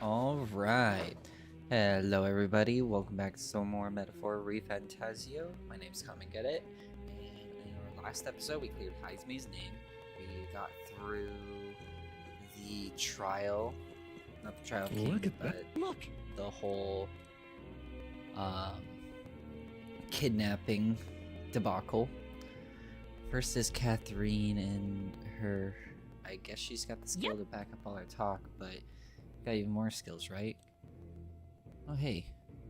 All right. Hello, everybody. Welcome back to some more Metaphor Refantasio. My name's Get It. And in our last episode, we cleared Heismay's name. We got through the trial. Not the trial king, Look at but that. Look. the whole kidnapping debacle. First is Catherine and her... I guess she's got the skill to back up all her talk, but got even more skills, right? Oh, hey,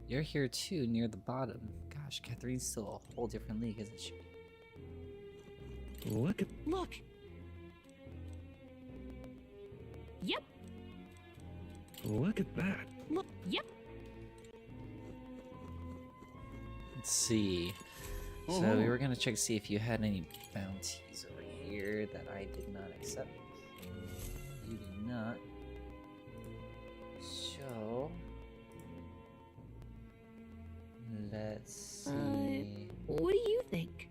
you're here too, near the bottom. Gosh, Catherine's still a whole different league, isn't she? Look. Yep. Look at that. Look. Yep. Let's see. So we were gonna check to see if you had any bounties over here that I did not accept. You did not. So let's see. What do you think?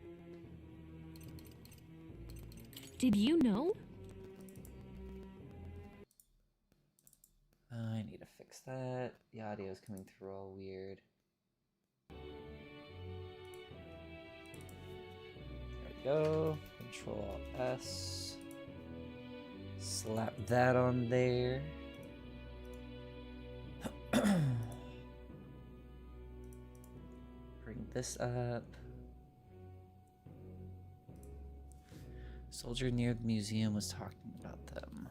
Did you know? I need to fix that. The audio's coming through all weird. There we go. Control S. Slap that on there. Bring this up. Soldier near the museum was talking about them.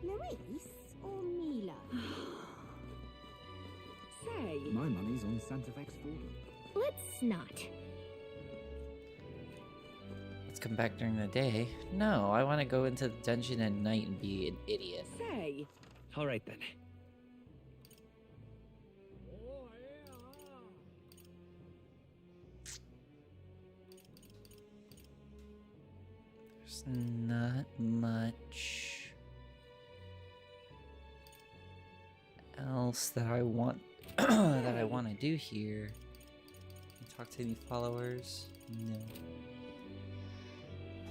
Louise or Mila? Say, My money's on Santa Fe's Ford. Let's not. Let's come back during the day. No, I want to go into the dungeon at night and be an idiot. say. All right then. There's not much else that I want that I want to do here. Talk to any followers? No.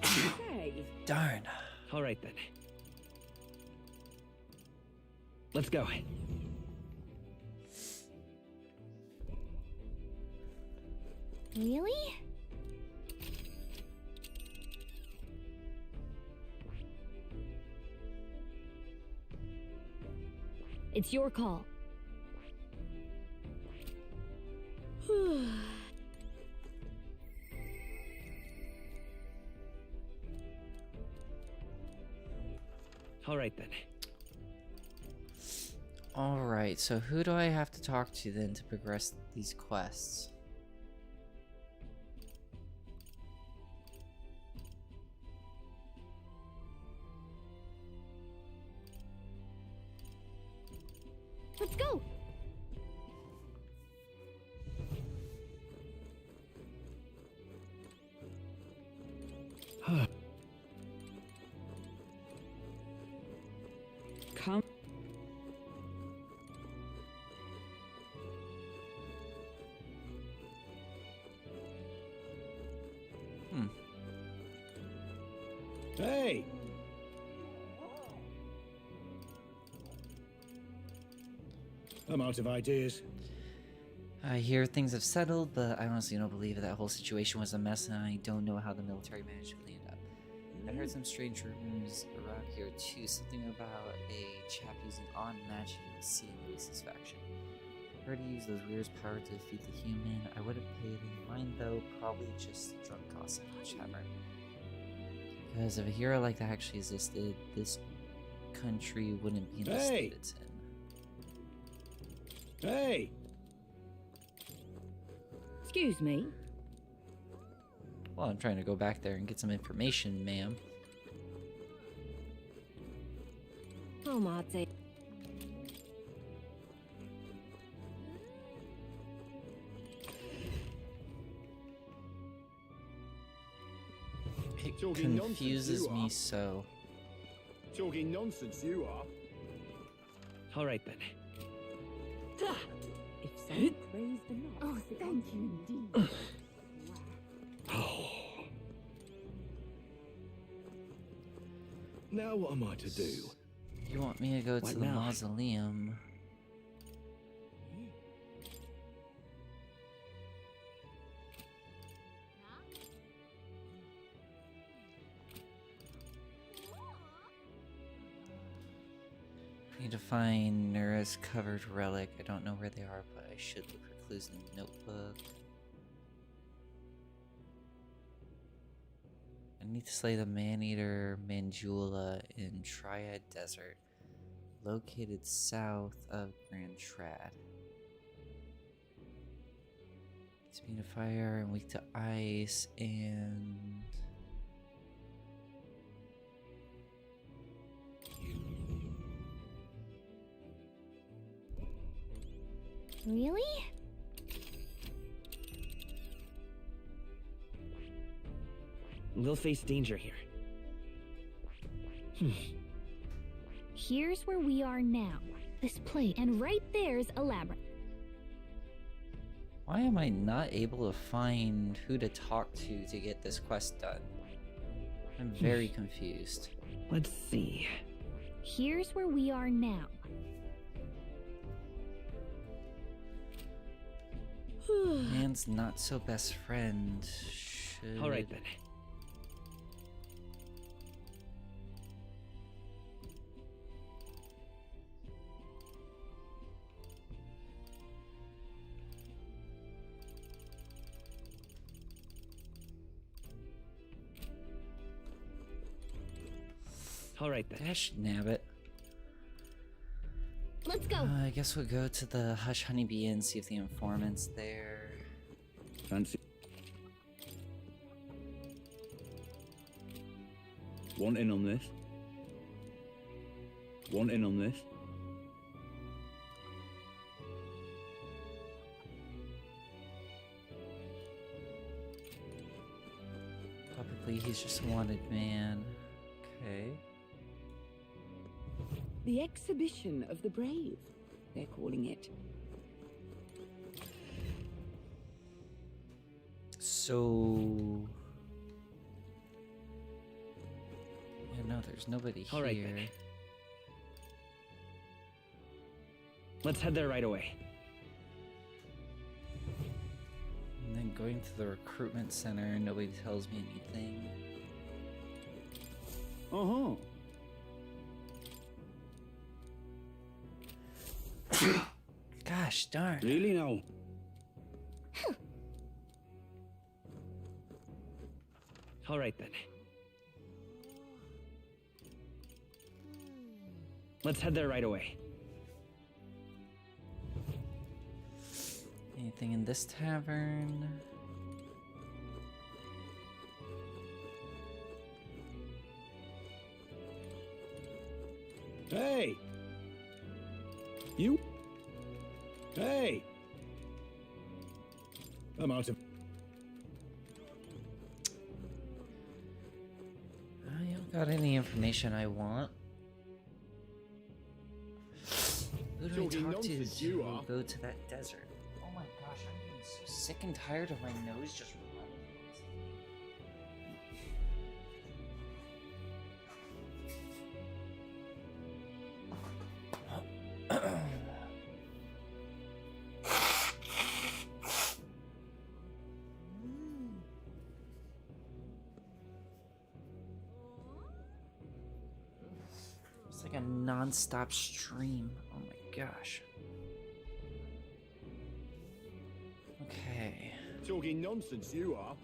Say. Darn. All right then. Let's go. Really? It's your call. All right then. Alright, so who do I have to talk to then to progress these quests? Let's go. Come. Hey! I'm out of ideas. I hear things have settled, but I honestly don't believe that whole situation was a mess, and I don't know how the military managed to clean it up. I heard some strange rumors around here too, something about a chap using on magic in C in Luis's faction. I heard he used those weird powers to defeat the human. I wouldn't pay it any mind though, probably just the drug costs at the tavern. Because if a hero like that actually existed, this country wouldn't be in the state it's in. Hey! Excuse me. Well, I'm trying to go back there and get some information, ma'am. Oh, Marty. It Talking nonsense, confuses you me are. so. Talking nonsense, you are. All right then. If So praise the Lord. Oh, Thank you indeed. Now what am I to do? You want me to go What to the now? mausoleum? Need to find Nura's covered relic. I don't know where they are, but I should look for clues in the notebook. I need to slay the man-eater Manjula in Triad Desert, located south of Grand Trad. It's immune to fire and weak to ice, and really? We'll face danger here. Here's where we are now. This plate, and right there's a labyrinth. why am I not able to find who to talk to get this quest done? I'm very confused. Let's see. Here's where we are now. Man's not so best friend. Should... All right then. All right then. Dash nabbit. Let's go. I guess we'll go to the Hush Honeybee and see if the informant's there. Fancy. Want in on this? Want in on this? Publicly, he's just a wanted man. Okay. The exhibition of the brave, they're calling it. So... yeah, no, there's nobody All right, here. then. Let's head there right away. And then going to the recruitment center, nobody tells me anything. Uh-huh. Gosh darn. Really now? All right then. Let's head there right away. Anything in this tavern? Hey! You? Hey! I'm out of... I don't got any information I want. Who do I Talking talk to nonsense, you are. go to that desert? Oh my gosh, I'm getting so sick and tired of my nose just running. It's like a non-stop stream. Oh my gosh. Okay. Talking nonsense, you are.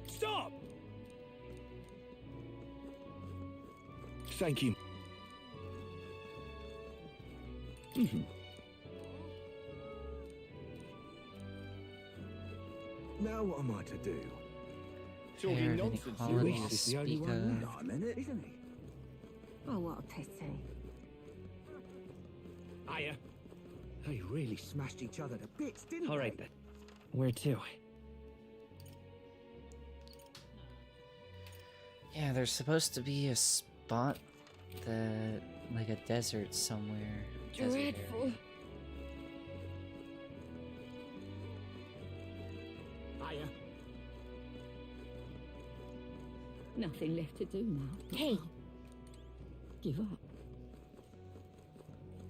Stop! Thank you. Now what am I to do? Talking Hair of nonsense, you inequality are. to He's the only speak one of. left. I'm in it, isn't he? Oh, what a pity. Hiya. They really smashed each other to bits, didn't All they? right then. Where to? Yeah, there's supposed to be a spot that, like a desert somewhere. Desert area. Dreadful. Nothing left to do now. Hey, Give up.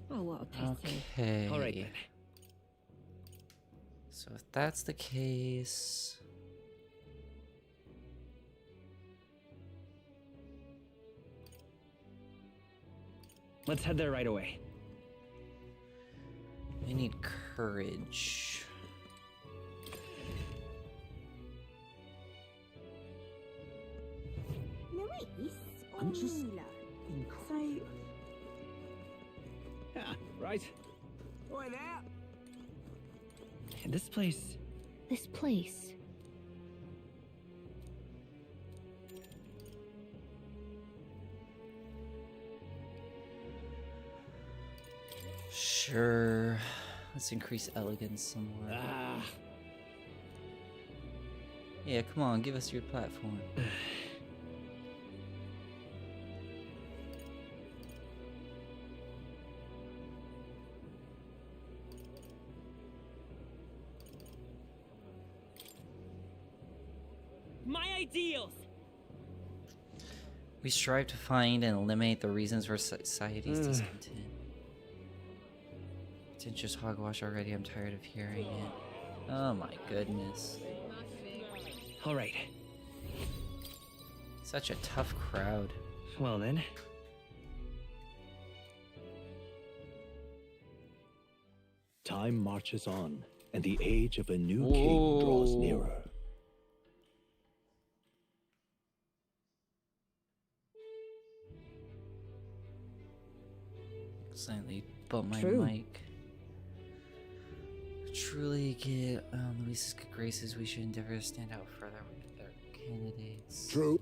Oh, what a pity. Okay. All right then. So if that's the case, Let's head there right away. we need courage. Louise or I'm just- Mila? So, Yeah, right. Oi there! This place. this place. Sure. Let's increase elegance somewhat. Ah, Yeah, come on, give us your platform. My ideals. We strive to find and eliminate the reasons for society's discontent. Pretentious hogwash already, I'm tired of hearing it. Oh my goodness. All right. Such a tough crowd. Well then. Time marches on, and the age of a new king draws Whoa. nearer. Slightly bump my True. mic. Truly get Luis's good graces, we should endeavor to stand out further with their candidates. true.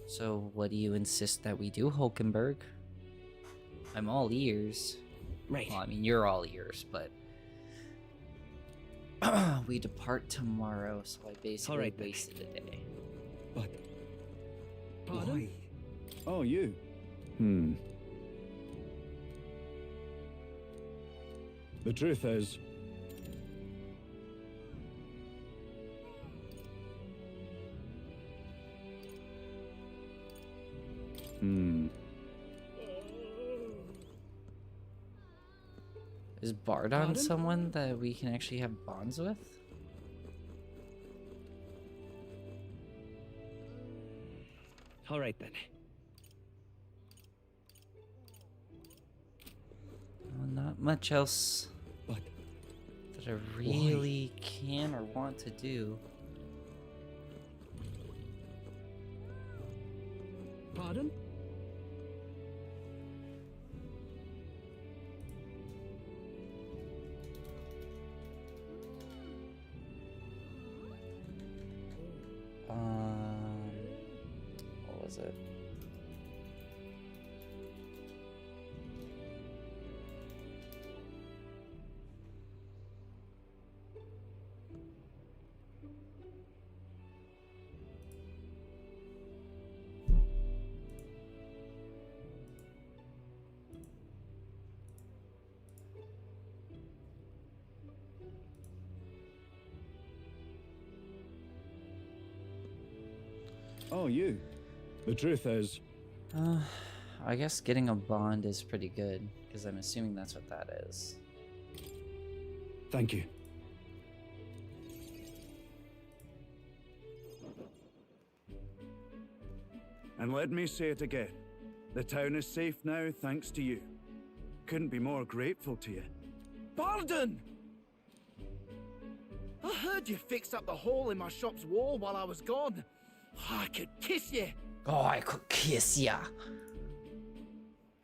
So, what do you insist that we do, Hulkenberg? I'm all ears. Right. Well, I mean, you're all ears, but we depart tomorrow, so I basically right then. wasted a day. But Why? oh, you. The truth is, Is Bardon someone that we can actually have bonds with? All right then. Well, not much else but that I really can or want to do. Pardon? What was it? oh, you. The truth is, I guess getting a bond is pretty good, because I'm assuming that's what that is. thank you. And let me say it again. The town is safe now thanks to you. Couldn't be more grateful to you. Pardon! I heard you fixed up the hole in my shop's wall while I was gone. I could kiss you. Oh, I could kiss ya!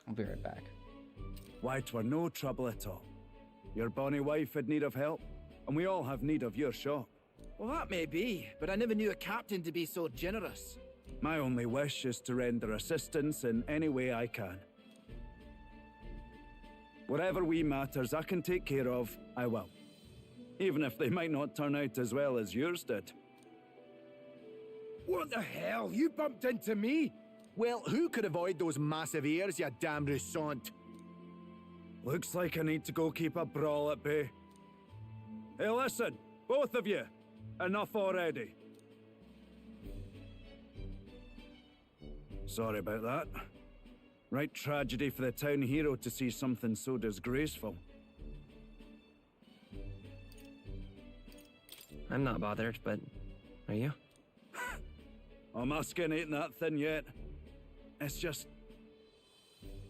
I'll be right back. Why, 'twere no trouble at all. Your bonny wife had need of help, and we all have need of your shop. Well, that may be, but I never knew a captain to be so generous. My only wish is to render assistance in any way I can. Whatever wee matters I can take care of, I will. Even if they might not turn out as well as yours did. What the hell? You bumped into me? Well, who could avoid those massive ears, you damn russant? Looks like I need to go keep a brawl at bay. Hey, listen, both of you. Enough already. Sorry about that. Right tragedy for the town hero to see something so disgraceful. I'm not bothered, but are you? Oh, my skin ain't that thin yet. It's just...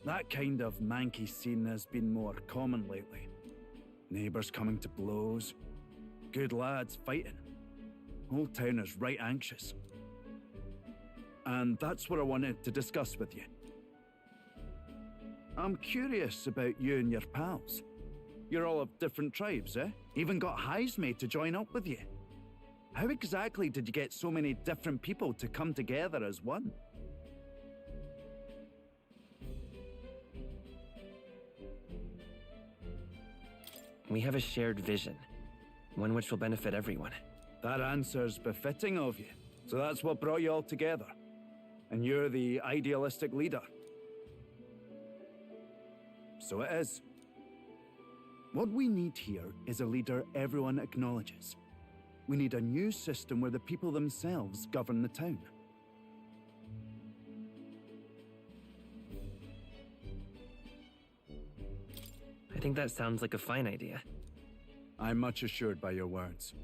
that kind of manky scene has been more common lately. Neighbours coming to blows. Good lads fighting. Whole town is right anxious. And that's what I wanted to discuss with you. I'm curious about you and your pals. You're all of different tribes, eh? Even got heismays to join up with you. How exactly did you get so many different people to come together as one? We have a shared vision, one which will benefit everyone. That answer's befitting of you. So that's what brought you all together. And you're the idealistic leader. So it is. What we need here is a leader everyone acknowledges. We need a new system where the people themselves govern the town. I think that sounds like a fine idea. I'm much assured by your words.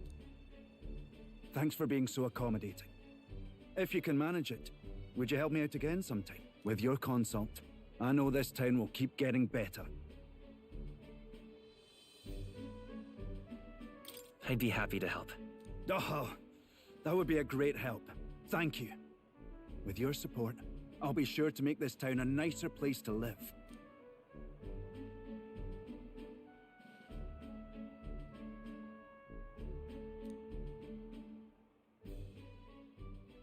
Thanks for being so accommodating. If you can manage it, would you help me out again sometime? With your consult, I know this town will keep getting better. I'd be happy to help. Oh, that would be a great help. Thank you. With your support, I'll be sure to make this town a nicer place to live.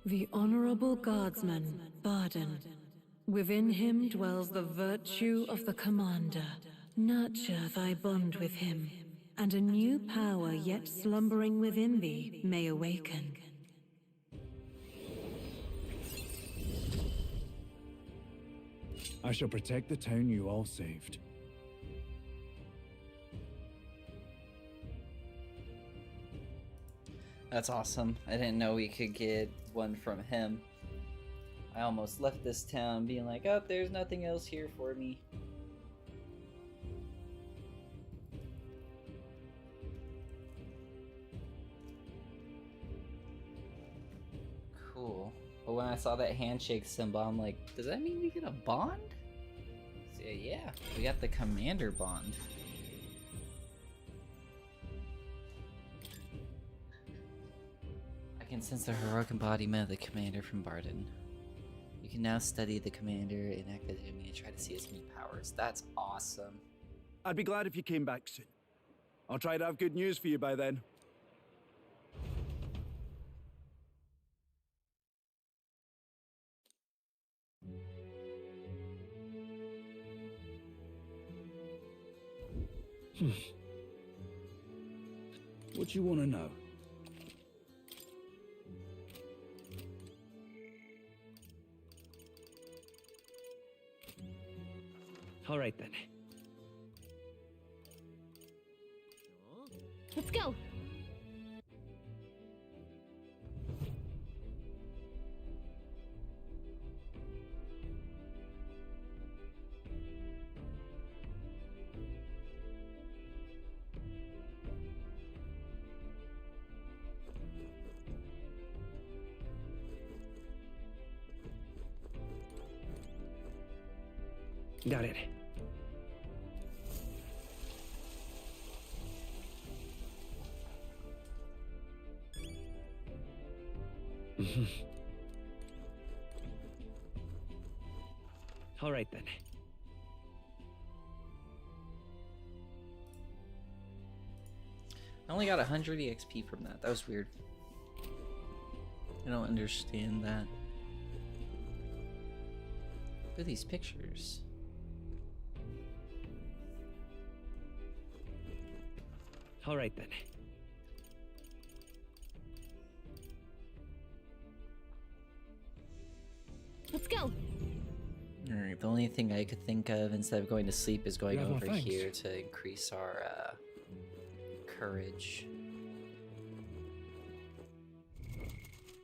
The Honorable Guardsman, Barden. Within him dwells the virtue of the Commander. Nurture thy bond with him, and a new power yet slumbering within thee may awaken. I shall protect the town you all saved. That's awesome. I didn't know we could get one from him. I almost left this town being like, oh, there's nothing else here for me. Cool. But when I saw that handshake symbol, I'm like, does that mean we get a bond? So, yeah, we got the commander bond. I can sense the heroic embodiment of the commander from Barden. You can now study the commander in academia and try to see his new powers. That's awesome. I'd be glad if you came back soon. I'll try to have good news for you by then. What you want to know? All right then. Let's go. Got it. All right then. I only got 100 EXP from that. That was weird. I don't understand that. Look at these pictures. All right then. Let's go. Alright, the only thing I could think of instead of going to sleep is going You have more over thanks. here to increase our courage.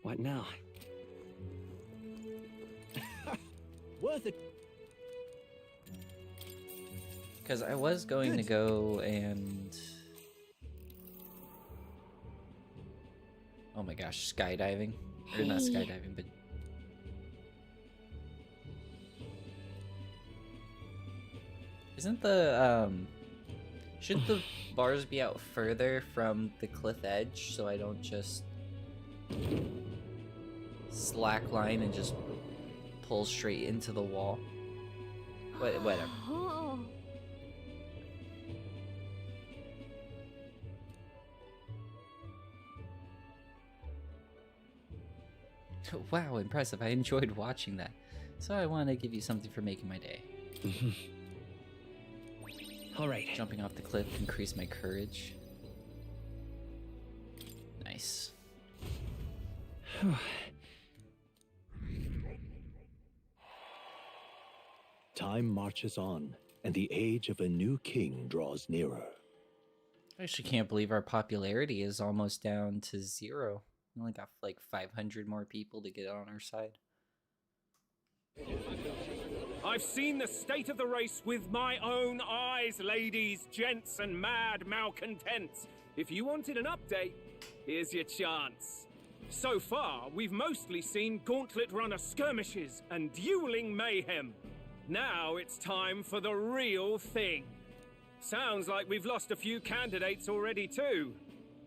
What now? Worth it. Because I was going to go and... Oh my gosh, skydiving. Or not Hey. skydiving, but... Isn't the, shouldn't the bars be out further from the cliff edge so I don't just slackline and just pull straight into the wall? Whatever. Oh. Wow, impressive. I enjoyed watching that. So I want to give you something for making my day. Alright. Jumping off the cliff increased my courage. Nice. Time marches on, and the age of a new king draws nearer. I actually can't believe our popularity is almost down to 0. We only got like 500 more people to get on our side. I've seen the state of the race with my own eyes, ladies, gents, and mad malcontents. If you wanted an update, here's your chance. So far, we've mostly seen gauntlet runner skirmishes and dueling mayhem. Now it's time for the real thing. Sounds like we've lost a few candidates already too.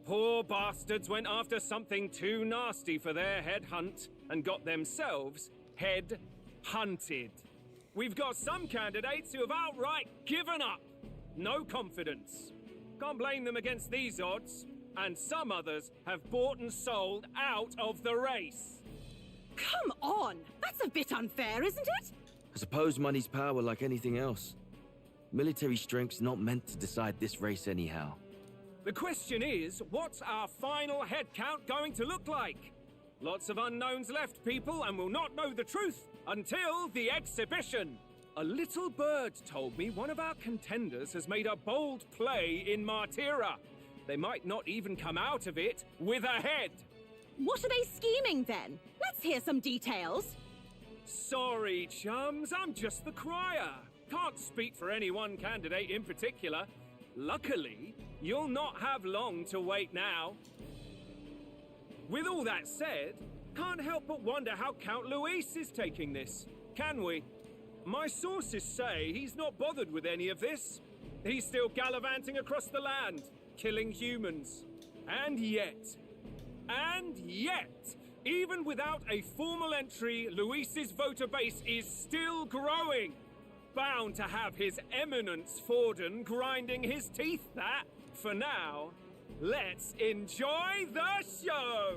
Poor bastards went after something too nasty for their head hunt and got themselves head hunted. We've got some candidates who have outright given up. No confidence. Can't blame them against these odds. And some others have bought and sold out of the race. Come on! That's a bit unfair, isn't it? I suppose money's power like anything else. Military strength's not meant to decide this race anyhow. The question is, what's our final head count going to look like? Lots of unknowns left, people, and we'll not know the truth until the exhibition. A little bird told me one of our contenders has made a bold play in Martira. They might not even come out of it with a head. What are they scheming then? Let's hear some details. Sorry, chums, I'm just the crier. Can't speak for any one candidate in particular. Luckily, you'll not have long to wait now. With all that said, can't help but wonder how Count Luis is taking this, can we? My sources say he's not bothered with any of this. He's still gallivanting across the land, killing humans. And yet, even without a formal entry, Luis's voter base is still growing. Bound to have His Eminence Forden grinding his teeth that, for now, let's enjoy the show!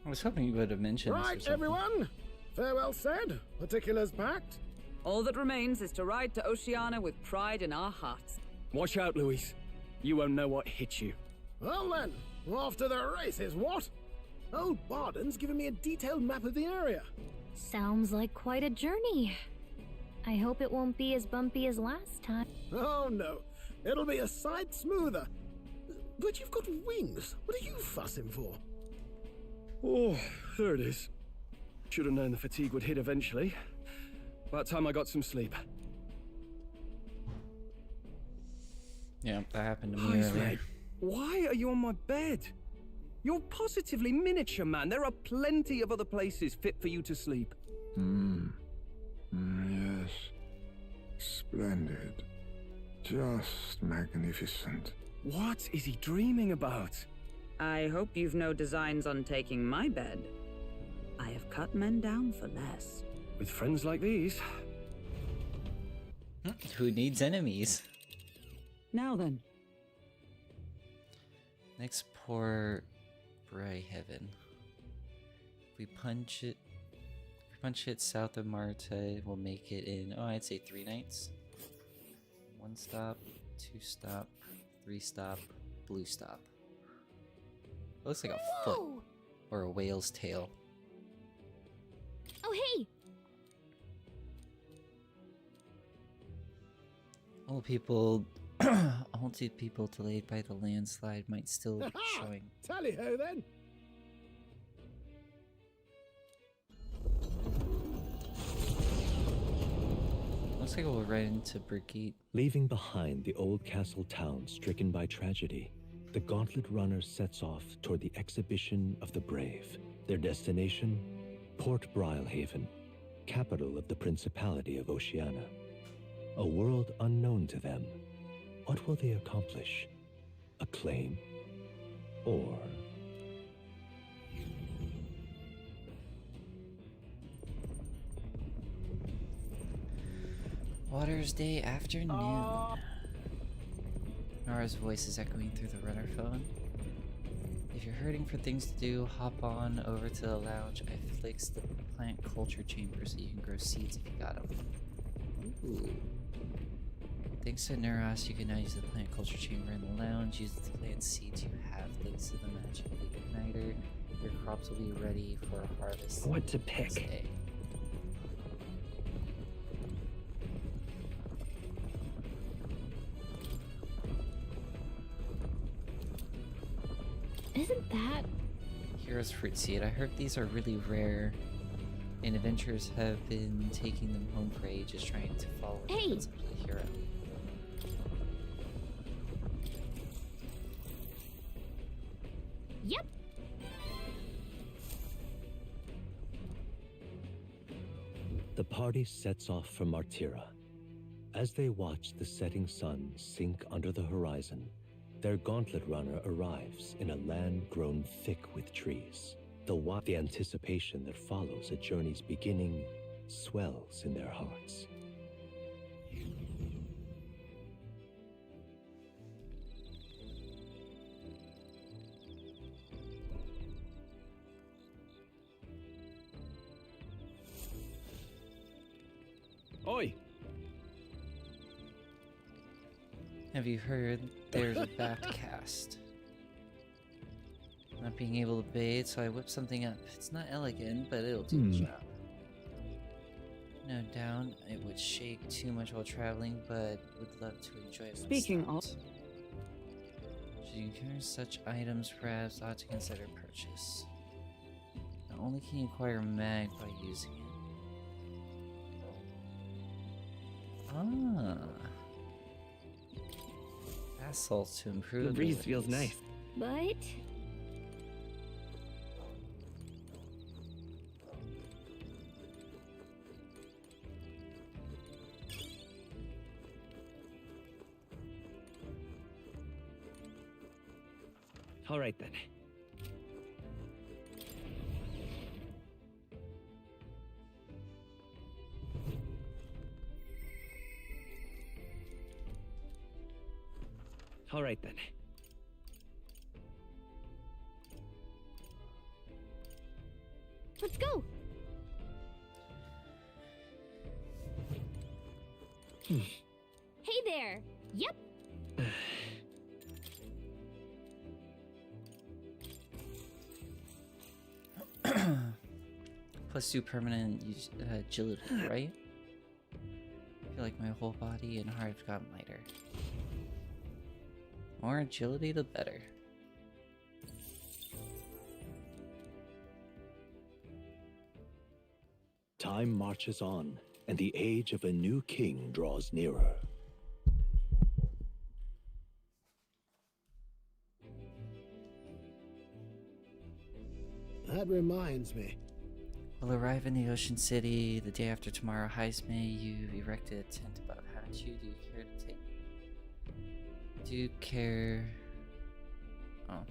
I was hoping you would have mentioned this or Right, something. everyone. Farewell said. Particulars packed. All that remains is to ride to Oceania with pride in our hearts. Watch out, Luis. You won't know what hit you. Well then, off to the races, what? Old Barden's given me a detailed map of the area. Sounds like quite a journey. I hope it won't be as bumpy as last time. Oh no, it'll be a sight smoother. But you've got wings. What are you fussing for? Oh, there it is. Should have known the fatigue would hit eventually. About time I got some sleep. Yeah, that happened to me earlier. Why are you on my bed? You're positively miniature, man. There are plenty of other places fit for you to sleep. Yes. Splendid. Just magnificent. What is he dreaming about? I hope you've no designs on taking my bed. I have cut men down for less. With friends like these. Who needs enemies? Now then. Next port, Bryhaven. If we punch it south of Marte, we'll make it in, oh, I'd say 3 nights. 1 stop, 2 stop, 3 stop, blue stop. It looks like a foot or a whale's tail. Oh, hey! Well, people, Halted people delayed by the landslide might still be showing. Tally-ho then. Looks like we'll right into Brigitte. Leaving behind the old castle town stricken by tragedy, the Gauntlet Runner sets off toward the exhibition of the brave. Their destination, Port Brilehaven, capital of the Principality of Oceania. A world unknown to them. What will they accomplish? Acclaim? Or... Water's Day afternoon. Nora's voice is echoing through the runner phone. If you're hurting for things to do, hop on over to the lounge. I fixed the plant culture chamber so you can grow seeds if you got them. Ooh. Thanks to Neuros, you can now use the plant culture chamber in the lounge. Use the plant seeds you have. Thanks to the magic igniter, your crops will be ready for a harvest. What to pick? Day. Isn't that... Hero's fruit seed. I heard these are really rare, and adventurers have been taking them home for ages trying to follow the footsteps of the hero. Yep. The party sets off for Martira. As they watch the setting sun sink under the horizon, their Gauntlet Runner arrives in a land grown thick with trees. The anticipation that follows a journey's beginning swells in their hearts. Oi! Have you heard there's a bat cast? Not being able to bathe, so I whipped something up. It's not elegant, but it'll do the job. No doubt it would shake too much while traveling, but would love to enjoy it. Speaking of... Should you encounter such items, perhaps ought to consider purchase. Not only can you acquire mag by using it. Ah. Assault to improve The breeze feels nice. But... All right then. All right then. Let's go! Hey there! Yep! +2 permanent agility, right? I feel like my whole body and heart have gotten lighter. More agility, the better. Time marches on, and the age of a new king draws nearer. That reminds me. We'll arrive in the Ocean City the day after tomorrow. Heismay, you've erected a tent above, haven't you? Do you care to take... Do you care... Oh.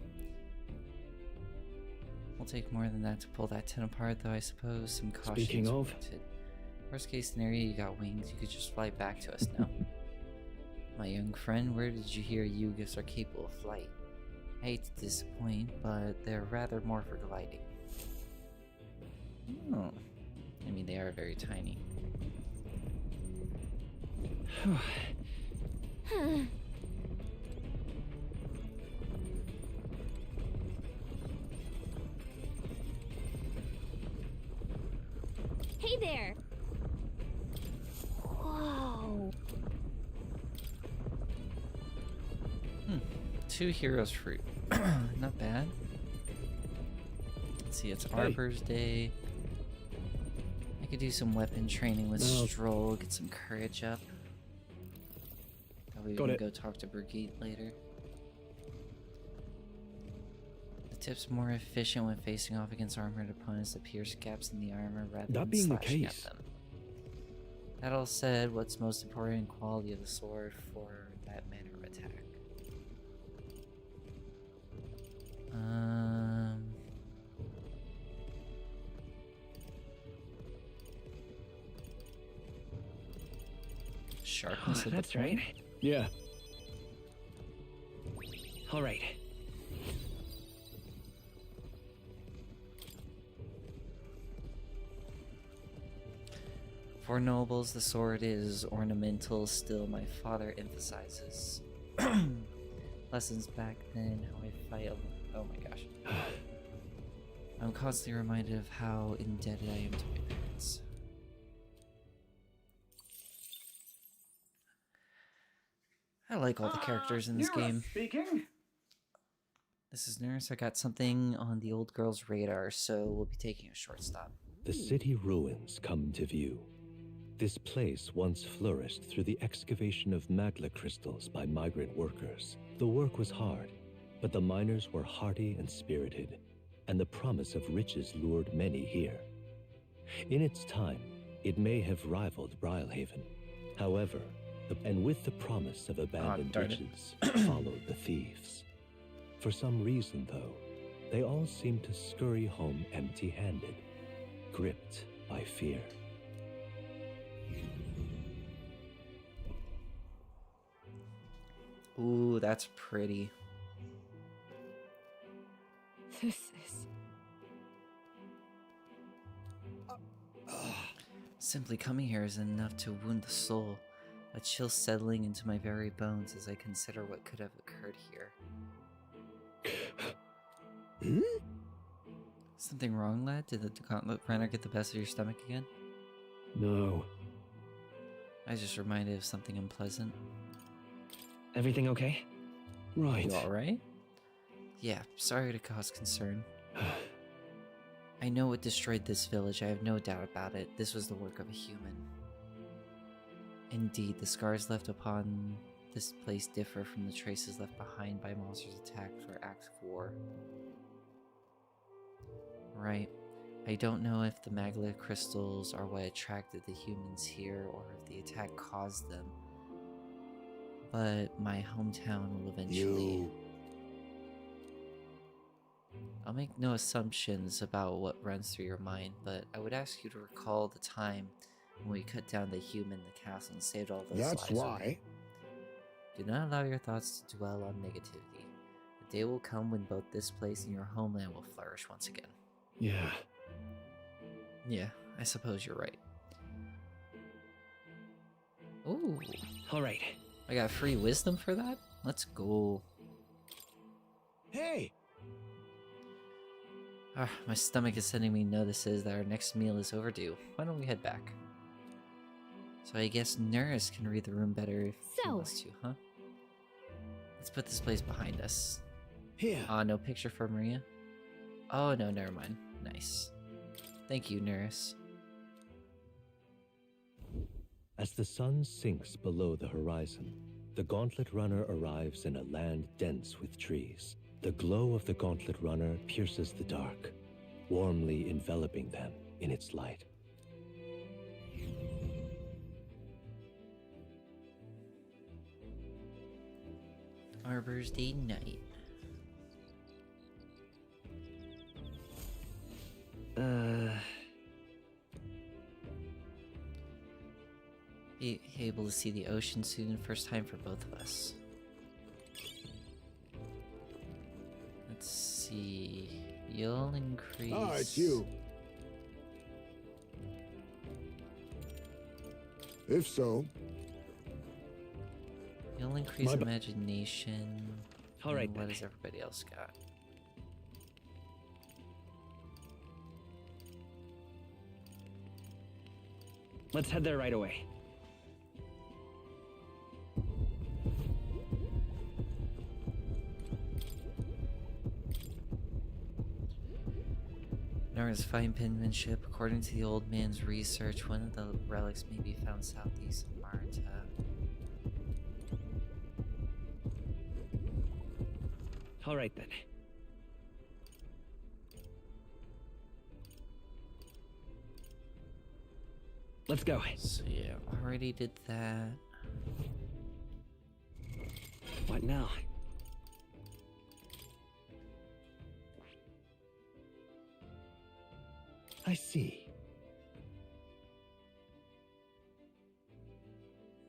We'll take more than that to pull that tent apart, though, I suppose. Some caution. Speaking of... warranted. Worst case scenario, you got wings. You could just fly back to us now. My young friend, where did you hear Yugis are capable of flight? I hate to disappoint, but they're rather more for gliding. Oh. I mean, they are very tiny. Hey there! Whoa! 2 heroes fruit. Not bad. Let's see, it's Arbor's Day. I could do some weapon training with Stroll, get some courage up. Probably even go talk to Brigitte later. The tip's more efficient when facing off against armored opponents that pierce gaps in the armor rather than slashing at them. That all said, what's most important quality of the sword for that manner of attack? Sharpness of the That's point? right. Yeah. All right. For nobles, the sword is ornamental, still my father emphasizes. Lessons back then, how I fight. Oh my gosh. I'm constantly reminded of how indebted I am to my parents. I like all the characters in this game. Speaking. This is Nurse. I got something on the old girl's radar, so we'll be taking a short stop. The city ruins come to view. This place once flourished through the excavation of magla crystals by migrant workers. The work was hard, but the miners were hardy and spirited, and the promise of riches lured many here. In its time, it may have rivaled Brilhaven. However, and with the promise of abandoned riches followed the thieves. For some reason, though, they all seemed to scurry home empty-handed, gripped by fear. Ooh, that's pretty. This is... Simply coming here is enough to wound the soul. A chill settling into my very bones as I consider what could have occurred here. Something wrong, lad? Did the gauntlet runner get the best of your stomach again? No. I was just reminded of something unpleasant. Everything okay? Right. You alright? Yeah, sorry to cause concern. I know what destroyed this village, I have no doubt about it. This was the work of a human. Indeed, the scars left upon this place differ from the traces left behind by monsters attacked for acts of war. Right. I don't know if the magla crystals are what attracted the humans here or if the attack caused them. But my hometown will eventually... I'll make no assumptions about what runs through your mind, but I would ask you to recall the time when we cut down the human in the castle and saved all those lives. That's why. Do not allow your thoughts to dwell on negativity. The day will come when both this place and your homeland will flourish once again. Yeah. Yeah, I suppose you're right. Ooh. Alright. I got free wisdom for that? Let's go. Hey! My stomach is sending me notices that our next meal is overdue. Why don't we head back? So I guess Nurse can read the room better if he wants to, huh? Let's put this place behind us. Here. No picture for Maria? Oh no, never mind. Nice. Thank you, Nurse. As the sun sinks below the horizon, the Gauntlet Runner arrives in a land dense with trees. The glow of the Gauntlet Runner pierces the dark, warmly enveloping them in its light. Arbor's Day night. Be able to see the ocean soon, first time for both of us. Let's see. You'll increase. Ah, it's you. If so. You'll increase imagination. All right, what does everybody else got? Let's head there right away. As fine penmanship. According to the old man's research, one of the relics may be found southeast of Marta. All right then. Let's go. So yeah, already did that. What now? I see.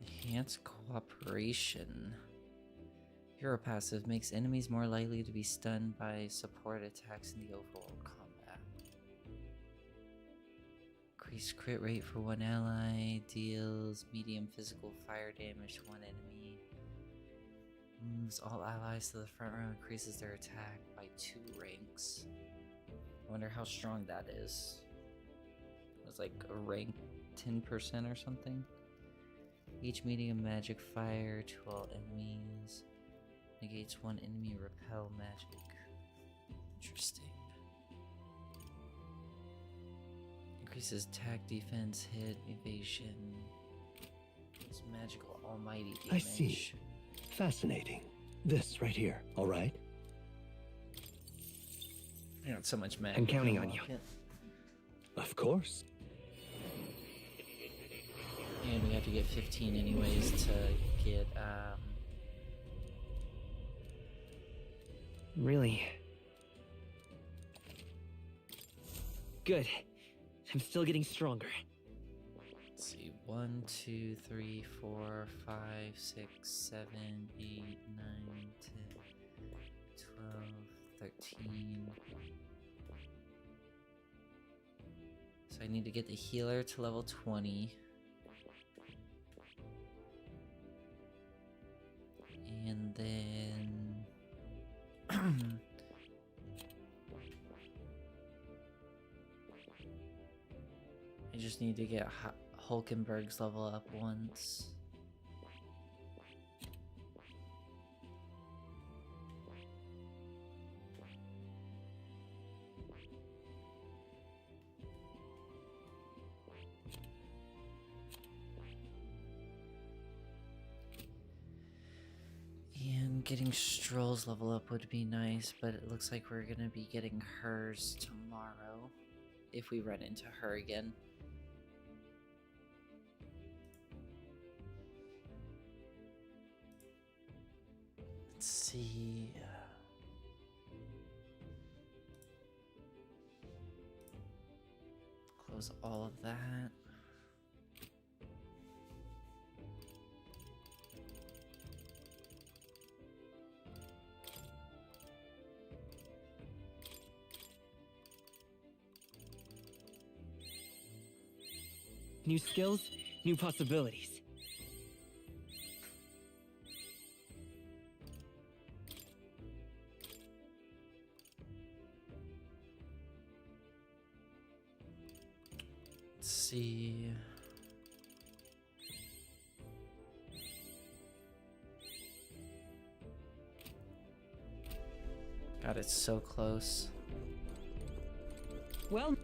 Enhance cooperation. Hero passive makes enemies more likely to be stunned by support attacks in the overall combat. Increased crit rate for one ally. Deals medium physical fire damage to one enemy. Moves all allies to the front row. Increases their attack by 2 ranks. I wonder how strong that is. It was like a rank 10% or something. Each medium magic fire to all enemies. Negates one enemy repel magic. Interesting. Increases attack, defense, hit, evasion. It's magical almighty damage. I see. Fascinating. This right here, all right? I got so much magic. I'm counting on you. Of course. And we have to get 15 anyways to get, Really? Good. I'm still getting stronger. Let's see. 1, 2, 3, 4, 5, 6, 7, 8, 9, 10, 12, 13. So I need to get the healer to level 20. And then I just need to get Hulkenberg's level up once. And getting Stroll's level up would be nice, but it looks like we're gonna be getting hers tomorrow if we run into her again. Let's see. Close all of that. New skills, new possibilities. Let's see. God, it's so close. Well,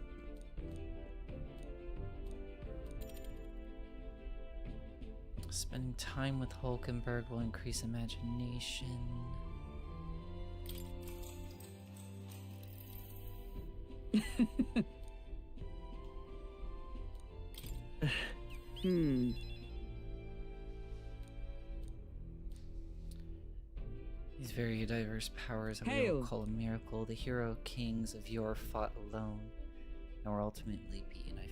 spending time with Hulkenberg will increase imagination. These very diverse powers that we Hail. will call a miracle. The hero kings of yore fought alone and were ultimately beaten. I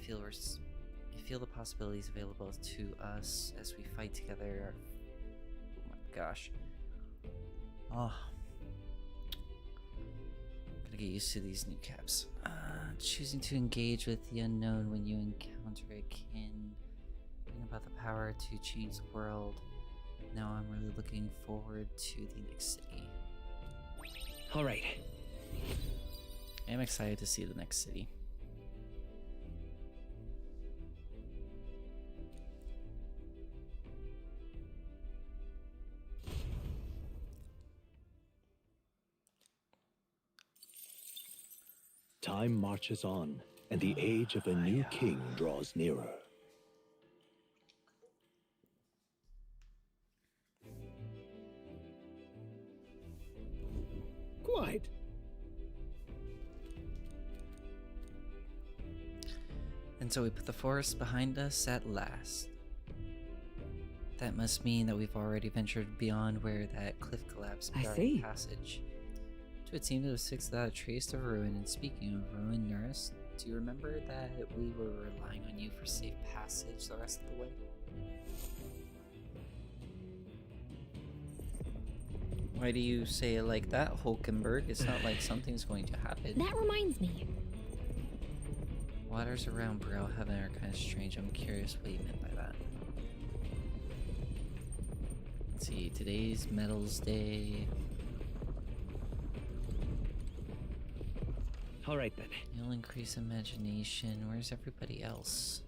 feel the possibilities available to us as we fight together. Oh my gosh. Oh. Gotta get used to these new caps. Choosing to engage with the unknown when you encounter it can bring about the power to change the world. Now I'm really looking forward to the next city. All right. I'm excited to see the next city. time marches on, and the age of a new king draws nearer. Quite. And so we put the forest behind us at last. That must mean that we've already ventured beyond where that cliff collapsed I guarded see. passage. It would seem to have six without a trace of ruin. And speaking of ruin, Nurse, do you remember that we were relying on you for safe passage the rest of the way? Why do you say it like that, Hulkenberg? It's not like something's going to happen. That reminds me. Waters around Browhaven are kind of strange. I'm curious what you meant by that. Let's see, today's Metals Day. Alright then. You'll increase imagination. Where's everybody else?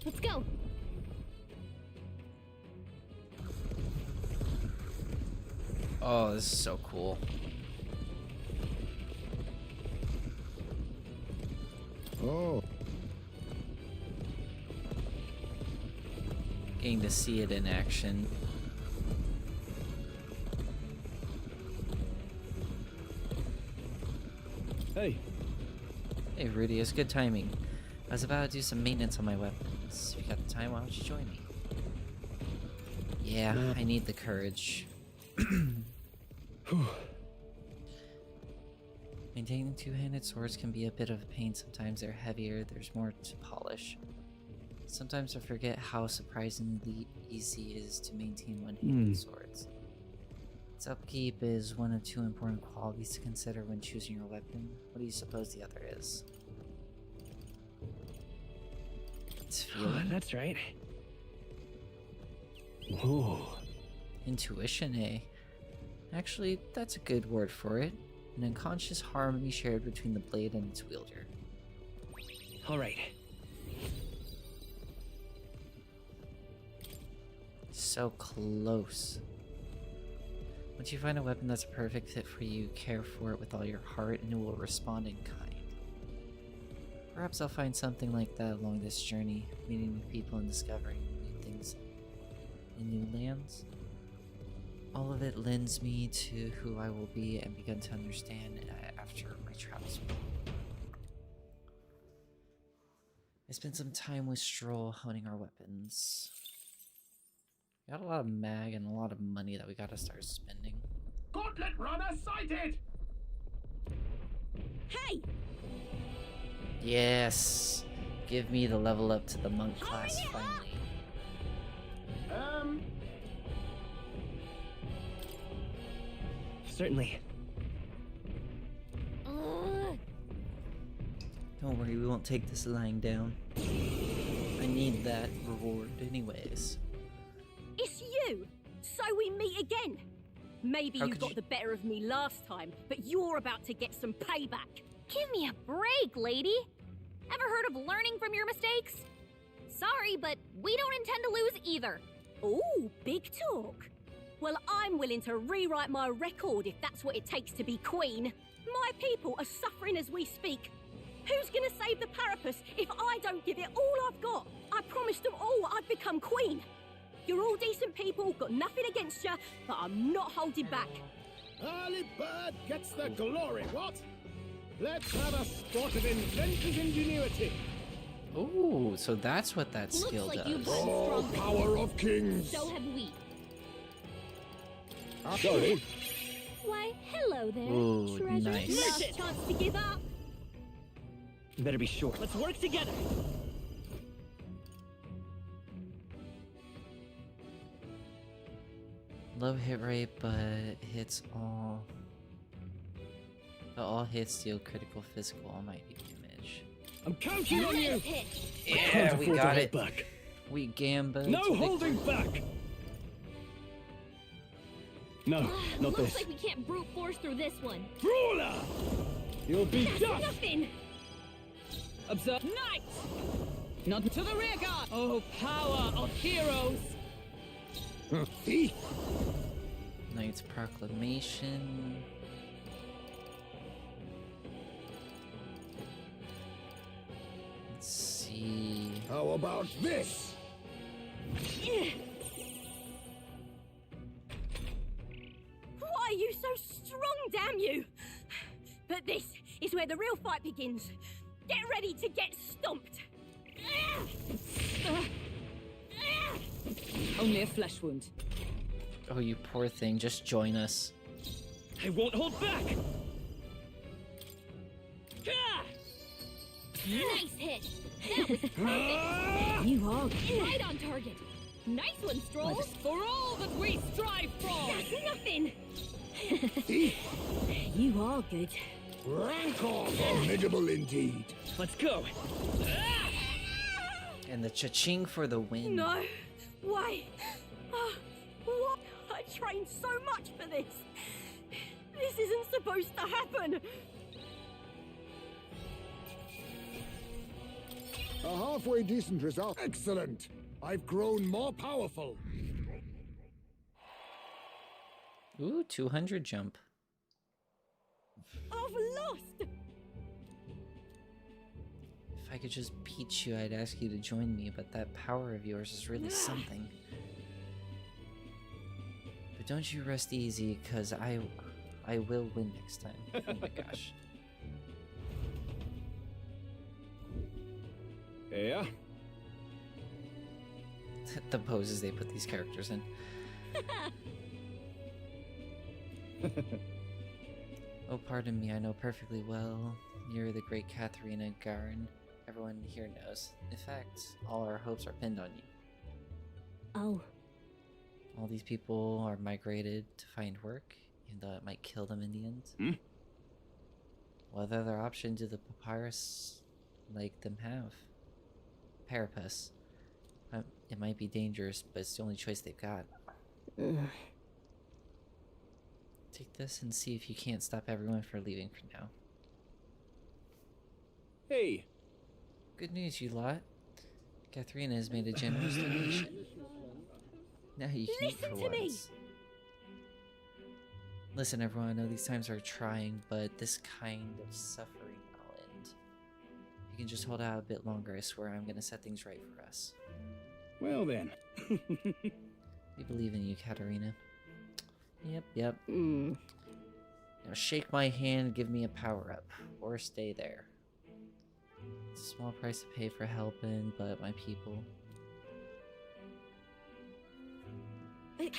Let's go. Oh, this is so cool. Oh. Getting to see it in action. Hey. Hey, Rudy, it's good timing. I was about to do some maintenance on my weapons. If you got the time, why don't you join me? Yeah, I need the courage. Maintaining two-handed swords can be a bit of a pain. Sometimes they're heavier, there's more to polish. Sometimes I forget how surprisingly easy it is to maintain one-handed swords. Its upkeep is one of two important qualities to consider when choosing your weapon. What do you suppose the other is? It's feeling. That's right. Ooh. Intuition, eh? Actually, that's a good word for it. An unconscious harmony shared between the blade and its wielder. Alright. So close. Once you find a weapon that's a perfect fit for you, care for it with all your heart and it will respond in kind. Perhaps I'll find something like that along this journey, meeting new people and discovering new things in new lands. All of it lends me to who I will be and begin to understand after my travels. I spent some time with Stroll honing our weapons. We got a lot of mag and a lot of money that we gotta start spending. Gauntlet runner sighted! Hey! Yes! Give me the level up to the monk class finally. Certainly. Don't worry, we won't take this lying down. I need that reward anyways. It's you! So we meet again! Maybe How you could got you- the better of me last time, but you're about to get some payback. Give me a break, lady. Ever heard of learning from your mistakes? Sorry, but we don't intend to lose either. Ooh, big talk. Well, I'm willing to rewrite my record if that's what it takes to be queen. My people are suffering as we speak. Who's gonna save the Parapus if I don't give it all I've got? I promised them all I'd become queen. You're all decent people, got nothing against you, but I'm not holding back. Early bird gets the glory, what? Let's have a spot of inventor's ingenuity. Ooh, so that's what that skill Looks like does. you've gotten Oh, strong. power of kings. So have we. Sorry. Why, hello there, Ooh, treasure. nice. Last chance to give up. You better be sure. Let's work together. Low hit rate, but hits all. But all hits deal critical physical almighty damage. I'm counting on you. Yeah, we got it. We gamba. No holding back. No, not Looks this. like we can't brute force through this one. Brawler! You'll be That's dust. nothing. Observe. Knight! Not to the rear guard! Oh, power of heroes! Knight's Proclamation. How about this? Why are you so strong, damn you? But this is where the real fight begins. Get ready to get stomped. Only a flesh wound. Oh, you poor thing. Just join us. I won't hold back! Nice hit. That was perfect. You are Right on target. Nice one, Stroll. For all that we strive for! That's nothing. You are good. Rancor formidable indeed. Let's go! And the cha-ching for the win. No. Why? What? I trained so much for this. This isn't supposed to happen. A halfway decent result. Excellent. I've grown more powerful. Ooh, 200 jump. I've lost. If I could just beat you, I'd ask you to join me, but that power of yours is really something. But don't you rest easy, cause I will win next time. Oh my gosh. Yeah? The poses they put these characters in. Oh, pardon me, I know perfectly well. You're the great Katharina Garin. Everyone here knows. In fact, all our hopes are pinned on you. Oh. All these people are migrated to find work, even though it might kill them in the end. Hmm? What other option do the papyrus like them have? Parapus. It might be dangerous, but it's the only choice they've got. Take this and see if you can't stop everyone from leaving for now. Hey! Good news, you lot. Katharina has made a generous donation. Now you can eat for once. Listen, everyone, I know these times are trying, but this kind of suffering will end. You can just hold out a bit longer, I swear I'm gonna set things right for us. Well then. We believe in you, Katarina. Yep. Now shake my hand, give me a power-up, or stay there. It's a small price to pay for helping, but my people... I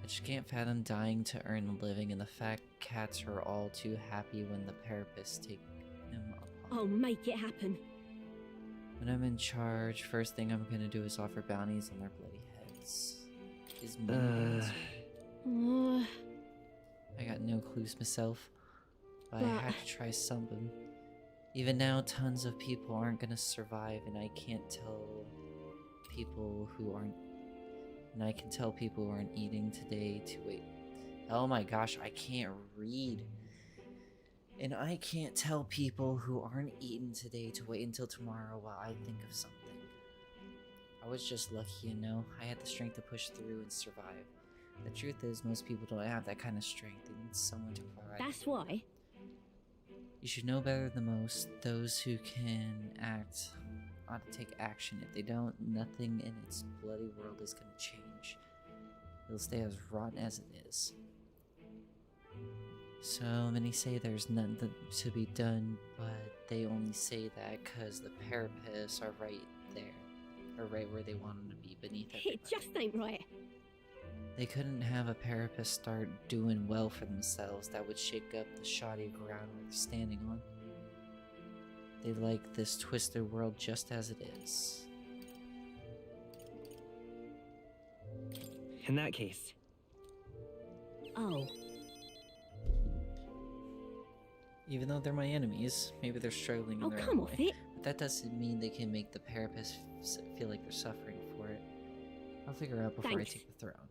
just can't fathom dying to earn a living, and the fact cats are all too happy when the Parapists take them up. I'll make it happen. When I'm in charge, first thing I'm gonna do is offer bounties on their bloody heads. Is I got no clues myself, but I had to try something. Even now, tons of people aren't gonna survive, and I can't tell people who aren't. And I can tell people who aren't eating today to wait. Oh my gosh, I can't read. And I can't tell people who aren't eating today to wait until tomorrow while I think of something. I was just lucky, you know. I had the strength to push through and survive. The truth is, most people don't have that kind of strength. They need someone to provide. That's why. You should know better than most. Those who can act ought to take action. If they don't, nothing in its bloody world is going to change. It'll stay as rotten as it is. So many say there's nothing to be done, but they only say that because the Parapists are right there. Or right where they want them to be, beneath everybody. It just ain't right. They couldn't have a Parapist start doing well for themselves. That would shake up the shoddy ground they're standing on. They like this twisted world just as it is. In that case. Oh. Even though they're my enemies, maybe they're struggling in their come own off way. it. But that doesn't mean they can make the Parapists feel like they're suffering for it. I'll figure out before I take the throne.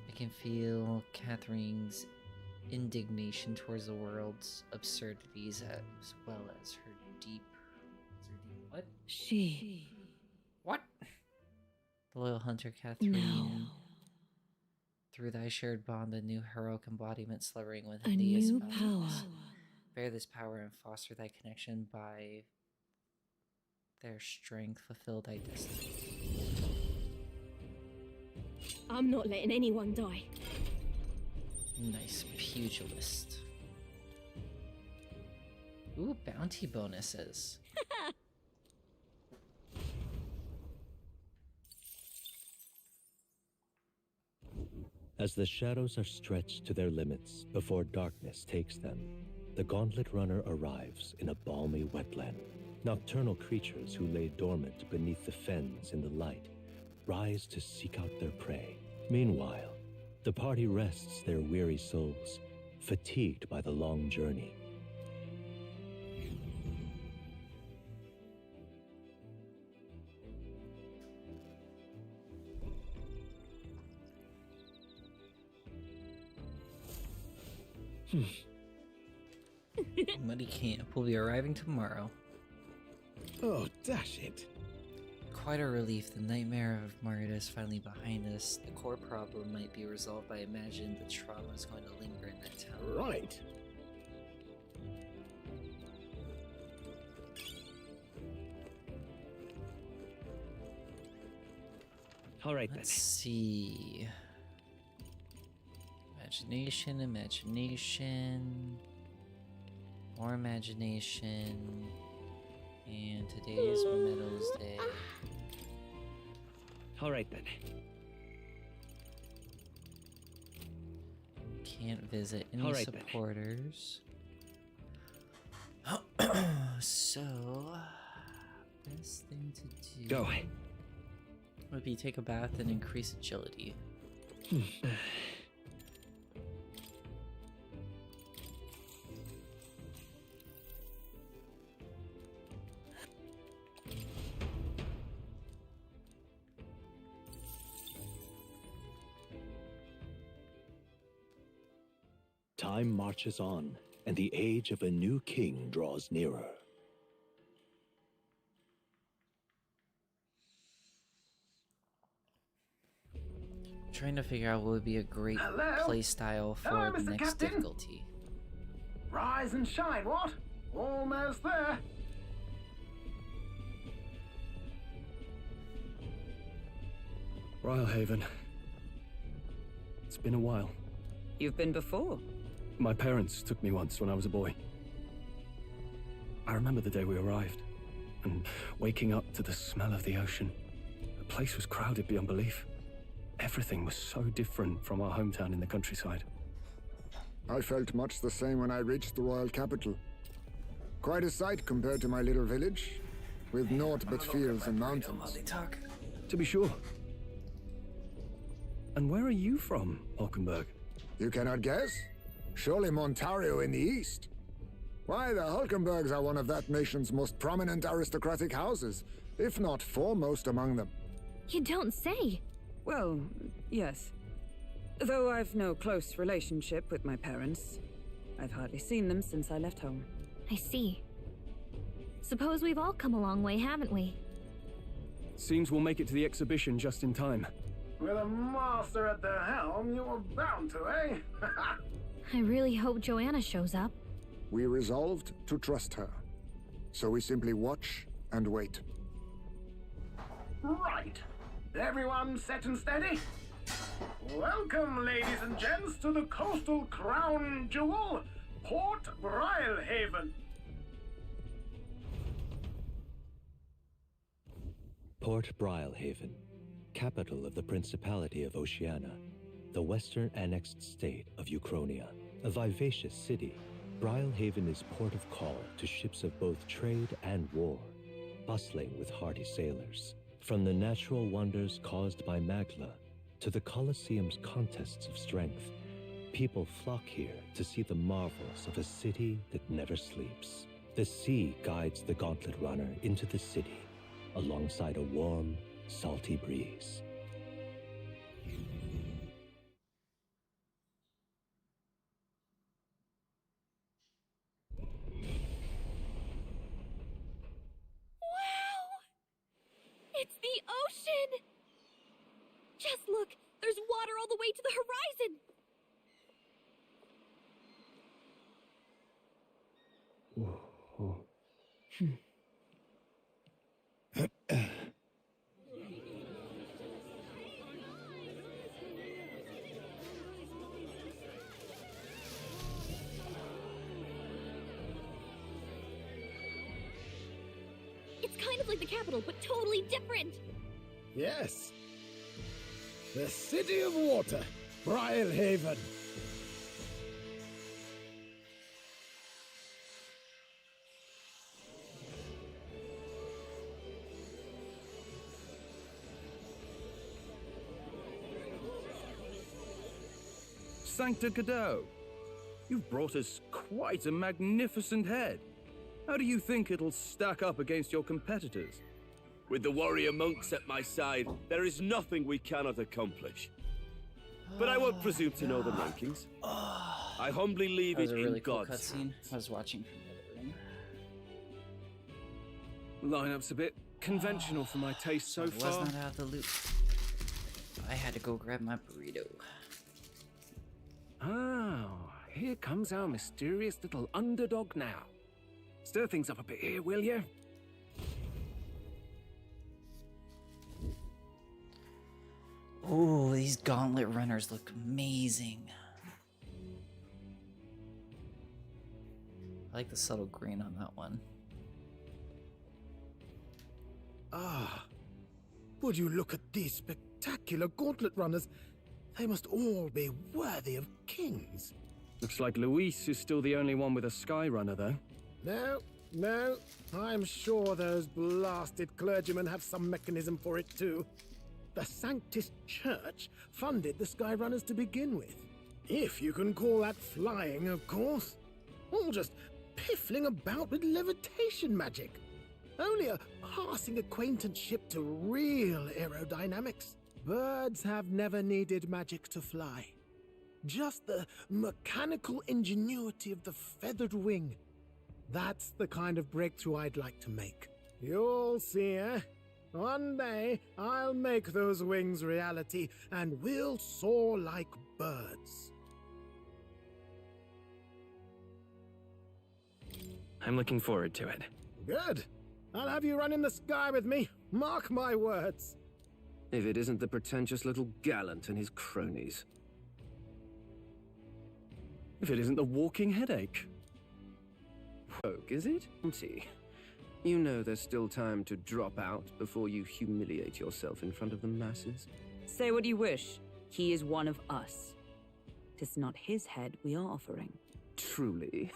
I can feel Catherine's indignation towards the world's absurdities as well as her deep... What? She... What? The loyal hunter Catherine Through thy shared bond, a new heroic embodiment slumbering within A thee is new mountains. power. Bear this power and foster thy connection by their strength, fulfill thy destiny. I'm not letting anyone die. Nice pugilist. Ooh, bounty bonuses. As the shadows are stretched to their limits before darkness takes them, the Gauntlet Runner arrives in a balmy wetland. Nocturnal creatures who lay dormant beneath the fens in the light rise to seek out their prey. Meanwhile, the party rests their weary souls, fatigued by the long journey. Muddy Camp will be arriving tomorrow. Oh, dash it. Quite a relief. The nightmare of Marita is finally behind us. The core problem might be resolved by imagining the trauma is going to linger in that town. Right. All right, Let's see. Imagination, imagination. More imagination. And today's Meadows Day. All right then. Can't visit any All right, then. supporters. So, best thing to do Go. would be take a bath and increase agility. Time marches on, and the age of a new king draws nearer. Trying to figure out what would be a great Hello? play style for Hello, the Mr. next Captain? difficulty. Rise and shine, what? Almost there. Rhylehaven. It's been a while. You've been before? My parents took me once when I was a boy. I remember the day we arrived, and waking up to the smell of the ocean. The place was crowded beyond belief. Everything was so different from our hometown in the countryside. I felt much the same when I reached the royal capital. Quite a sight compared to my little village, with naught but fields and mountains. To be sure. And where are you from, Hulkenberg? You cannot guess? Surely Montario in the east. Why, the Hulkenbergs are one of that nation's most prominent aristocratic houses, if not foremost among them. You don't say. Well, yes. Though I've no close relationship with my parents. I've hardly seen them since I left home. I see. Suppose we've all come a long way, haven't we? Seems we'll make it to the exhibition just in time. With a master at the helm, you were bound to, eh? I really hope Joanna shows up. We resolved to trust her. So we simply watch and wait. Right. Everyone set and steady? Welcome, ladies and gents, to the coastal crown jewel, Port Brylehaven. Port Brylehaven, capital of the Principality of Oceania, the western annexed state of Uchronia. A vivacious city, Brylehaven is port of call to ships of both trade and war, bustling with hardy sailors. From the natural wonders caused by Magla to the Colosseum's contests of strength, people flock here to see the marvels of a city that never sleeps. The sea guides the Gauntlet Runner into the city, alongside a warm, salty breeze. It's the ocean! Just look, There's water all the way to the horizon! It's kind of like the capital, but totally different! Yes. The City of Water, Brylehaven. Sancta Cadeau, you've brought us quite a magnificent head. How do you think it'll stack up against your competitors? With the warrior monks at my side, there is nothing we cannot accomplish. But I won't presume to know the rankings. I humbly leave That was it a really in cool God's cutscene. hands. I was watching from the other room. Lineup's a bit conventional for my taste so I far. was not out of the loop. I had to go grab my burrito. Oh, here comes our mysterious little underdog now. Stir things up a bit here, will you? Oh, these gauntlet runners look amazing. I like the subtle green on that one. Ah, would you look at these spectacular gauntlet runners? They must all be worthy of kings. Looks like Luis is still the only one with a sky runner, though. No, I'm sure those blasted clergymen have some mechanism for it too. The Sanctus Church funded the Skyrunners to begin with. If you can call that flying, of course. All just piffling about with levitation magic. Only a passing acquaintanceship to real aerodynamics. Birds have never needed magic to fly. Just the mechanical ingenuity of the feathered wing. That's the kind of breakthrough I'd like to make. You'll see, eh? One day, I'll make those wings reality, and we'll soar like birds. I'm looking forward to it. Good. I'll have you run in the sky with me. Mark my words. If it isn't the pretentious little gallant and his cronies. If it isn't the walking headache. Poke, is it? See. You know there's still time to drop out before you humiliate yourself in front of the masses. Say what you wish. He is one of us. 'Tis not his head we are offering. Truly?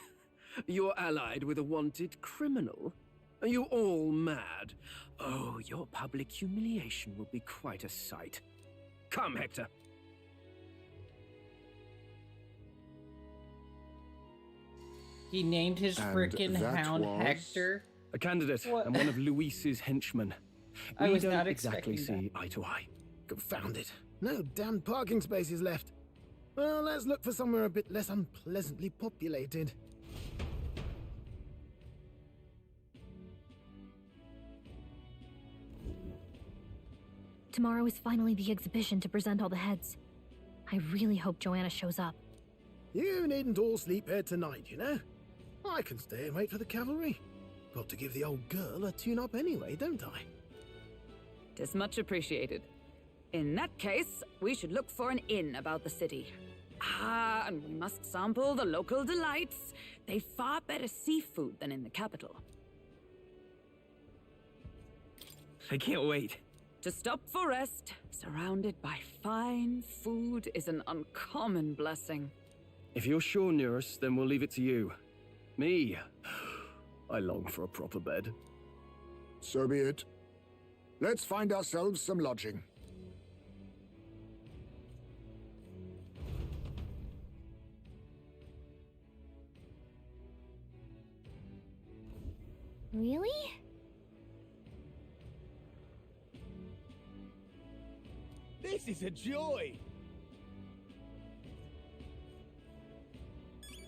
You're allied with a wanted criminal? Are you all mad? Oh, your public humiliation will be quite a sight. Come, Hector. He named his frickin' hound Hector. A candidate What? and one of Luis's henchmen. I We was don't not exactly expecting see eye to eye. Confound it. No damn parking spaces left. Well, let's look for somewhere a bit less unpleasantly populated. Tomorrow is finally the exhibition to present all the heads. I really hope Joanna shows up. You needn't all sleep here tonight, you know? I can stay and wait for the cavalry. Got to give the old girl a tune-up anyway, don't I? 'Tis much appreciated. In that case, we should look for an inn about the city. Ah, and we must sample the local delights. They've far better seafood than in the capital. I can't wait. To stop for rest, surrounded by fine food, is an uncommon blessing. If you're sure, Nurse, then we'll leave it to you. Me? I long for a proper bed. So be it. Let's find ourselves some lodging. Really? This is a joy!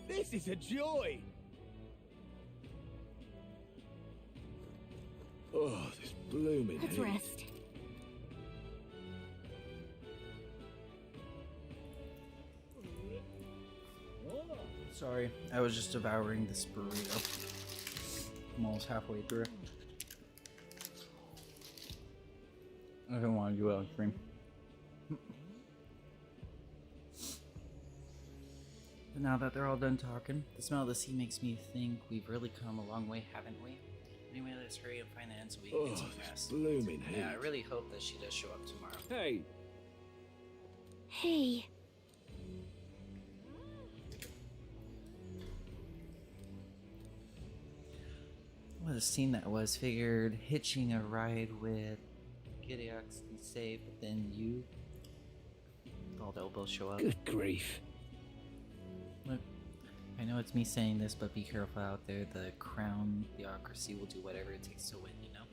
This is a joy! Oh, this blooming Let's heat. rest. Sorry, I was just devouring this burrito. I'm almost halfway through. I don't want to do ice cream. But now that they're all done talking, The smell of the sea makes me think we've really come a long way, haven't we? Anyway, let's hurry and find Anne so we can get some rest. Blooming Yeah, I really hope that she does show up tomorrow. Hey. Hey. What a scene that was. Figured hitching a ride with Gideox and safe, but then you bald elbows show up. Good grief. Look, I know it's me saying this, but be careful out there. The crown theocracy will do whatever it takes to win, you know?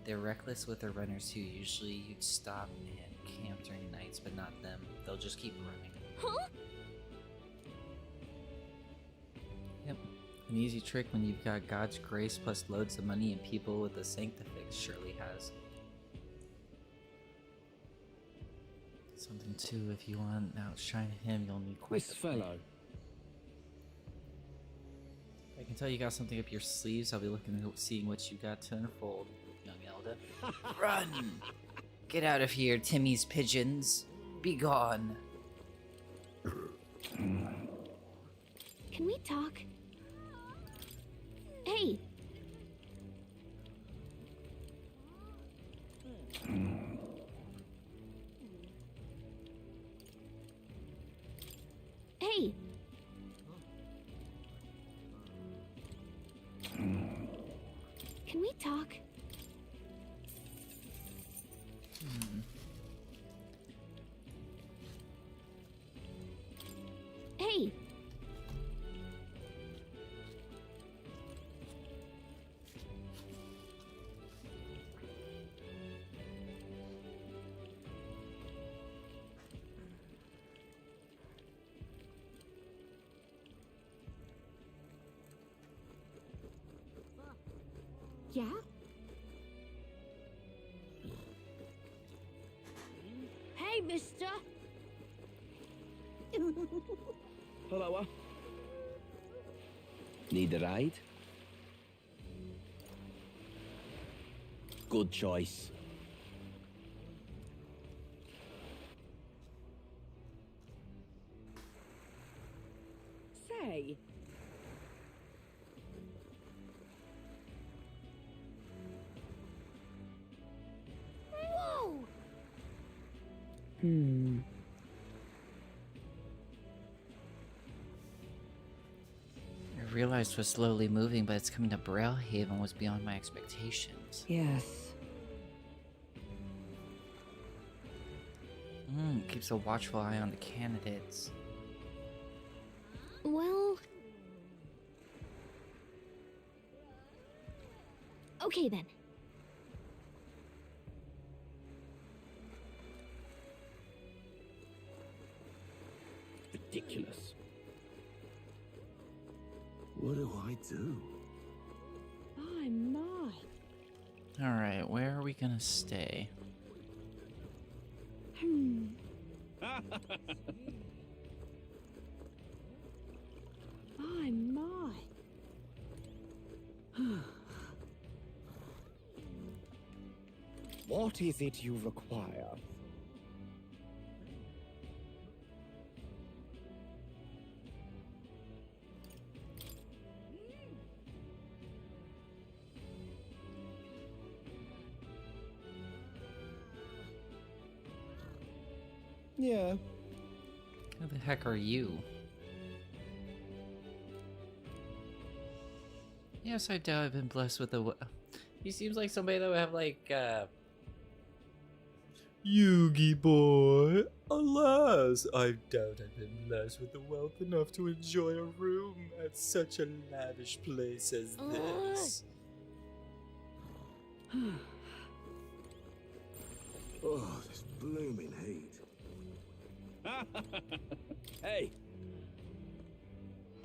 They're reckless with their runners too. Usually you'd stop and camp during nights, but not them. They'll just keep running. Huh? Yep. An easy trick when you've got God's grace plus loads of money and people with the sanctifix surely has. Something too, if you want to outshine him, you'll need quite This the plan. fellow. I can tell you got something up your sleeves. I'll be looking at seeing what you got to unfold, young Elda. Run! Get out of here, Timmy's pigeons. Be gone. Can we talk? Hey. Hey. Can we talk? Hey. Yeah? Hey, mister! Hello. Need a ride? Good choice. Say, Whoa! I realized we're slowly moving, but it's coming to Brailhaven was beyond my expectations. Yes. Keeps a watchful eye on the candidates. Well... Okay then. Ridiculous. What do I do? I'm not. Alright, where are we gonna stay? I'm not. What is it you require? Yeah. Who the heck are you? Yes, I doubt I've been blessed with a. He seems like somebody that would have like. Yugi boy. Alas, I doubt I've been blessed with the wealth enough to enjoy a room at such a lavish place as this. Oh, this blooming heat. Hey.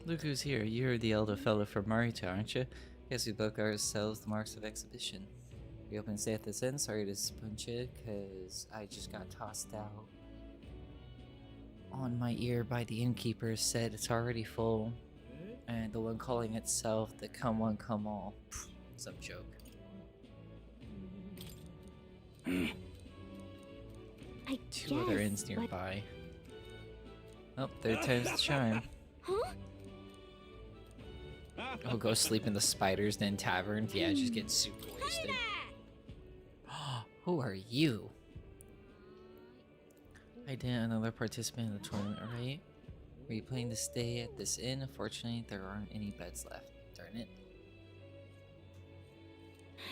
Look who's here. You're the elder fellow from Marita, aren't you? Guess we both got ourselves the marks of exhibition. We open to stay at this inn. Sorry to disappoint you, cause I just got tossed out on my ear by the innkeeper said it's already full, and the one calling itself the come one come all. Some joke. Two other inns nearby. Oh, third time's the charm. Huh? Oh, go sleep in the spiders then tavern. Yeah, just get super wasted. Who are you? I didn't another participant in the tournament, right? Were you planning to stay at this inn? Unfortunately, there aren't any beds left. Darn it.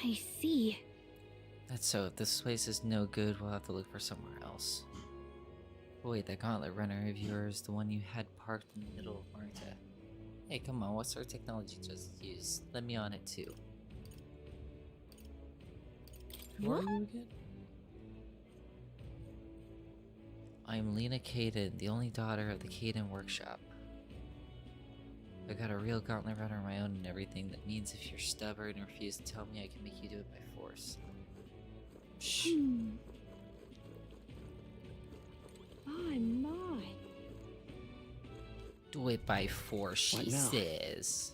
I see. That's so. If this place is no good, we'll have to look for somewhere else. Oh, wait, that gauntlet runner of yours, the one you had parked in the middle of Marta. Hey, come on, what sort of technology does it use? Let me on it too. Who are you again? I'm Lena Caden, the only daughter of the Caden workshop. I got a real gauntlet runner of my own and everything. That means if you're stubborn and refuse to tell me, I can make you do it by force. Shh. My. Do it by force, she says.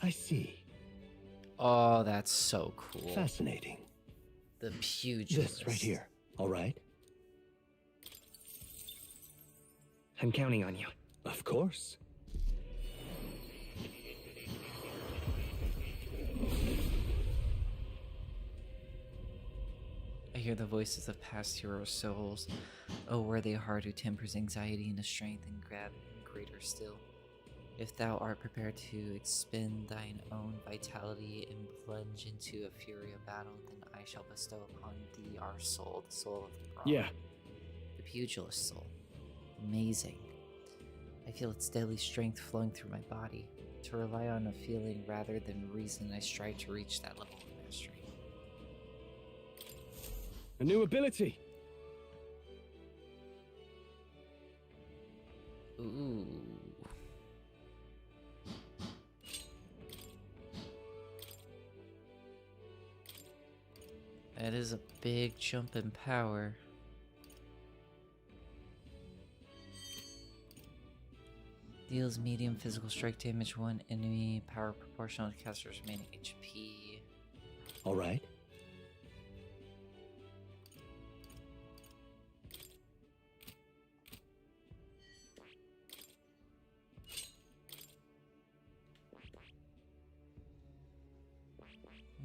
I see. Oh, that's so cool. Fascinating. The pugilist. This right here, all right? I'm counting on you. Of course. I hear the voices of past hero souls. Oh, were they hard who tempers anxiety into strength and grab greater still. If thou art prepared to expend thine own vitality and plunge into a fury of battle, then I shall bestow upon thee our soul, the soul of the brawl. Yeah. The pugilist soul. Amazing. I feel its deadly strength flowing through my body. To rely on a feeling rather than reason, I strive to reach that level of mastery. A new ability. Ooh. That is a big jump in power. Deals medium physical strike damage, one enemy, power proportional to caster's remaining HP. All right.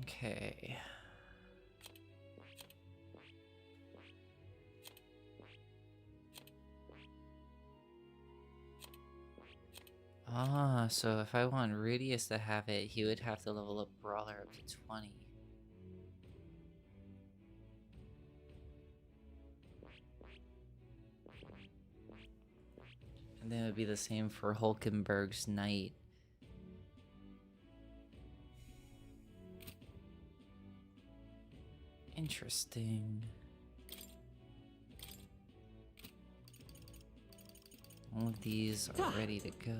Okay. Ah, so if I want Rudius to have it, he would have to level up Brawler up to 20. And then it would be the same for Hulkenberg's Knight. Interesting. All of these are ready to go.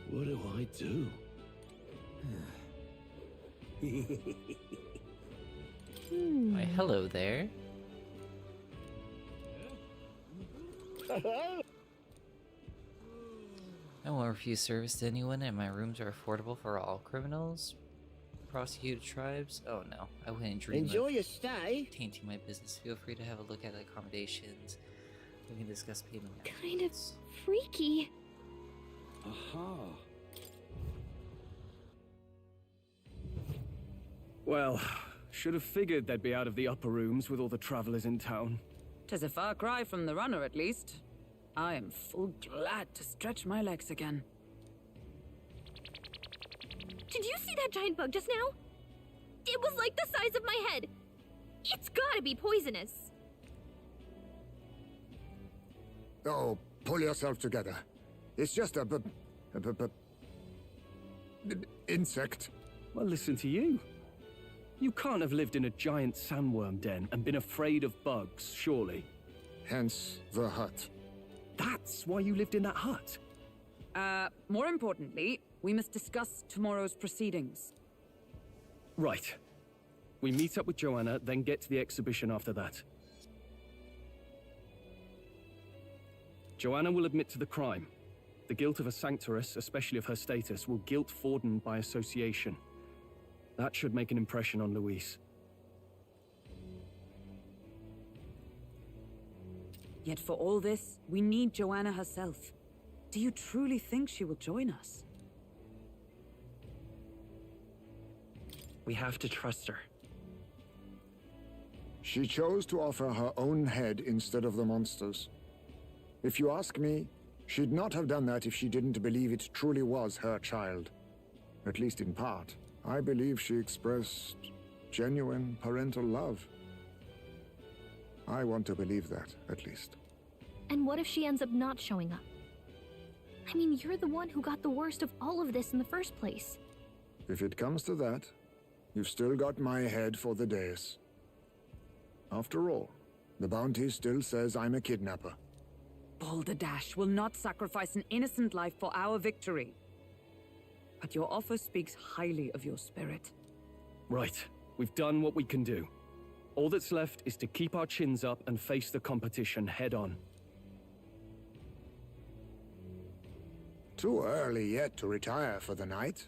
What do I do? Why, hello there. I won't refuse service to anyone, and my rooms are affordable for all criminals. Prosecuted tribes? Oh no, I wouldn't dream Enjoy of your stay. tainting my business. Feel free to have a look at the accommodations. We can discuss payment Kind of afterwards. freaky. Aha. Well, should have figured they'd be out of the upper rooms with all the travelers in town. 'Tis a far cry from the runner, at least. I am full glad to stretch my legs again. Did you see that giant bug just now? It was like the size of my head. It's gotta be poisonous. Oh, pull yourself together. It's just a insect. Well, listen to you. You can't have lived in a giant sandworm den and been afraid of bugs, surely. Hence the hut. That's why you lived in that hut. More importantly, we must discuss tomorrow's proceedings. Right. We meet up with Joanna, then get to the exhibition after that. Joanna will admit to the crime. The guilt of a sanctoress, especially of her status, will guilt Forden by association. That should make an impression on Louise. Yet for all this, we need Joanna herself. Do you truly think she will join us? We have to trust her. She chose to offer her own head instead of the monster's. If you ask me, she'd not have done that if she didn't believe it truly was her child. At least in part. I believe she expressed genuine parental love. I want to believe that, at least. And what if she ends up not showing up? I mean, you're the one who got the worst of all of this in the first place. If it comes to that, you've still got my head for the dais. After all, the bounty still says I'm a kidnapper. Balderdash will not sacrifice an innocent life for our victory. But your offer speaks highly of your spirit. Right. We've done what we can do. All that's left is to keep our chins up and face the competition head on. Too early yet to retire for the night.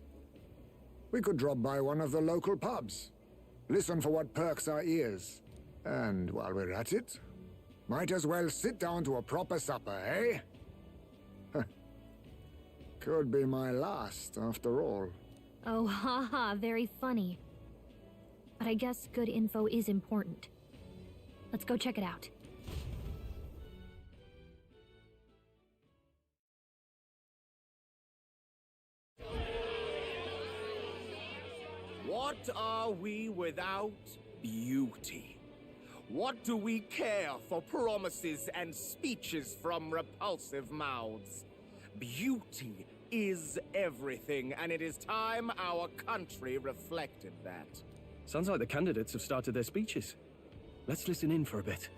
We could drop by one of the local pubs. Listen for what perks our ears. And while we're at it, might as well sit down to a proper supper, eh? Could be my last, after all. Oh, haha, very funny. But I guess good info is important. Let's go check it out. What are we without beauty? What do we care for promises and speeches from repulsive mouths? Beauty is everything, and it is time our country reflected that. Sounds like the candidates have started their speeches. Let's listen in for a bit.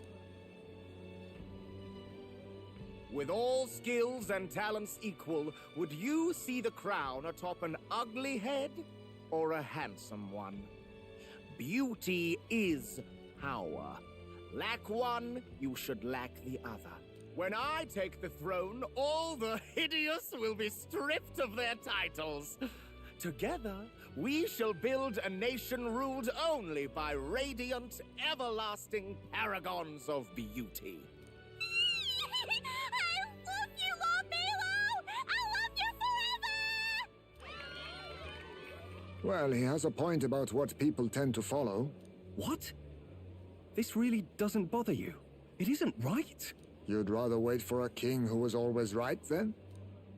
With all skills and talents equal, would you see the crown atop an ugly head or a handsome one? Beauty is power. Lack one, you should lack the other. When I take the throne, all the hideous will be stripped of their titles. Together, we shall build a nation ruled only by radiant, everlasting paragons of beauty. I love you, Lord Milo! I love you forever! Well, he has a point about what people tend to follow. What? This really doesn't bother you? It isn't right. You'd rather wait for a king who was always right, then?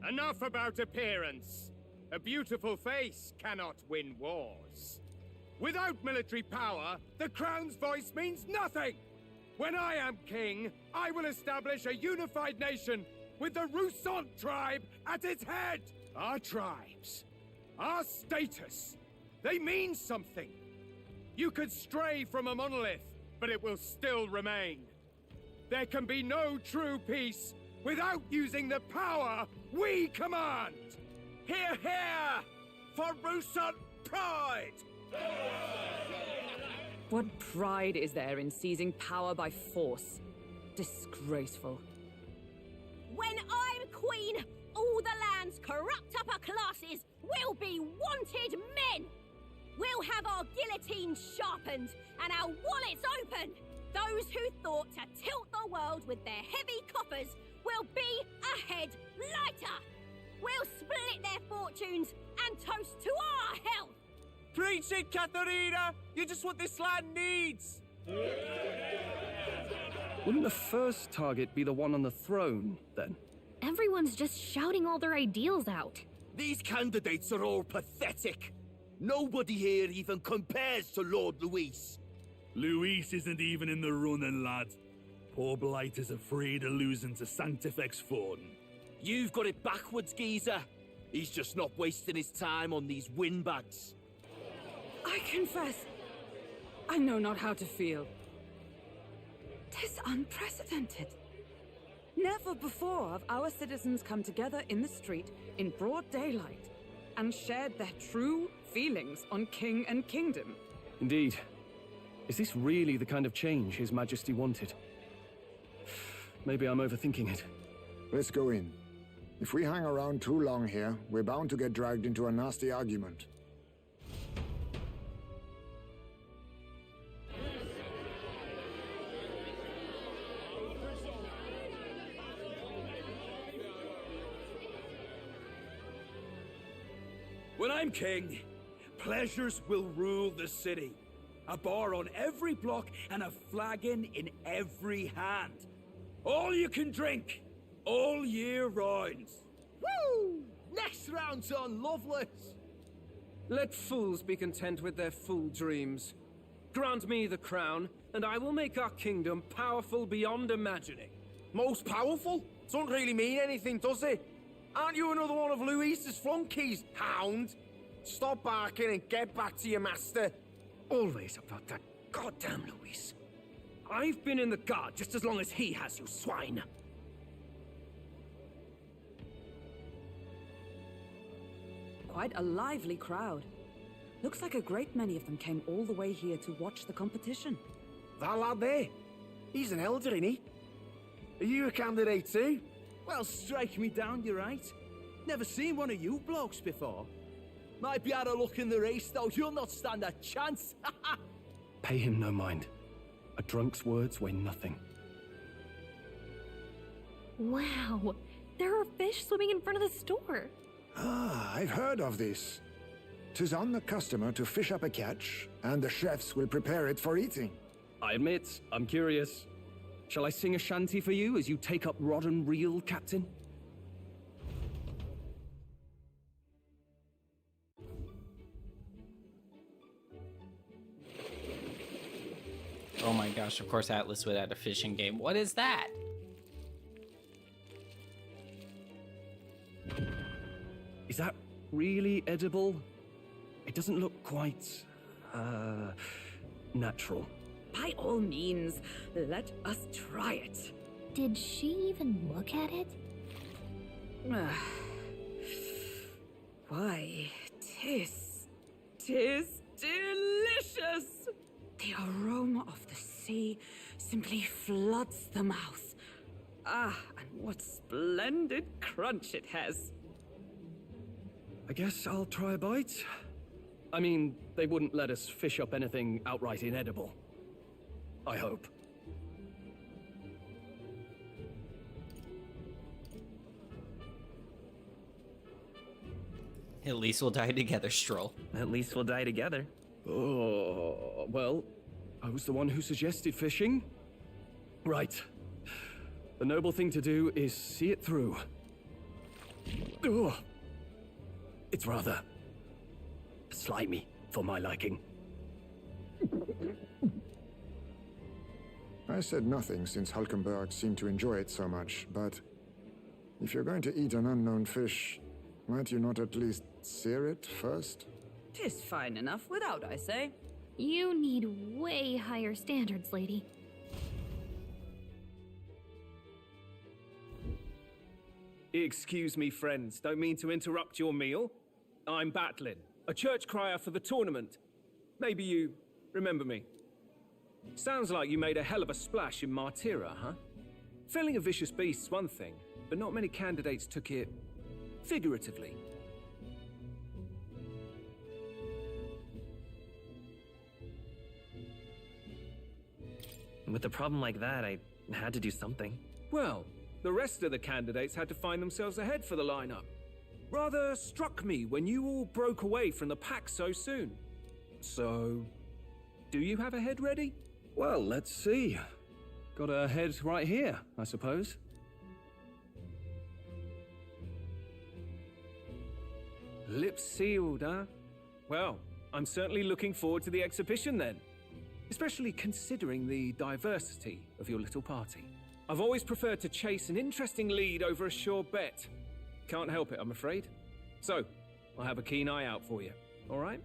Enough about appearance. A beautiful face cannot win wars. Without military power, the crown's voice means nothing. When I am king, I will establish a unified nation with the Roussant tribe at its head. Our tribes, our status, they mean something. You could stray from a monolith, but it will still remain. There can be no true peace without using the power we command. Hear, hear! For Roussant pride! What pride is there in seizing power by force? Disgraceful. When I'm queen, all the land's corrupt upper classes will be wanted men! We'll have our guillotines sharpened and our wallets open! Those who thought to tilt the world with their heavy coffers will be a head lighter! We'll split their fortunes and toast to our health! Preach it, Katharina! You're just what this land needs! Wouldn't the first target be the one on the throne, then? Everyone's just shouting all their ideals out. These candidates are all pathetic. Nobody here even compares to Lord Luis. Luis isn't even in the running, lad. Poor Blight is afraid of losing to Sanctifex Forden. You've got it backwards, geezer. He's just not wasting his time on these windbags. I confess, I know not how to feel. 'Tis unprecedented. Never before have our citizens come together in the street in broad daylight and shared their true feelings on king and kingdom. Indeed. Is this really the kind of change His Majesty wanted? Maybe I'm overthinking it. Let's go in. If we hang around too long here, we're bound to get dragged into a nasty argument. When I'm king, pleasures will rule the city. A bar on every block and a flagon in every hand. All you can drink, all year round. Woo! Next round's on, Loveless! Let fools be content with their fool dreams. Grant me the crown, and I will make our kingdom powerful beyond imagining. Most powerful? Doesn't really mean anything, does it? Aren't you another one of Luis's flunkies, hound? Stop barking and get back to your master. Always about that goddamn Luis. I've been in the guard just as long as he has, you swine. Quite a lively crowd. Looks like a great many of them came all the way here to watch the competition. That lad there, he's an elder, isn't he? Are you a candidate too? Well, strike me down, you're right. Never seen one of you blokes before. Might be had a look in the race, though. You'll not stand a chance. Pay him no mind. A drunk's words weigh nothing. Wow, there are fish swimming in front of the store. Ah, I've heard of this. 'Tis on the customer to fish up a catch, and the chefs will prepare it for eating. I admit, I'm curious. Shall I sing a shanty for you as you take up rod and reel, Captain? Oh my gosh, of course Atlas would add a fishing game. What is that? Is that really edible? It doesn't look quite, natural. By all means, let us try it. Did she even look at it? Why, tis delicious! The aroma of the sea simply floods the mouth. Ah, and what splendid crunch it has. I guess I'll try a bite. I mean, they wouldn't let us fish up anything outright inedible. I hope. At least we'll die together, Stroll. At least we'll die together. Oh, well, I was the one who suggested fishing. Right. The noble thing to do is see it through. Ugh. It's rather slimy for my liking. I said nothing since Hulkenberg seemed to enjoy it so much, but if you're going to eat an unknown fish, might you not at least sear it first? 'Tis fine enough without, I say. You need way higher standards, lady. Excuse me, friends. Don't mean to interrupt your meal. I'm Batlin, a church crier for the tournament. Maybe you remember me. Sounds like you made a hell of a splash in Martyra, huh? Felling a vicious beast's one thing, but not many candidates took it figuratively. With a problem like that, I had to do something. Well, the rest of the candidates had to find themselves ahead for the lineup. Rather struck me when you all broke away from the pack so soon. So, do you have a head ready? Well, let's see. Got a head right here, I suppose. Lips sealed, huh? Well, I'm certainly looking forward to the exhibition then. Especially considering the diversity of your little party. I've always preferred to chase an interesting lead over a sure bet. Can't help it, I'm afraid. So, I'll have a keen eye out for you, all right?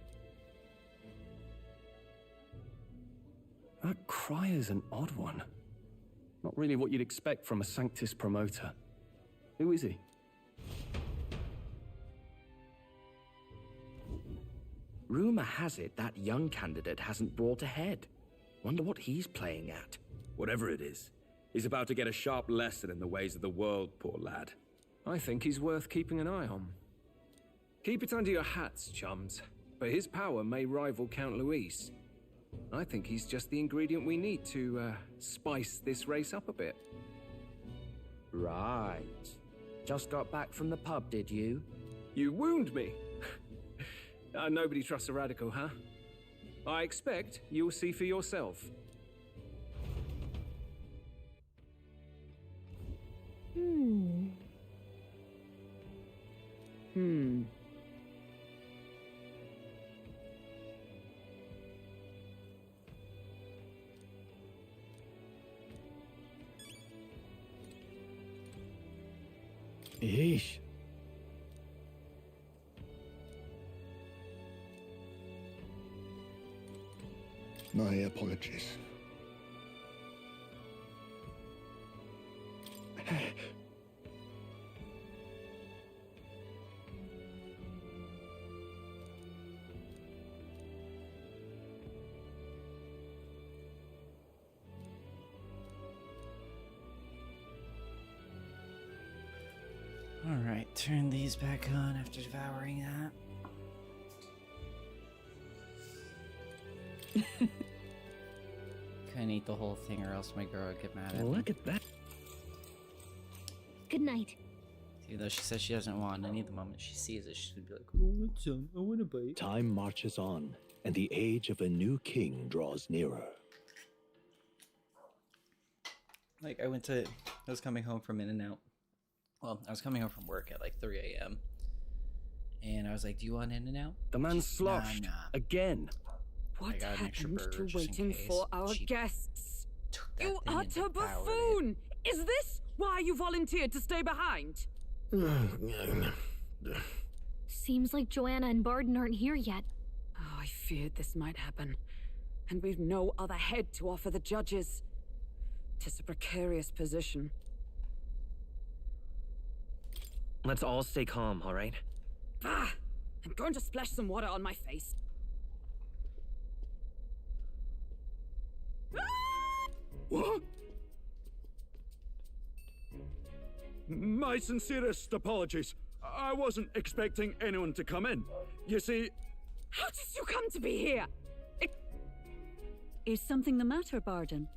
That crier's an odd one. Not really what you'd expect from a Sanctus promoter. Who is he? Rumor has it that young candidate hasn't brought a head. Wonder what he's playing at. Whatever it is, he's about to get a sharp lesson in the ways of the world, poor lad. I think he's worth keeping an eye on. Keep it under your hats, chums, but his power may rival Count Luis. I think he's just the ingredient we need to, spice this race up a bit. Right. Just got back from the pub, did you? You wound me! Nobody trusts a radical, huh? I expect you'll see for yourself. Yeesh. My apologies. Alright, turn these back on after devouring that. Couldn't eat the whole thing or else my girl would get mad at me. Look at that. Good night. Even though she says she doesn't want any, the moment she sees it, she's gonna be like, oh, it's some, I want a bite. Time marches on, and the age of a new king draws nearer. Like, I was coming home from In-N-Out. Well, I was coming home from work at like 3 a.m. And I was like, do you want In-N-Out? The man's sloshed. Nah. Again. What I got an extra happened burger to just in waiting case. for our She guests? took that You thing and utter devoured buffoon! Is this why you volunteered to stay behind? Seems like Joanna and Barden aren't here yet. Oh, I feared this might happen. And we've no other head to offer the judges. 'Tis a precarious position. Let's all stay calm, all right? Ah! I'm going to splash some water on my face. What? My sincerest apologies. I wasn't expecting anyone to come in. You see... How did you come to be here? Is something the matter, Barden?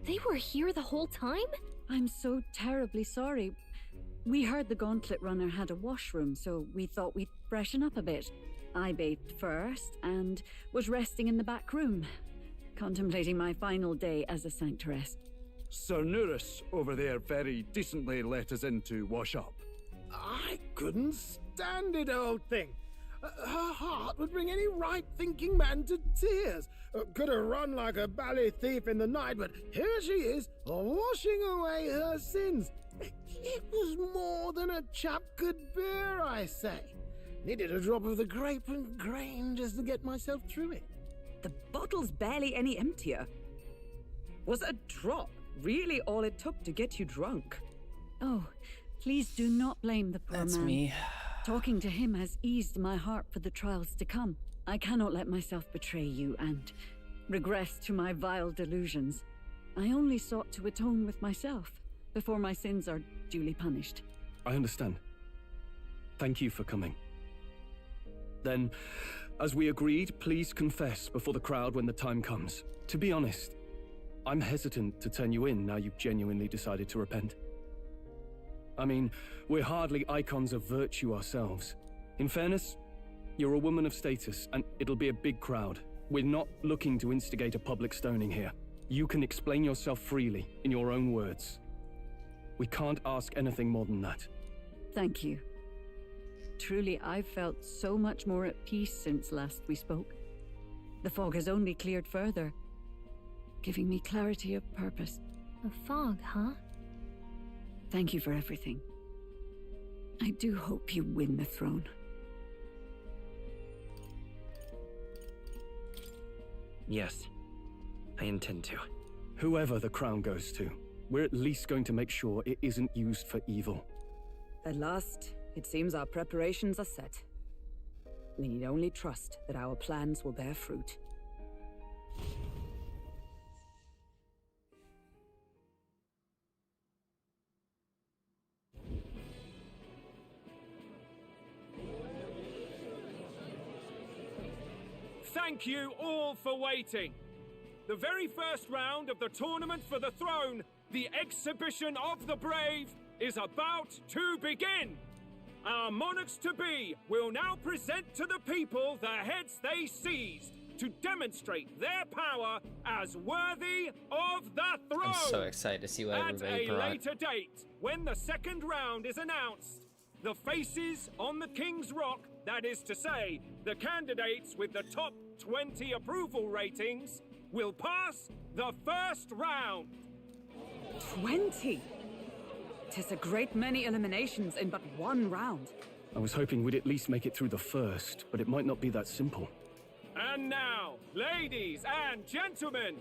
They were here the whole time? I'm so terribly sorry. We heard the Gauntlet Runner had a washroom, so we thought we'd freshen up a bit. I bathed first and was resting in the back room, contemplating my final day as a sanctoress. Sir Nuris over there very decently let us in to wash up. I couldn't stand it, old thing. Her heart would bring any right-thinking man to tears. Could have run like a ballet thief in the night, but here she is, washing away her sins. It was more than a chap could bear, I say. Needed a drop of the grape and grain just to get myself through it. The bottle's barely any emptier. Was a drop really all it took to get you drunk? Oh, please do not blame the poor man. That's me. Talking to him has eased my heart for the trials to come. I cannot let myself betray you and regress to my vile delusions. I only sought to atone with myself before my sins are duly punished. I understand. Thank you for coming. Then, as we agreed, please confess before the crowd when the time comes. To be honest, I'm hesitant to turn you in now you've genuinely decided to repent. I mean, we're hardly icons of virtue ourselves. In fairness, you're a woman of status, and it'll be a big crowd. We're not looking to instigate a public stoning here. You can explain yourself freely, in your own words. We can't ask anything more than that. Thank you. Truly, I've felt so much more at peace since last we spoke. The fog has only cleared further, giving me clarity of purpose. A fog, huh? Thank you for everything. I do hope you win the throne. Yes, I intend to. Whoever the crown goes to, we're at least going to make sure it isn't used for evil. At last, it seems our preparations are set. We need only trust that our plans will bear fruit. thank you all for waiting. The very first round of the tournament for the throne, the exhibition of the brave, is about to begin. Our monarchs-to-be will now present to the people the heads they seized to demonstrate their power as worthy of the throne. I'm so excited to see what everybody At a brought. later date, when the second round is announced, the faces on the King's Rock, that is to say, the candidates with the top 20 approval ratings, will pass the first round. 20? 'Tis a great many eliminations in but one round. I was hoping we'd at least make it through the first, but it might not be that simple. And now, ladies and gentlemen,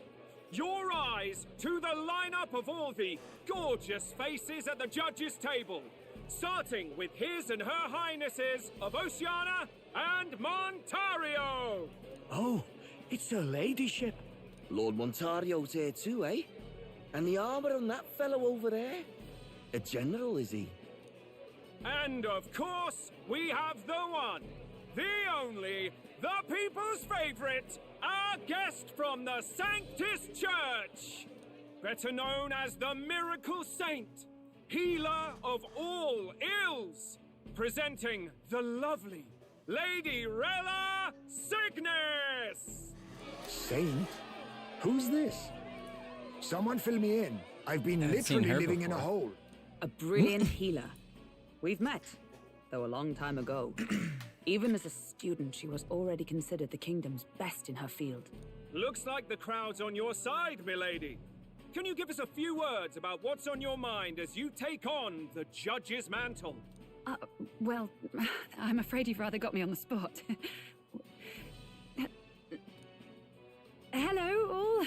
your eyes to the lineup of all the gorgeous faces at the judges' table, starting with His and Her Highnesses of Oceania and Montario. Oh, it's her ladyship. Lord Montario's here too, eh? And the armor on that fellow over there? A general, is he? And of course, we have the one, the only, the people's favorite, our guest from the Sanctus Church, better known as the Miracle Saint, healer of all ills, presenting the lovely Lady Rella Cygnus. Saint? Who's this? Someone fill me in. I've been Haven't seen literally her living in a before. hole. A brilliant healer. We've met, though a long time ago. Even as a student, she was already considered the kingdom's best in her field. Looks like the crowd's on your side, milady. Can you give us a few words about what's on your mind as you take on the judge's mantle? Well, I'm afraid you've rather got me on the spot. Hello, all.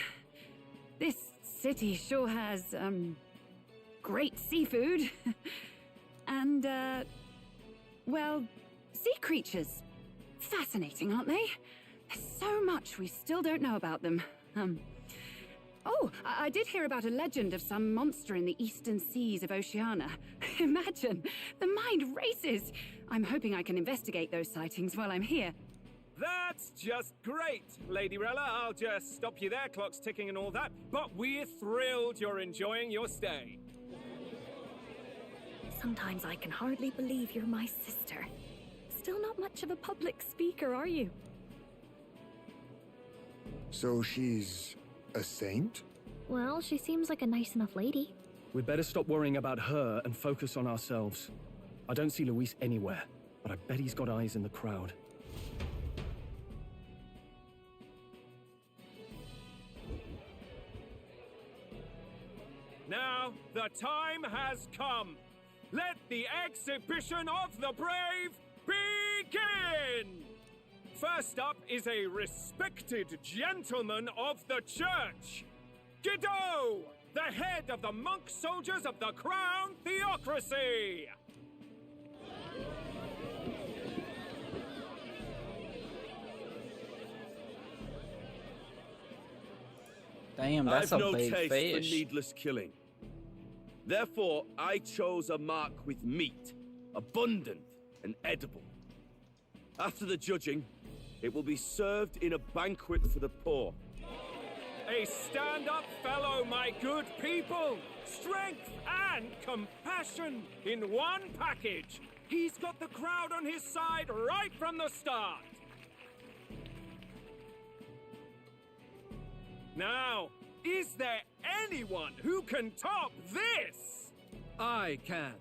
This city sure has, great seafood. And, well, sea creatures. Fascinating, aren't they? There's so much we still don't know about them. I did hear about a legend of some monster in the eastern seas of Oceania. Imagine, the mind races. I'm hoping I can investigate those sightings while I'm here. That's just great, Lady Rella. I'll just stop you there, clock's ticking and all that. But we're thrilled you're enjoying your stay. Sometimes I can hardly believe you're my sister. Still not much of a public speaker, are you? So she's a saint? Well, she seems like a nice enough lady. We'd better stop worrying about her and focus on ourselves. I don't see Luis anywhere, but I bet he's got eyes in the crowd. Now, the time has come. Let the exhibition of the brave begin! First up is a respected gentleman of the church, Guido, the head of the monk soldiers of the Crown Theocracy. Damn, that's I've a no big taste fish. for needless killing. Therefore, I chose a mark with meat, abundant and edible. After the judging, it will be served in a banquet for the poor. A stand-up fellow, my good people! Strength and compassion in one package! He's got the crowd on his side right from the start! Now, is there anyone who can top this? I can.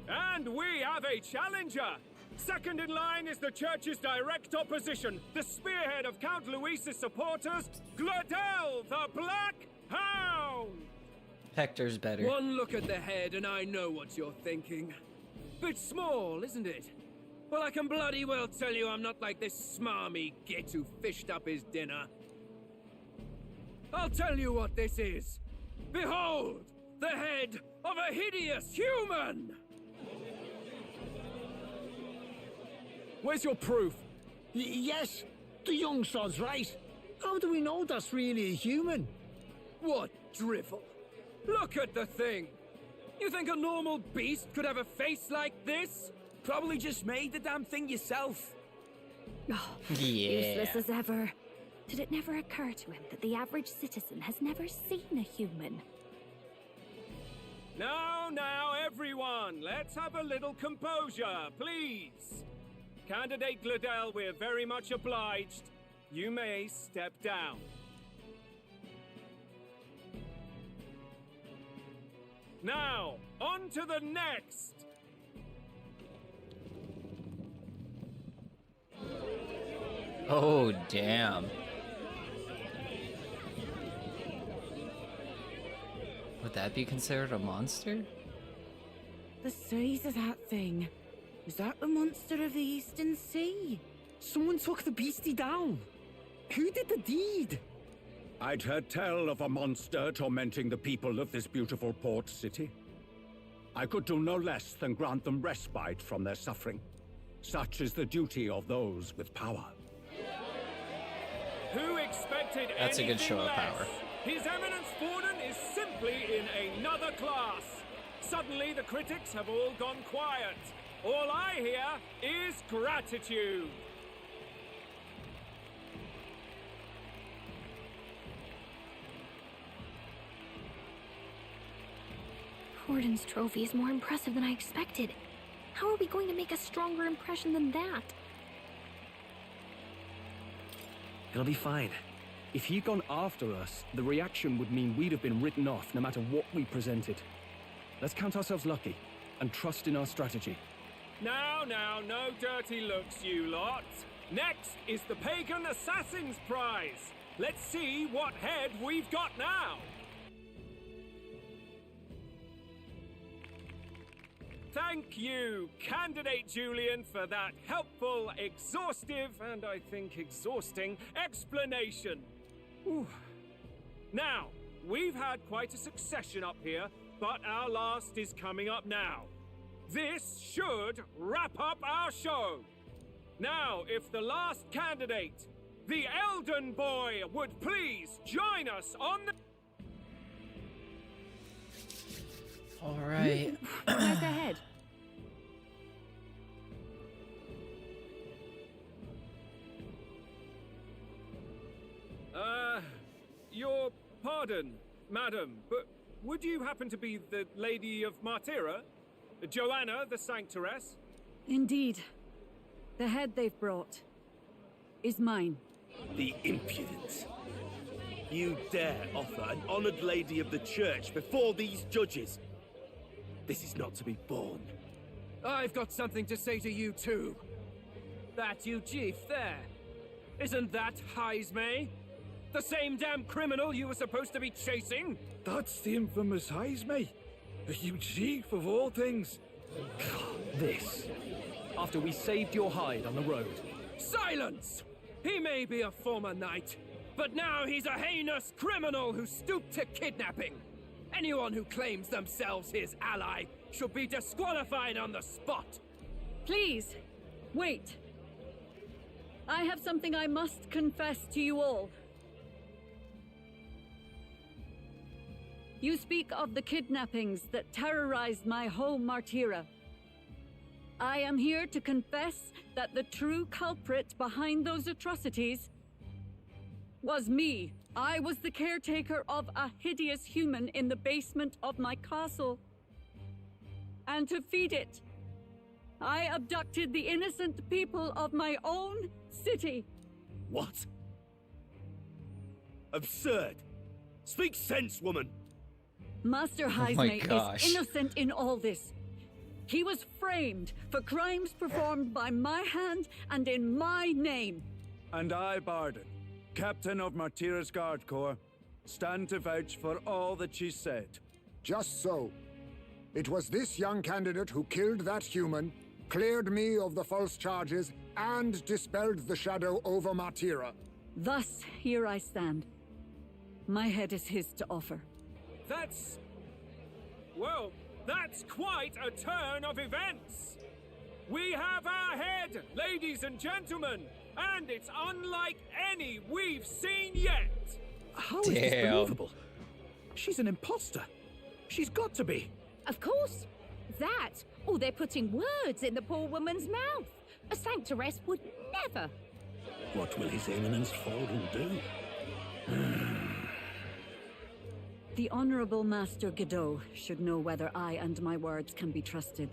And we have a challenger! Second in line is the church's direct opposition, the spearhead of Count Luis's supporters, Gladel the Black Hound! Hector's better. One look at the head and I know what you're thinking. Bit small, isn't it? Well, I can bloody well tell you I'm not like this smarmy git who fished up his dinner. I'll tell you what this is. Behold, the head of a hideous human! Where's your proof? Yes, the young sod's right. How do we know that's really a human? What drivel? Look at the thing! You think a normal beast could have a face like this? Probably just made the damn thing yourself. Oh, Yeah. useless as ever. Did it never occur to him that the average citizen has never seen a human? Now, everyone, let's have a little composure, please. Candidate Gladell, we're very much obliged. You may step down. Now, on to the next. Oh, damn. Would that be considered a monster? The size of that thing. Is that the monster of the Eastern Sea? Someone took the beastie down. Who did the deed? I'd heard tell of a monster tormenting the people of this beautiful port city. I could do no less than grant them respite from their suffering. Such is the duty of those with power. Who expected That's a good anything show of less? power. His Eminence Borden is simply in another class. Suddenly the critics have all gone quiet. All I hear is gratitude. Borden's trophy is more impressive than I expected. How are we going to make a stronger impression than that? It'll be fine. If he'd gone after us, the reaction would mean we'd have been written off no matter what we presented. Let's count ourselves lucky and trust in our strategy. Now, no dirty looks, you lot. Next is the Pagan Assassin's Prize. Let's see what head we've got now. Thank you, Candidate Julian, for that helpful, exhaustive, and I think exhausting explanation. Whew. Now, we've had quite a succession up here, but our last is coming up now. This should wrap up our show. Now, if the last candidate, the Elden Boy, would please join us on the... All right. Where's the head? Your pardon, madam, but would you happen to be the Lady of Martira? Joanna, the Sanctoress? Indeed. The head they've brought is mine. The impudence. You dare offer an honored lady of the church before these judges? This is not to be borne. I've got something to say to you too. That you chief there. Isn't that Heismay? The same damn criminal you were supposed to be chasing? That's the infamous heismay. A huge chief of all things. This. After we saved your hide on the road. Silence! He may be a former knight, but now he's a heinous criminal who stooped to kidnapping. Anyone who claims themselves his ally should be disqualified on the spot. Please, wait. I have something I must confess to you all. You speak of the kidnappings that terrorized my home, Martira. I am here to confess that the true culprit behind those atrocities was me. I was the caretaker of a hideous human in the basement of my castle. And to feed it, I abducted the innocent people of my own city. What? Absurd. Speak sense, woman. Master Heismay is innocent in all this. He was framed for crimes performed by my hand and in my name. And I, Barden, Captain of Martira's Guard Corps, stand to vouch for all that she said. Just so. It was this young candidate who killed that human, cleared me of the false charges, and dispelled the shadow over Martira. Thus, here I stand. My head is his to offer. Well, that's quite a turn of events. We have our head, ladies and gentlemen, and it's unlike any we've seen yet. How is this believable? She's an imposter. She's got to be. Of course. That, or they're putting words in the poor woman's mouth. A sanctoress would never. What will His Eminence Forden do? The Honorable Master Godot should know whether I and my words can be trusted.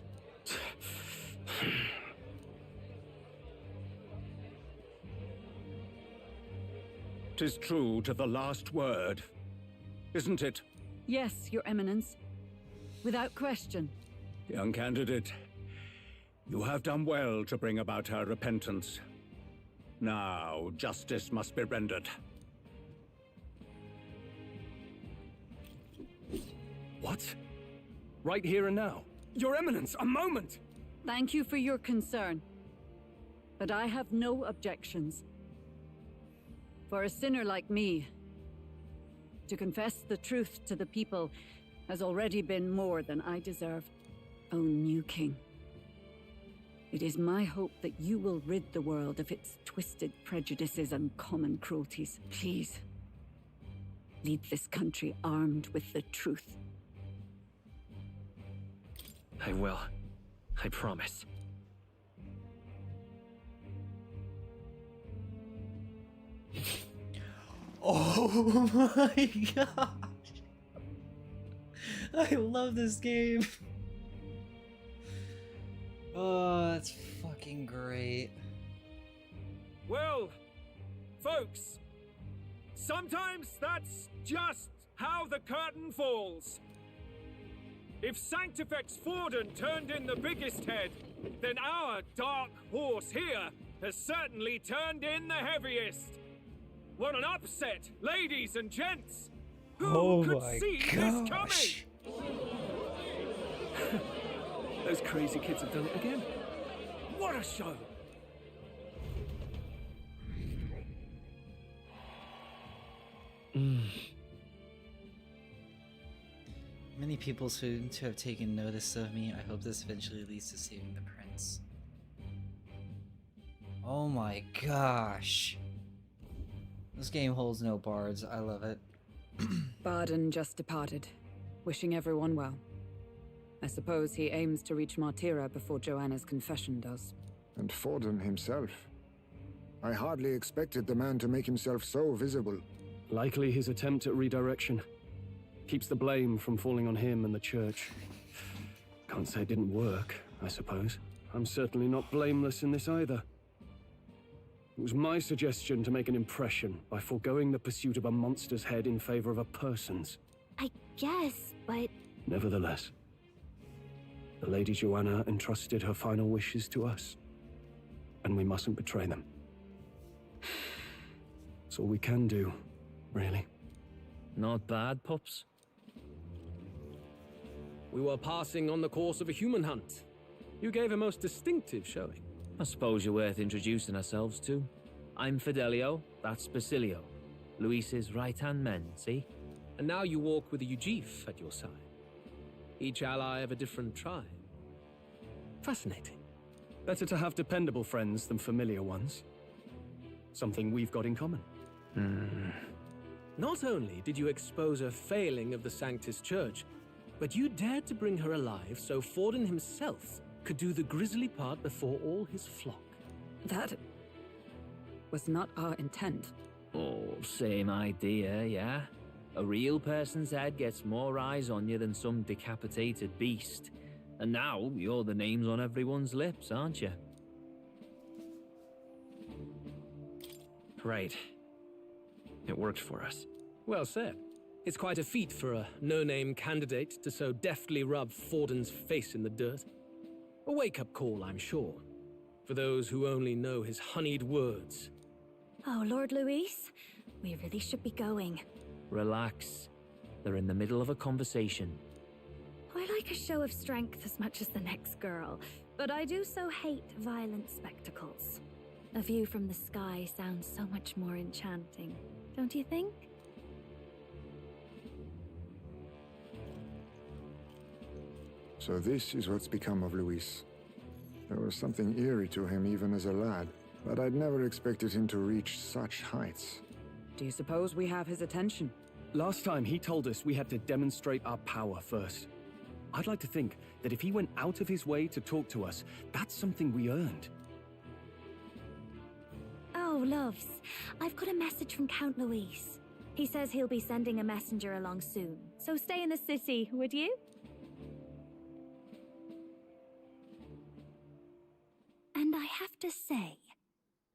'Tis true to the last word, isn't it? Yes, Your Eminence. Without question. Young candidate, you have done well to bring about her repentance. Now, justice must be rendered. What? Right here and now? Your Eminence, a moment! Thank you for your concern. But I have no objections. For a sinner like me, to confess the truth to the people has already been more than I deserve. O new king, it is my hope that you will rid the world of its twisted prejudices and common cruelties. Please, lead this country armed with the truth. I will. I promise. Oh my gosh. I love this game. Oh, that's fucking great. Well, folks, sometimes that's just how the curtain falls. If Sanctifex Forden turned in the biggest head, then our dark horse here has certainly turned in the heaviest. What an upset, ladies and gents! Who could see this coming? Those crazy kids have done it again. What a show! Many people seem to have taken notice of me. I hope this eventually leads to saving the prince. Oh my gosh. This game holds no bards. I love it. Baden just departed, wishing everyone well. I suppose he aims to reach Martira before Joanna's confession does. And Forden himself. I hardly expected the man to make himself so visible. Likely his attempt at redirection. Keeps the blame from falling on him and the church. Can't say it didn't work, I suppose. I'm certainly not blameless in this either. It was my suggestion to make an impression by foregoing the pursuit of a monster's head in favor of a person's. I guess, but... Nevertheless, the Lady Joanna entrusted her final wishes to us, and we mustn't betray them. It's all we can do, really. Not bad, pups. We were passing on the course of a human hunt. You gave a most distinctive showing. I suppose you're worth introducing ourselves to. I'm Fidelio, that's Basilio. Luis's right-hand men, see? And now you walk with a Ujif at your side. Each ally of a different tribe. Fascinating. Better to have dependable friends than familiar ones. Something we've got in common. Not only did you expose a failing of the Sanctus Church, but you dared to bring her alive so Forden himself could do the grisly part before all his flock. That was not our intent. Oh, same idea, yeah? A real person's head gets more eyes on you than some decapitated beast. And now, you're the names on everyone's lips, aren't you? Right. It worked for us. Well said. It's quite a feat for a no-name candidate to so deftly rub Forden's face in the dirt. A wake-up call, I'm sure, for those who only know his honeyed words. Oh, Lord Luis, we really should be going. Relax. They're in the middle of a conversation. I like a show of strength as much as the next girl, but I do so hate violent spectacles. A view from the sky sounds so much more enchanting, don't you think? So this is what's become of Luis. There was something eerie to him even as a lad, but I'd never expected him to reach such heights. Do you suppose we have his attention? Last time he told us we had to demonstrate our power first. I'd like to think that if he went out of his way to talk to us, that's something we earned. Oh, Oh, loves. I've got a message from Count Luis. He says he'll be sending a messenger along soon. So stay in the city, would you? And I have to say,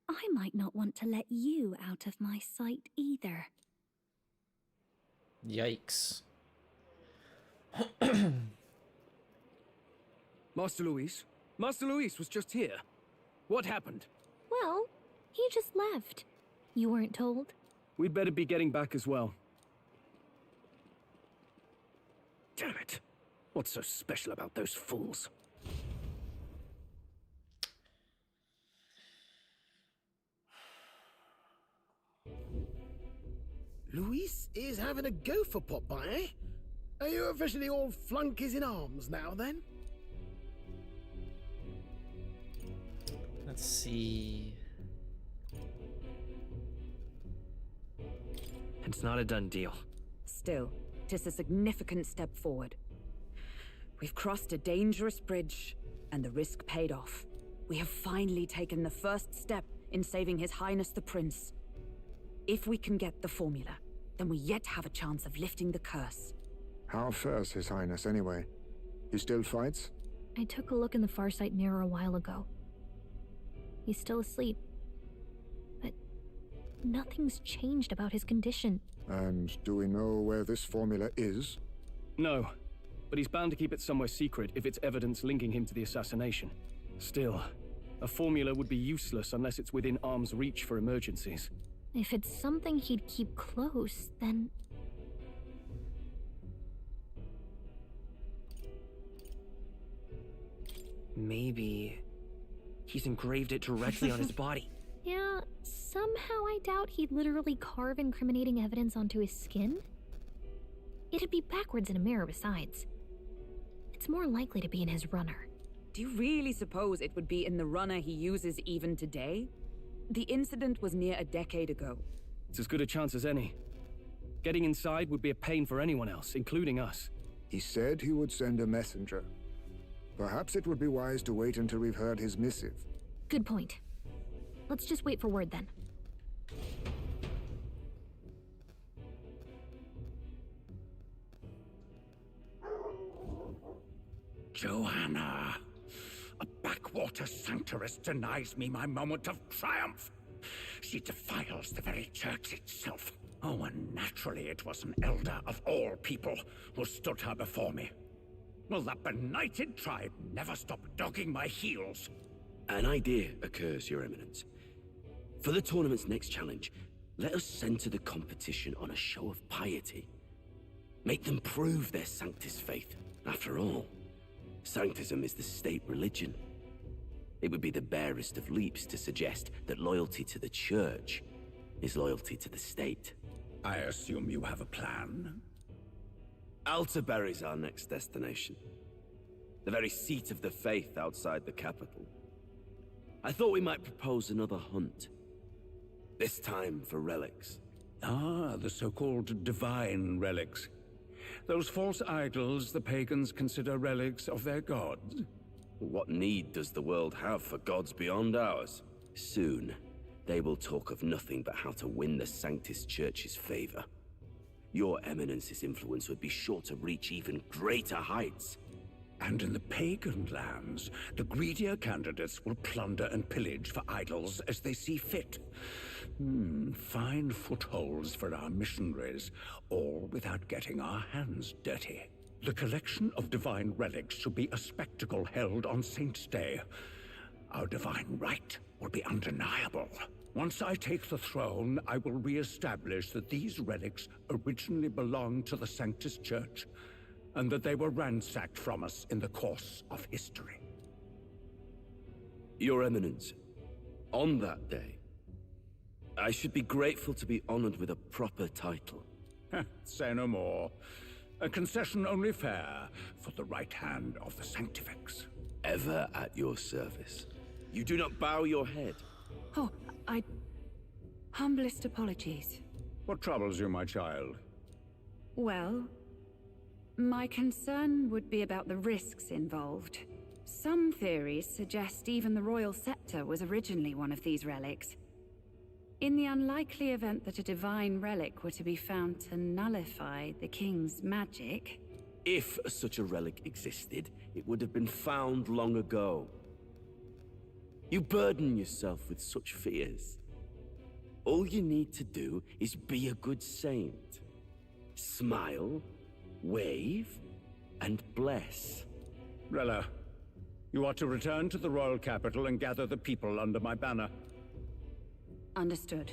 I might not want to let you out of my sight either. Yikes. Master Luis? Master Luis was just here. What happened? Well, he just left. You weren't told? We'd better be getting back as well. Damn it. What's so special about those fools? Luis is having a go for Popeye, eh? Are you officially all flunkies in arms now, then? Let's see. It's not a done deal. Still, 'tis a significant step forward. We've crossed a dangerous bridge, and the risk paid off. We have finally taken the first step in saving His Highness the Prince. If we can get the formula, then we yet have a chance of lifting the curse. How fares His Highness, anyway? He still fights? I took a look in the Farsight mirror a while ago. He's still asleep. But nothing's changed about his condition. And do we know where this formula is? No, but he's bound to keep it somewhere secret if it's evidence linking him to the assassination. Still, a formula would be useless unless it's within arm's reach for emergencies. If it's something he'd keep close, then... Maybe he's engraved it directly on his body. Yeah, somehow I doubt he'd literally carve incriminating evidence onto his skin. It'd be backwards in a mirror besides. It's more likely to be in his runner. Do you really suppose it would be in the runner he uses even today? The incident was near a decade ago. It's as good a chance as any. Getting inside would be a pain for anyone else, including us. He said he would send a messenger. Perhaps it would be wise to wait until we've heard his missive. Good point. Let's just wait for word then. Joanna! A backwater sanctuarist denies me my moment of triumph. She defiles the very church itself. Oh, and naturally it was an elder of all people who stood her before me. Will that benighted tribe never stop dogging my heels? An idea occurs, Your Eminence. For the tournament's next challenge, let us center the competition on a show of piety. Make them prove their Sanctus faith. After all, Sanctism is the state religion. It would be the barest of leaps to suggest that loyalty to the church is loyalty to the state. I assume you have a plan? Altaberry's our next destination. The very seat of the faith outside the capital. I thought we might propose another hunt. This time for relics. Ah, the so-called divine relics. Those false idols the pagans consider relics of their gods. What need does the world have for gods beyond ours? Soon, they will talk of nothing but how to win the Sanctus Church's favor. Your Eminence's influence would be sure to reach even greater heights. And in the pagan lands, the greedier candidates will plunder and pillage for idols as they see fit. Fine footholds for our missionaries, all without getting our hands dirty. The collection of divine relics should be a spectacle held on Saint's Day. Our divine right will be undeniable. Once I take the throne, I will re-establish that these relics originally belonged to the Sanctus Church, and that they were ransacked from us in the course of history. Your Eminence, on that day, I should be grateful to be honored with a proper title. Say no more. A concession only fair for the right hand of the Sanctifex. Ever at your service. You do not bow your head. Oh, humblest apologies. What troubles you, my child? Well, my concern would be about the risks involved. Some theories suggest even the royal scepter was originally one of these relics. In the unlikely event that a divine relic were to be found to nullify the king's magic... If such a relic existed, it would have been found long ago. You burden yourself with such fears. All you need to do is be a good saint. Smile, wave, and bless. Rella, you are to return to the royal capital and gather the people under my banner. Understood.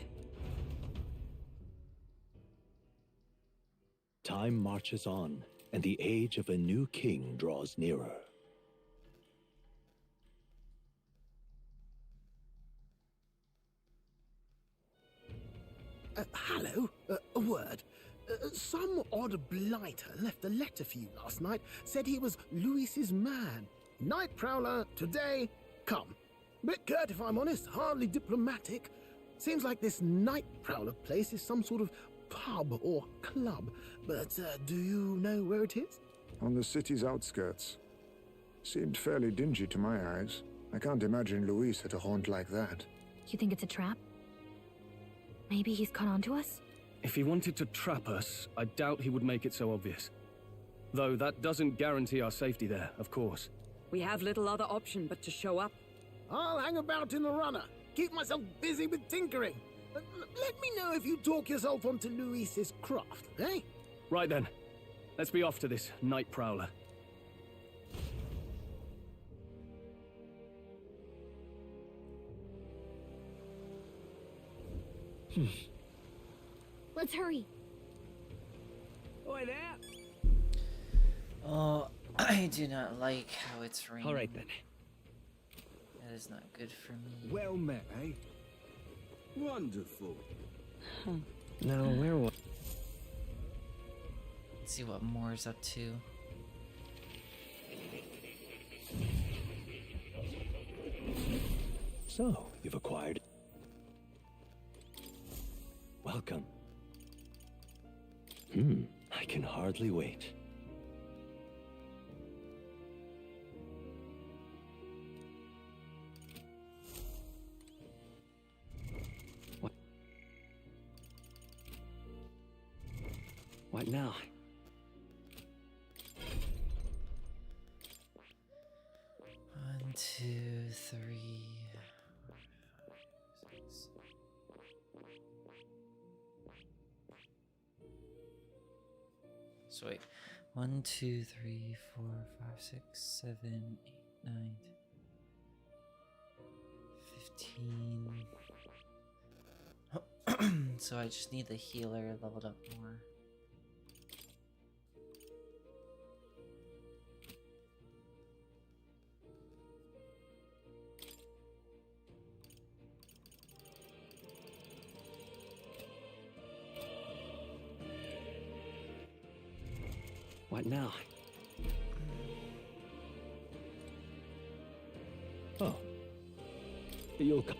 Time marches on, and the age of a new king draws nearer. Hello? A word. Some odd blighter left a letter for you last night. Said he was Luis's man. Night prowler, today, come. Bit curt if I'm honest, hardly diplomatic. Seems like this night prowler place is some sort of pub or club. But do you know where it is? On the city's outskirts. Seemed fairly dingy to my eyes. I can't imagine Luis at a haunt like that. You think it's a trap? Maybe he's caught on to us? If he wanted to trap us, I doubt he would make it so obvious. Though that doesn't guarantee our safety there, of course. We have little other option but to show up. I'll hang about in the runner. Keep myself busy with tinkering. Let me know if you talk yourself onto Luis's craft, eh? Right then. Let's be off to this night prowler. Let's hurry. Oi there! Oh, I do not like how it's raining. All right then. That is not good for me. Well met, eh? Wonderful. Now, where was... Let's see what Moore's up to. So, you've acquired... Welcome. I can hardly wait. What now? One, two, three. So wait, 1, 2, 3, 4, 5, 6, 7, 8, 9, 15. So I just need the healer leveled up more. What now? Oh. You'll come.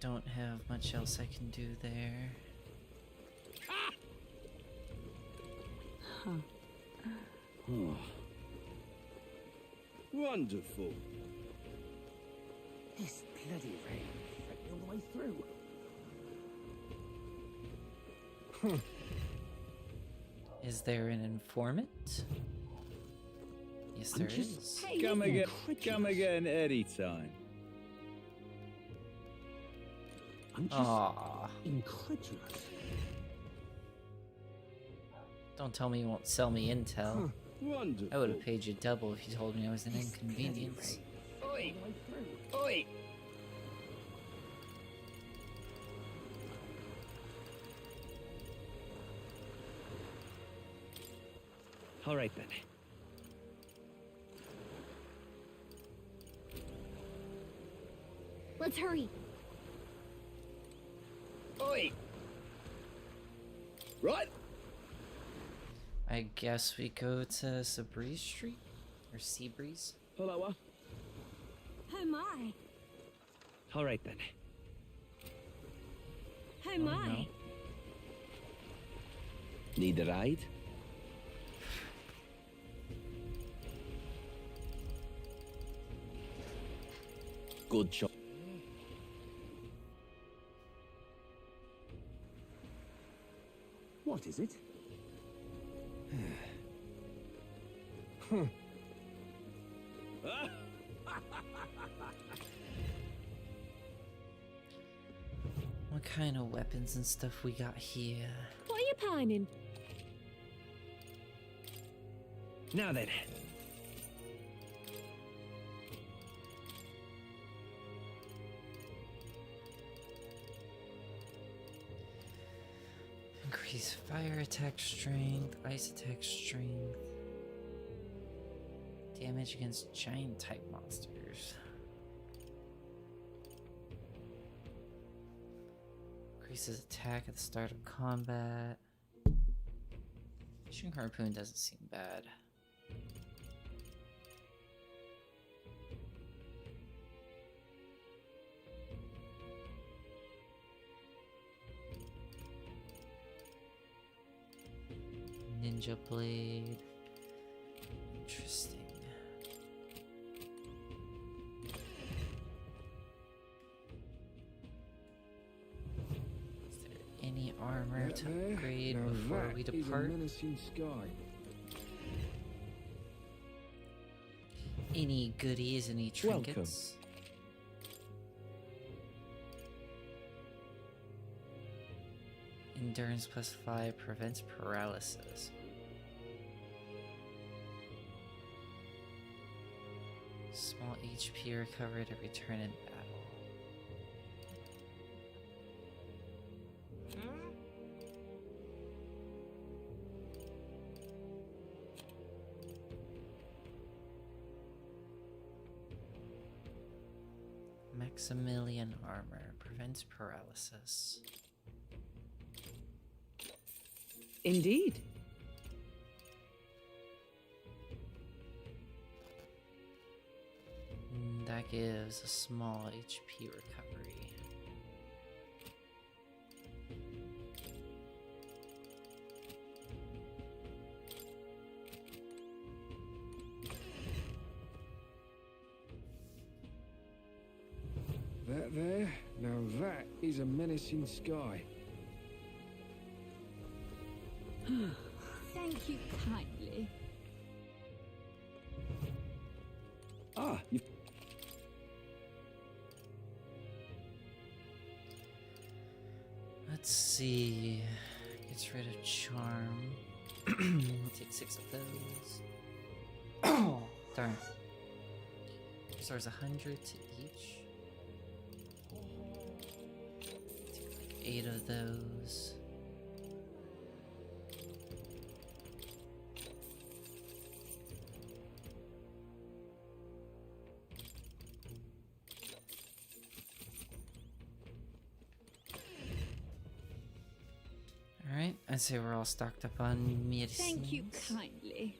Don't have much else I can do there. Huh. Oh. Wonderful. This bloody rain affected all the way through. Is there an informant? Yes, there is. Come again anytime. Aww. Incredulous. Don't tell me you won't sell me intel. Wonderful. I would have paid you double if you told me I was an inconvenience. Oi! Oi! All right then. Let's hurry. Oi! Right? I guess we go to Sabreeze Street? Or Seabreeze? Hello. Oh my. All right then. Oh my. No. Need a ride? Good shot. What is it? What kind of weapons and stuff we got here? What are you pining? Now then. Increase fire attack strength, ice attack strength, damage against giant type monsters. Increases attack at the start of combat. Fishing harpoon doesn't seem bad. Ninja blade. Interesting. Is there any armor to upgrade before we depart? Any goodies, any trinkets? Endurance +5 prevents paralysis. Small HP recovered every turn in battle. Maximilian armor prevents paralysis. Indeed. That gives a small HP recovery. That there? Now that is a menacing sky. Thank you kindly. Ah, you've... Let's see. Gets rid of charm. Take 6 of those. Oh, darn. Restores 100 to each. Take like 8 of those. Alright, I'd say we're all stocked up on medicines. Thank you kindly.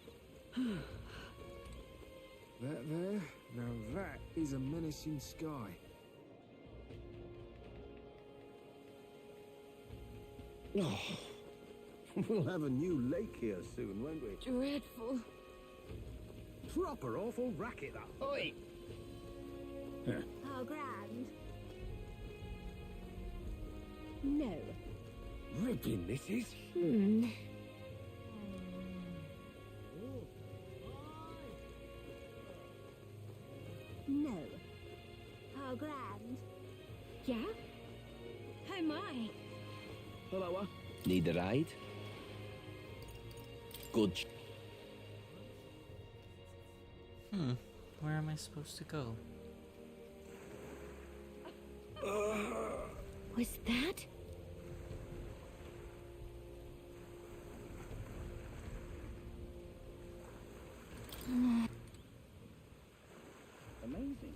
That there? Now that is a menacing sky. Oh, we'll have a new lake here soon, won't we? Dreadful. Proper awful racket, that. Oi! How grand. No. Ripping, this is. No. How grand. Yeah? Oh my. Hello, Need a ride? Good. Where am I supposed to go? Was that? Amazing.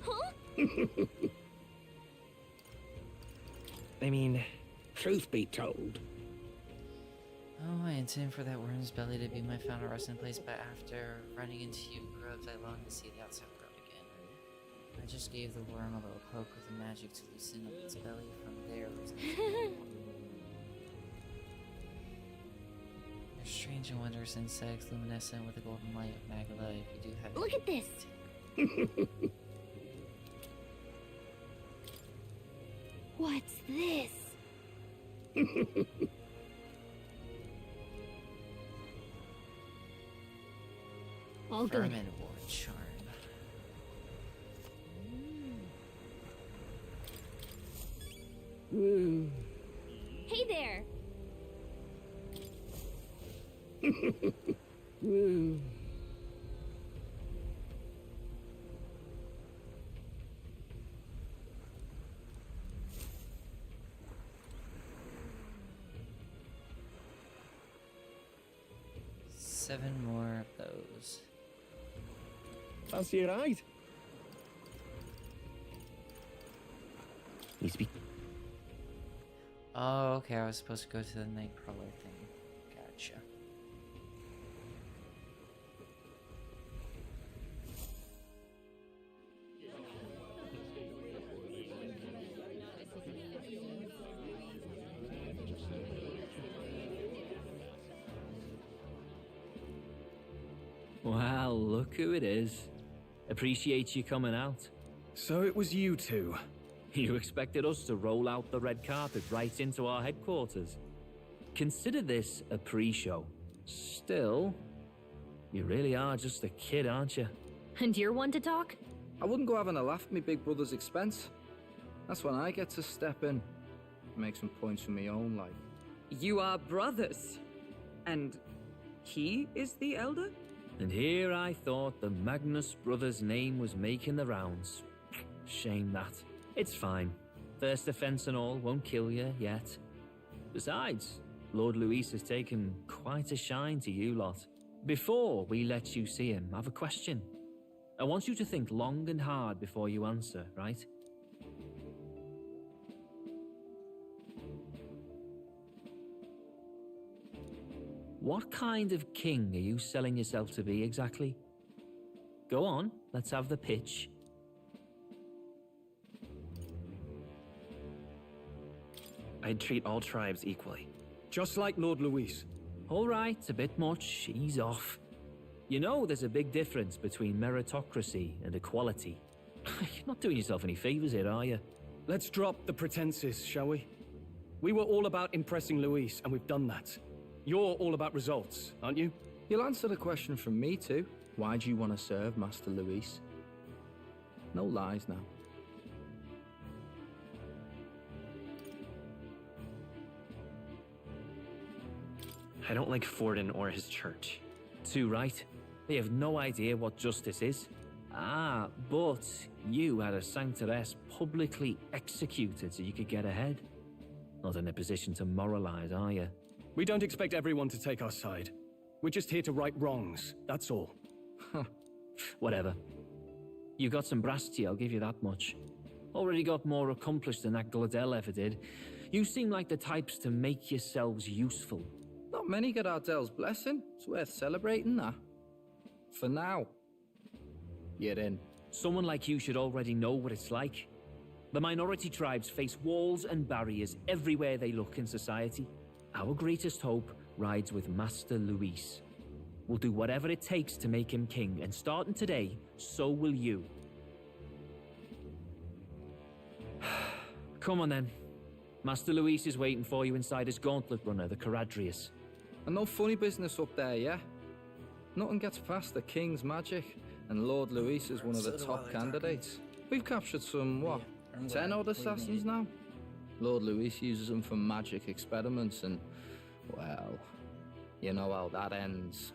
Huh? I mean, truth be told. Oh, I intend for that worm's belly to be my final resting place, but after running into you grubs, I long to see the outside world again. I just gave the worm a little poke with the magic to loosen up its belly. From there, Strange and wondrous insects, luminescent with a golden light of Magala. If you do have Look at this! What's this? All good. Vermin Ward Charm. Hey there! Seven more of those. Fancy a ride? Needs to be. Oh, okay. I was supposed to go to the Nightcrawler thing. Gotcha. Wow, look who it is. Appreciate you coming out. So it was you two. You expected us to roll out the red carpet right into our headquarters. Consider this a pre-show. Still, you really are just a kid, aren't you? And you're one to talk? I wouldn't go having a laugh at me big brother's expense. That's when I get to step in, make some points for my own life. You are brothers. And he is the elder? And here I thought the Magnus brothers' name was making the rounds. Shame that. It's fine. First offense and all won't kill you yet. Besides, Lord Luis has taken quite a shine to you lot. Before we let you see him, I have a question. I want you to think long and hard before you answer, right? What kind of king are you selling yourself to be exactly? Go on, let's have the pitch. I'd treat all tribes equally. Just like Lord Luis. All right, a bit much. Ease off. You know there's a big difference between meritocracy and equality. You're not doing yourself any favors here, are you? Let's drop the pretenses, shall we? We were all about impressing Luis, and we've done that. You're all about results, aren't you? You'll answer the question from me too. Why do you want to serve Master Luis? No lies now. I don't like Forden or his church. Too right. They have no idea what justice is. Ah, but you had a sanctoress publicly executed so you could get ahead. Not in a position to moralize, are you? We don't expect everyone to take our side. We're just here to right wrongs, that's all. Whatever. You got some brass to you, I'll give you that much. Already got more accomplished than that Gladell ever did. You seem like the types to make yourselves useful. Not many get Ardell's blessing. It's worth celebrating that. For now. You're in. Someone like you should already know what it's like. The minority tribes face walls and barriers everywhere they look in society. Our greatest hope rides with Master Luis. We'll do whatever it takes to make him king, and starting today, so will you. Come on then. Master Luis is waiting for you inside his gauntlet runner, the Caradrius. And no funny business up there, yeah? Nothing gets past the king's magic, and Lord Luis is one of the top candidates. We've captured some, what, 10 odd assassins now? Lord Luis uses them for magic experiments and, well, you know how that ends.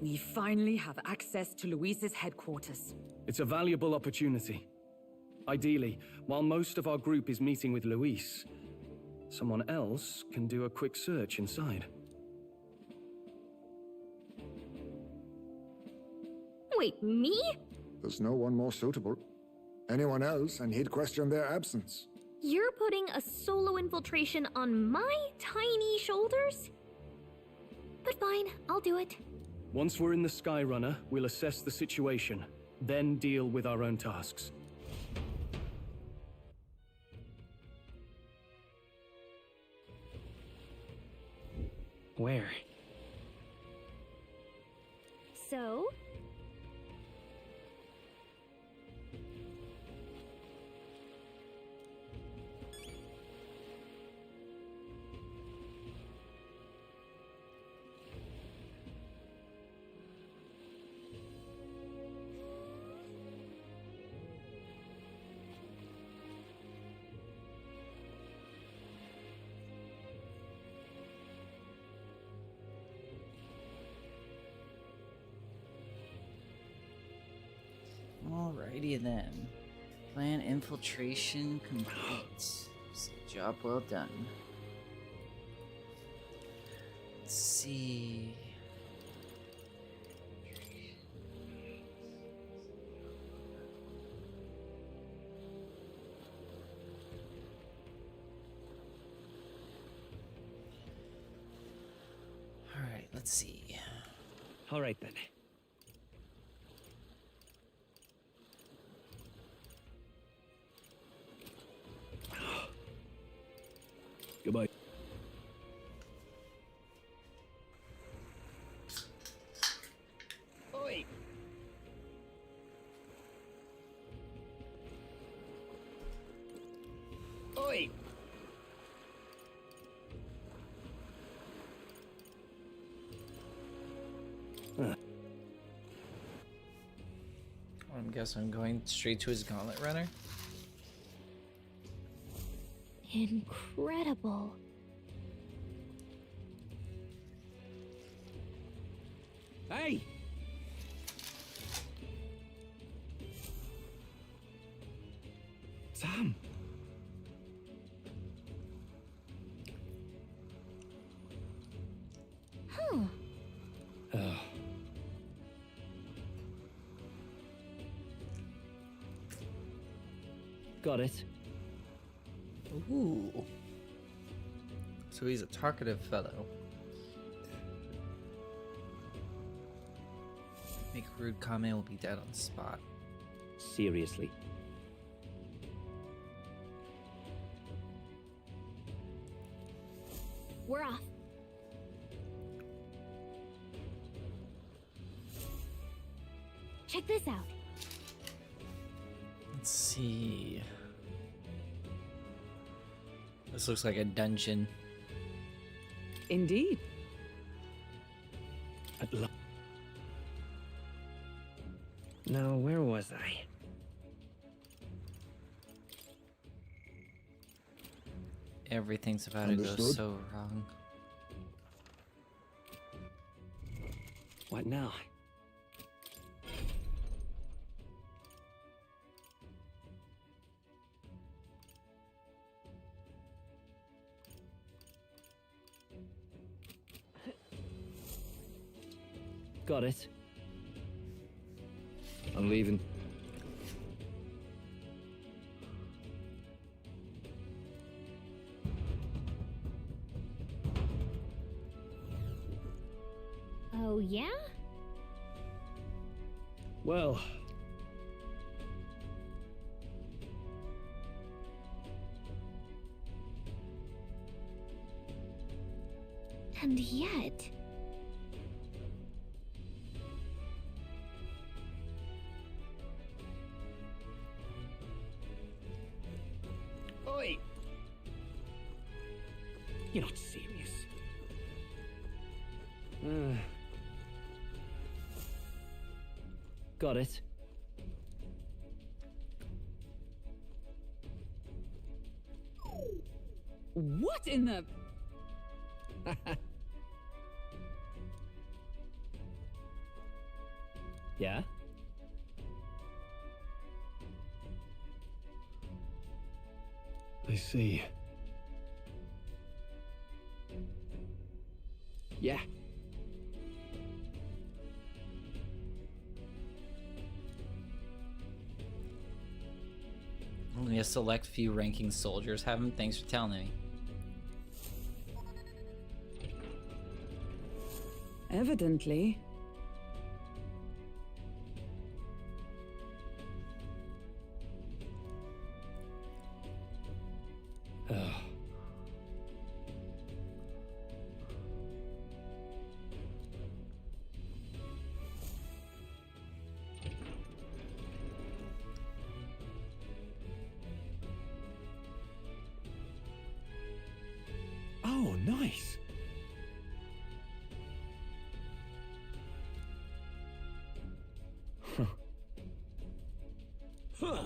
We finally have access to Luis's headquarters. It's a valuable opportunity. Ideally, while most of our group is meeting with Luis, someone else can do a quick search inside. Wait, me? There's no one more suitable. Anyone else, and he'd question their absence. You're putting a solo infiltration on my tiny shoulders? But fine, I'll do it. Once we're in the Skyrunner, we'll assess the situation, then deal with our own tasks. Where? So? Alrighty then. Plan infiltration complete. Job well done. Let's see. Alright, let's see. Alright then. Goodbye. Oi! Oi! I guess I'm going straight to his gauntlet runner. Incredible. Hey! Sam! Huh. Got it. Ooh. So he's a talkative fellow. Make a rude comment, will be dead on the spot. Seriously. We're off. Check this out. Let's see. This looks like a dungeon. Indeed. Now, where was I? Everything's about to go Understood. so wrong. What now? Got it. I'm leaving. Oh, yeah? Well, And yet... Oi! You're not serious. Got it. What in the... Yeah? I see. Yeah. Only a select few ranking soldiers have him. Thanks for telling me. Evidently. Huh.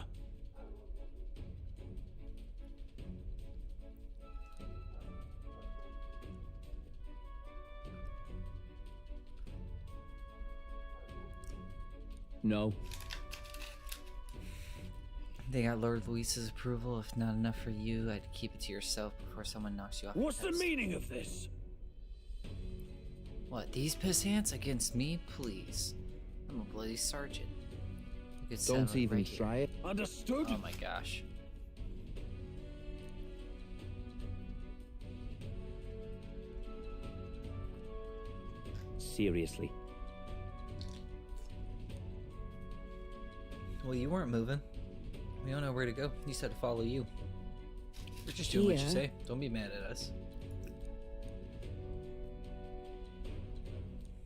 No. They got Lord Luis's approval. If not enough for you, I'd keep it to yourself before someone knocks you off. What's the meaning of this? What, these pissants against me? Please. I'm a bloody sergeant. You could settle Don't even right here. try it. Understood? Oh my gosh. Seriously. Well, you weren't moving. We don't know where to go. You said to follow you. We're just doing what you Yeah. say. Don't be mad at us.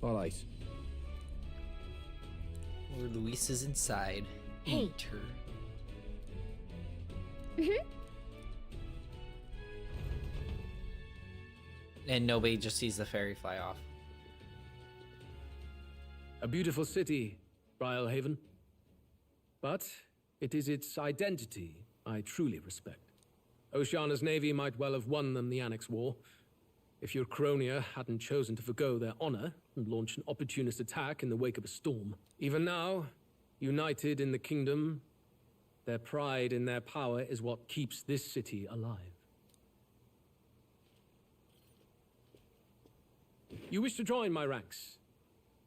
All right. Lord Luis is inside. Hey. Enter. And nobody just sees the fairy fly off. A beautiful city, Brialhaven. But it is its identity I truly respect. Oceana's navy might well have won them the Annex War, if your Cronia hadn't chosen to forgo their honor and launch an opportunist attack in the wake of a storm. Even now, united in the kingdom, their pride in their power is what keeps this city alive. You wish to join my ranks.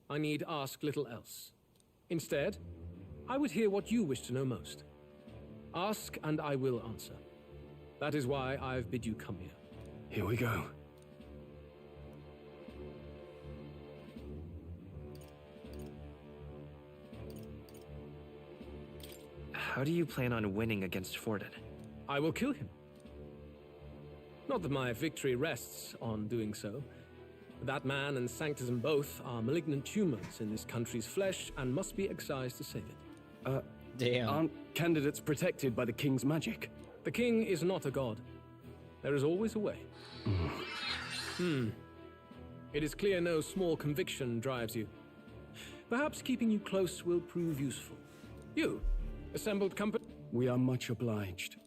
I need ask little else. Instead, I would hear what you wish to know most. Ask and I will answer. That is why I've bid you come here. Here we go. How do you plan on winning against Forden? I will kill him. Not that my victory rests on doing so. That man and Sanctism both are malignant tumors in this country's flesh and must be excised to save it. Damn. Aren't candidates protected by the king's magic? The king is not a god. There is always a way. It is clear no small conviction drives you. Perhaps keeping you close will prove useful. You, assembled company. We are much obliged.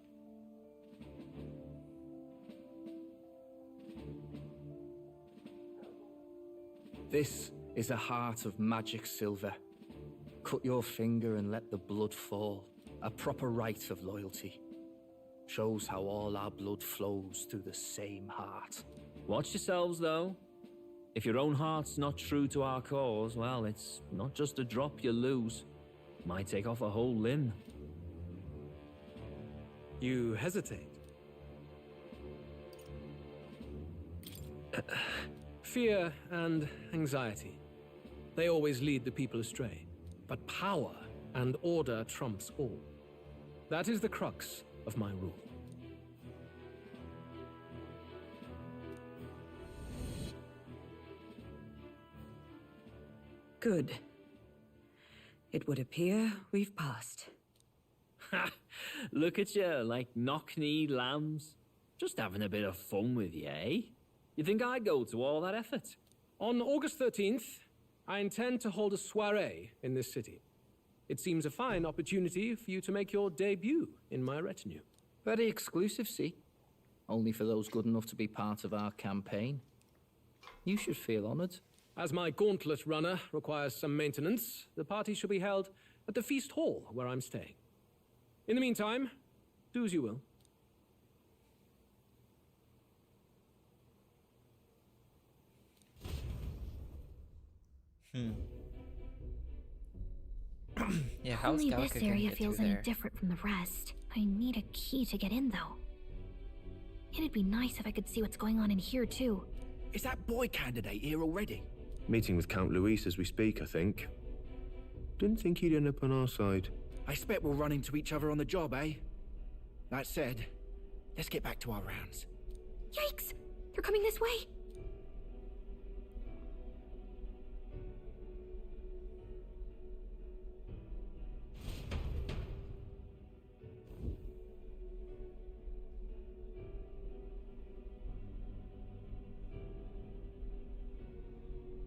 This is a heart of magic silver. Cut your finger and let the blood fall. A proper rite of loyalty. Shows how all our blood flows through the same heart. Watch yourselves, though. If your own heart's not true to our cause, well, it's not just a drop you lose. Might take off a whole limb. You hesitate. Fear and anxiety. They always lead the people astray. But power and order trumps all. That is the crux of my rule. Good. It would appear we've passed. Ha! Look at you, like knock-kneed lambs. Just having a bit of fun with you, eh? You think I'd go to all that effort? On August 13th, I intend to hold a soiree in this city. It seems a fine opportunity for you to make your debut in my retinue. Very exclusive, see? Only for those good enough to be part of our campaign. You should feel honored. As my gauntlet runner requires some maintenance, the party shall be held at the feast hall where I'm staying. In the meantime, do as you will. Yeah, how's Only Galka this gonna area get feels through any there? different from the rest. I need a key to get in, though. It'd be nice if I could see what's going on in here, too. Is that boy candidate here already? Meeting with Count Luis as we speak, I think. Didn't think he'd end up on our side. I expect we'll run into each other on the job, eh? That said, let's get back to our rounds. Yikes! They're coming this way!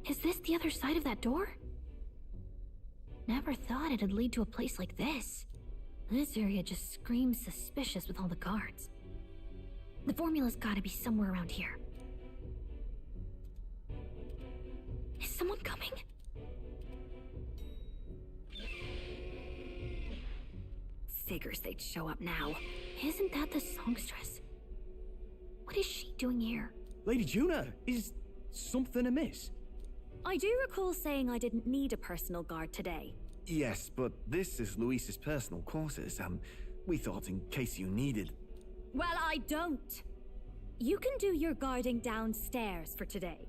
Is this the other side of that door? Never thought it'd lead to a place like this. This area just screams suspicious with all the guards. The formula's gotta be somewhere around here. Is someone coming? Figures they'd show up now. Isn't that the songstress? What is she doing here? Lady Juna, is something amiss? I do recall saying I didn't need a personal guard today. Yes, but this is Luis's personal quarters. We thought in case you needed... Well, I don't. You can do your guarding downstairs for today.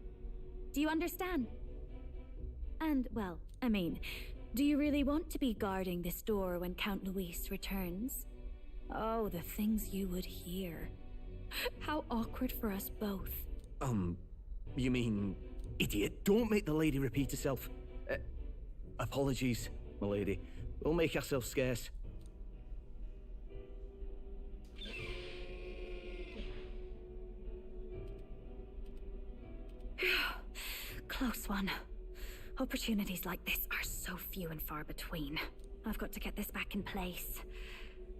Do you understand? And, well, I mean, do you really want to be guarding this door when Count Luis returns? Oh, the things you would hear. How awkward for us both. You mean... Idiot, don't make the lady repeat herself. Apologies, my lady. We'll make ourselves scarce. Close one. Opportunities like this are so few and far between. I've got to get this back in place.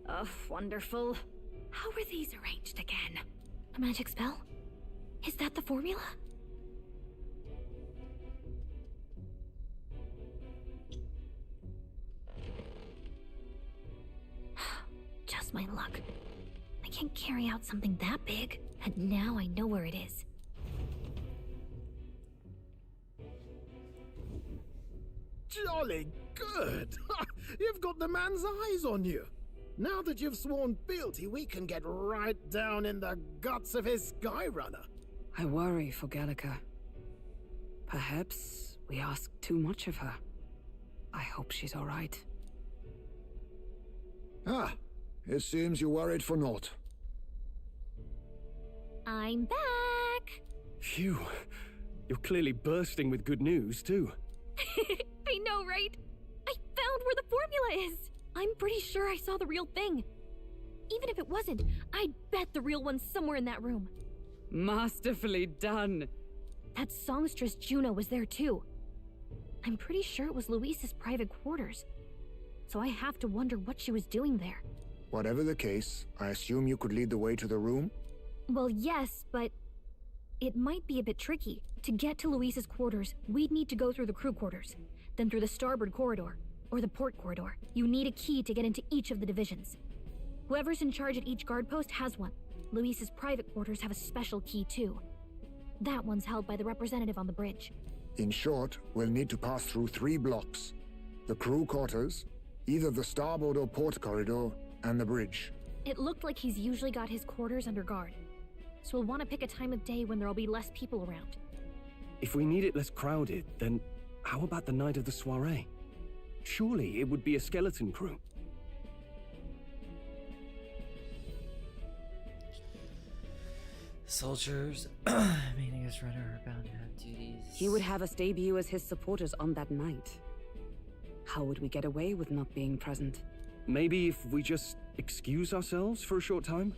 Oh, wonderful. How were these arranged again? A magic spell? Is that the formula? Just my luck. I can't carry out something that big, and now I know where it is. Jolly good! You've got the man's eyes on you. Now that you've sworn fealty, we can get right down in the guts of his Skyrunner. I worry for Gallica. Perhaps we ask too much of her. I hope she's all right. Ah, it seems you're worried for naught. I'm back! Phew. You're clearly bursting with good news, too. I know, right? I found where the formula is! I'm pretty sure I saw the real thing. Even if it wasn't, I'd bet the real one's somewhere in that room. Masterfully done. That songstress Juno was there too. I'm pretty sure it was Luis's private quarters. So I have to wonder what she was doing there. Whatever the case, I assume you could lead the way to the room? Well, yes, but it might be a bit tricky. To get to Luis's quarters, we'd need to go through the crew quarters, then through the starboard corridor, or the port corridor. You need a key to get into each of the divisions. Whoever's in charge at each guard post has one. Luis's private quarters have a special key too. That one's held by the representative on the bridge. In short, we'll need to pass through 3 blocks. The crew quarters, either the starboard or port corridor, and the bridge. It looked like he's usually got his quarters under guard. So we'll want to pick a time of day when there'll be less people around. If we need it less crowded, then how about the night of the soiree? Surely it would be a skeleton crew. Soldiers, meaning as runner, are bound to have duties. He would have us debut as his supporters on that night. How would we get away with not being present? Maybe if we just excuse ourselves for a short time?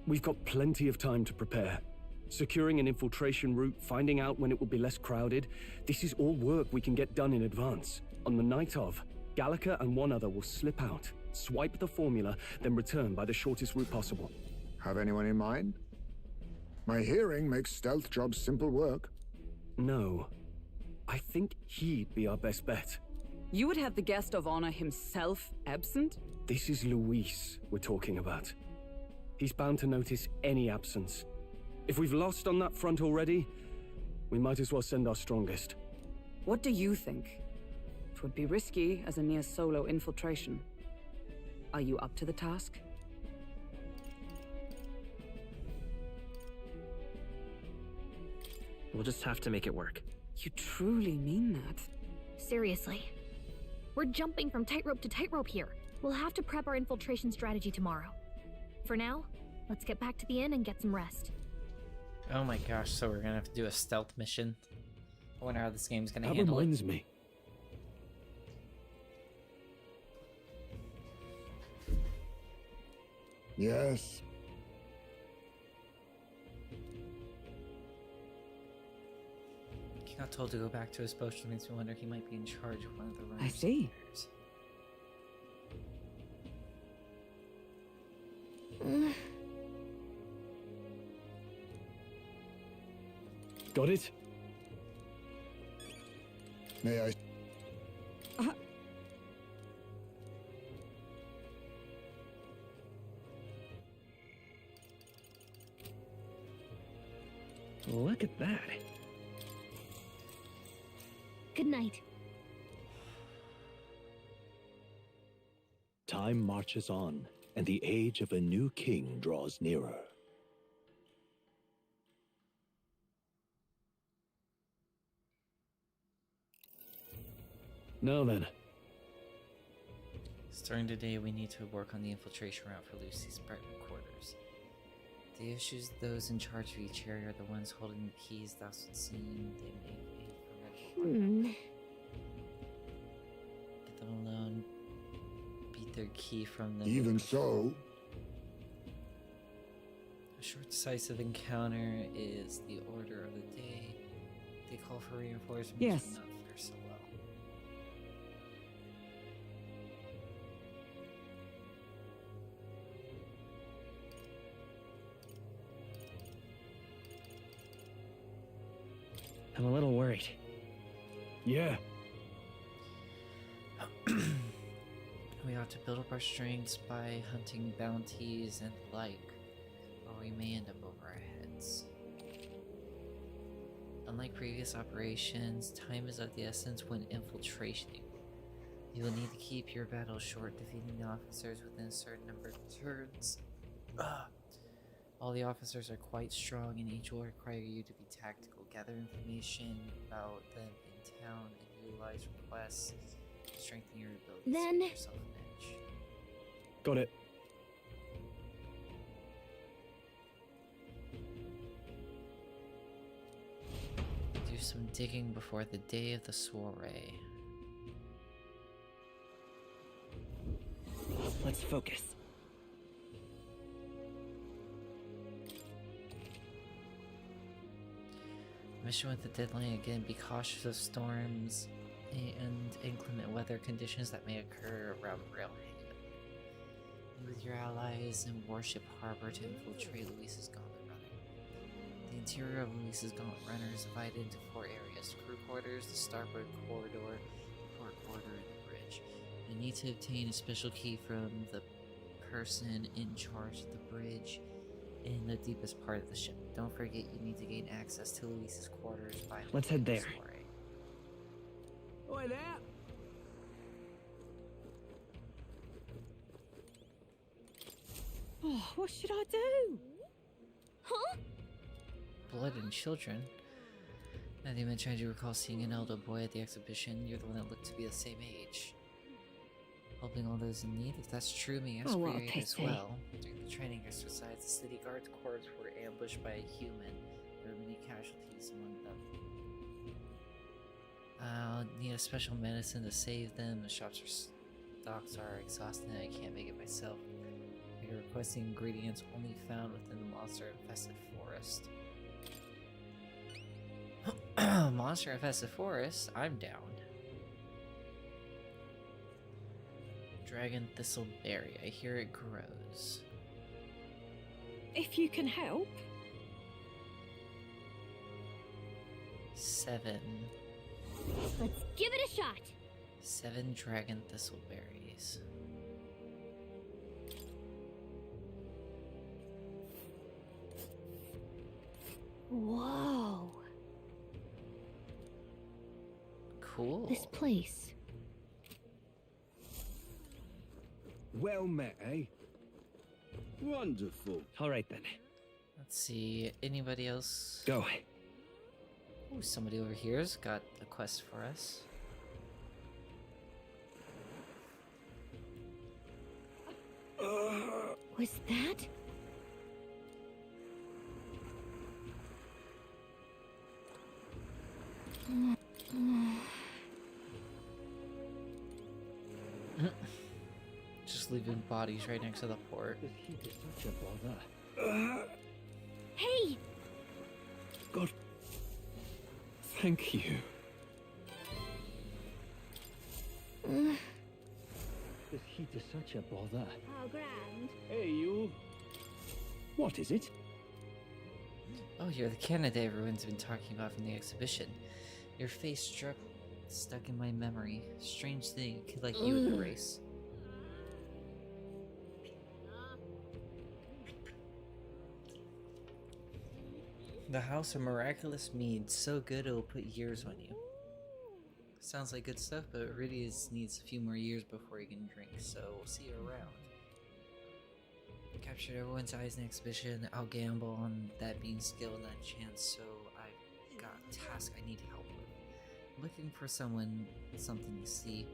We've got plenty of time to prepare. Securing an infiltration route, finding out when it will be less crowded. This is all work we can get done in advance. On the night of, Gallica and one other will slip out, swipe the formula, then return by the shortest route possible. Have anyone in mind? My hearing makes stealth jobs simple work. No. I think he'd be our best bet. You would have the guest of honor himself absent? This is Luis we're talking about. He's bound to notice any absence. If we've lost on that front already, we might as well send our strongest. What do you think? It would be risky as a near-solo infiltration. Are you up to the task? We'll just have to make it work. You truly mean that? Seriously. We're jumping from tightrope to tightrope here. We'll have to prep our infiltration strategy tomorrow. For now, let's get back to the inn and get some rest. Oh my gosh, so we're gonna have to do a stealth mission. I wonder how this game's gonna That handle reminds it. me. Yes. He got told to go back to his post, which makes me wonder he might be in charge of one of the rooms. I see. Got it? May I? Look at that. Good night. Time marches on, and the age of a new king draws nearer. Now then. Starting today, we need to work on the infiltration route for Lucy's private quarters. The issues those in charge of each area are the ones holding the keys, thus it seems they may be formidable. Get them alone. Beat their key from them. Even so. A short, decisive encounter is the order of the day. They call for reinforcements. Yes. Will not fare so well. I'm a little worried. Yeah. We ought to build up our strengths by hunting bounties and the like, or we may end up over our heads. Unlike previous operations, time is of the essence when infiltrating. You will need to keep your battle short, defeating the officers within a certain number of turns. All the officers are quite strong, and each will require you to be tactical. Gather information about them in town and utilize requests to strengthen your abilities. Then- Give yourself an edge. Got it. Do some digging before the day of the soiree. Let's focus. Mission with the deadline again. Be cautious of storms and inclement weather conditions that may occur around Railhead. Meet with your allies and warship harbor to infiltrate Luis's Gauntlet Runner. The interior of Luis's Gauntlet Runner is divided into 4 areas: crew quarters, the starboard corridor, port quarter, and the bridge. You need to obtain a special key from the person in charge of the bridge in the deepest part of the ship. Don't forget you need to gain access to Luis's quarters by Let's head there. Oi there! Oh, what should I do? Huh? Blood and children. Now that you mentioned you recall seeing an elder boy at the exhibition. You're the one that looked to be the same age. Helping all those in need. If that's true, may I ask Oh, for what a your aid as pity. well. During the training exercise, the city guard's corps were ambushed by a human. There were many casualties among them. I'll need a special medicine to save them. The stocks are exhausted and I can't make it myself. You're requesting ingredients only found within the monster-infested forest. Monster-infested forest? I'm down. Dragon thistleberry. I hear it grows. If you can help. 7. Let's give it a shot. 7 dragon thistleberries. Whoa. Cool. This place. Well met, eh? Wonderful. All right then. Let's see. Anybody else? Go. Ooh, somebody over here's got a quest for us. Was that? Just leaving bodies right next to the port. This heat is such a bother. Hey! God. Thank you. This heat is such a bother. Oh, grand. Hey, you. What is it? Oh, you're the candidate everyone's been talking about from the exhibition. Your face stuck in my memory. Strange thing, a kid like you in the race. The House of Miraculous Mead, so good it'll put years on you. Sounds like good stuff, but it really needs a few more years before you can drink, so we'll see you around. Captured everyone's eyes in the exhibition. I'll gamble on that being skill and that chance, so I've got a task I need help with. I'm looking for something to see.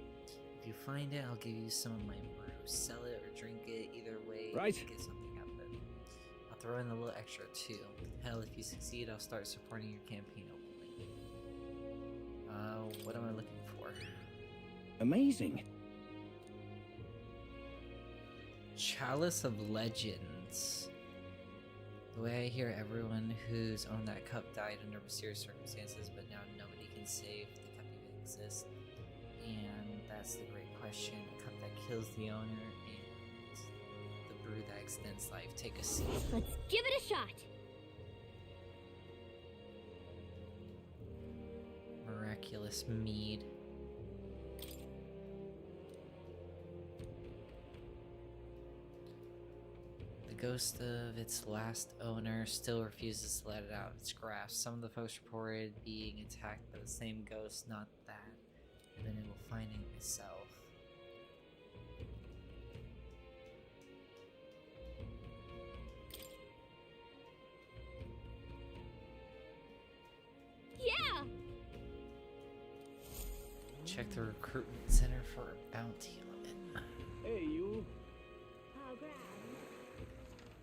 If you find it, I'll give you some of my brew. Sell it or drink it, either way, right. Get something out of it. I'll throw in a little extra too. Hell, if you succeed, I'll start supporting your campaign openly. What am I looking for? Amazing. Chalice of Legends. The way I hear, everyone who's owned that cup died under mysterious circumstances, but now nobody can say if the cup even exists. And that's the great question. A cup that kills the owner and the brew that extends life. Take a seat. Let's give it a shot. Miraculous mead. The ghost of its last owner still refuses to let it out of its grasp. Some of the folks reported being attacked by the same ghost, not that. And then it will find it itself. Yeah! Check the recruitment center for a bounty on it. Hey, you.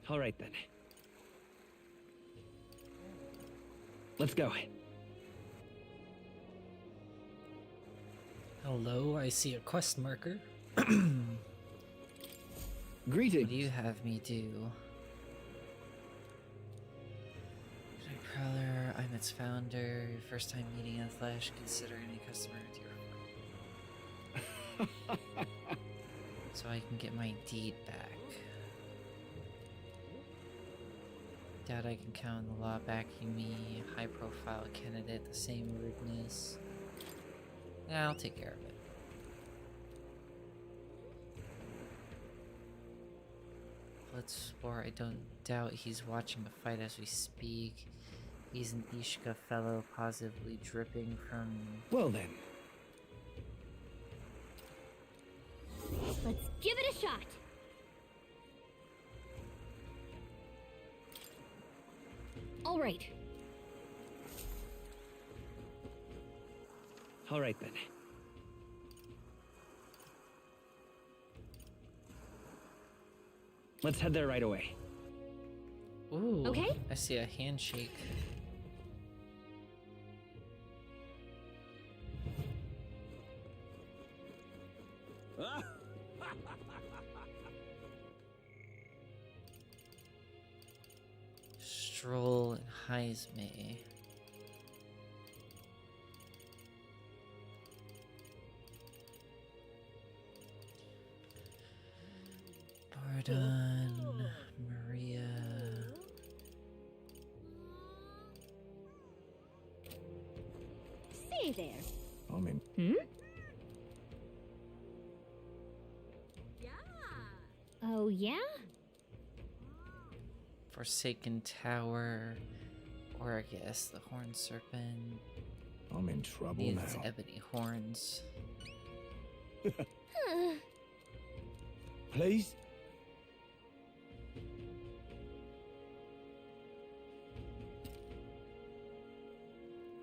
All right, then. Let's go. Hello, I see a quest marker. Greetings. What do you have me do? Prowler, I'm its founder. Your first time meeting in the flesh. Consider any customer to your friend. So I can get my deed back. Doubt I can count on the law backing me. High profile candidate, the same rudeness. Yeah, I'll take care of it. Let's explore. I don't doubt he's watching the fight as we speak. He's an Ishka fellow, positively dripping from... Well then. Let's give it a shot. All right. All right, then. Let's head there right away. Ooh, okay. I see a handshake. Stroll and heismay. Pardon, Maria. Say there. I'm in. Yeah. Oh, yeah? Forsaken Tower, or I guess the Horned Serpent. I'm in trouble Needs now. ebony horns. Please?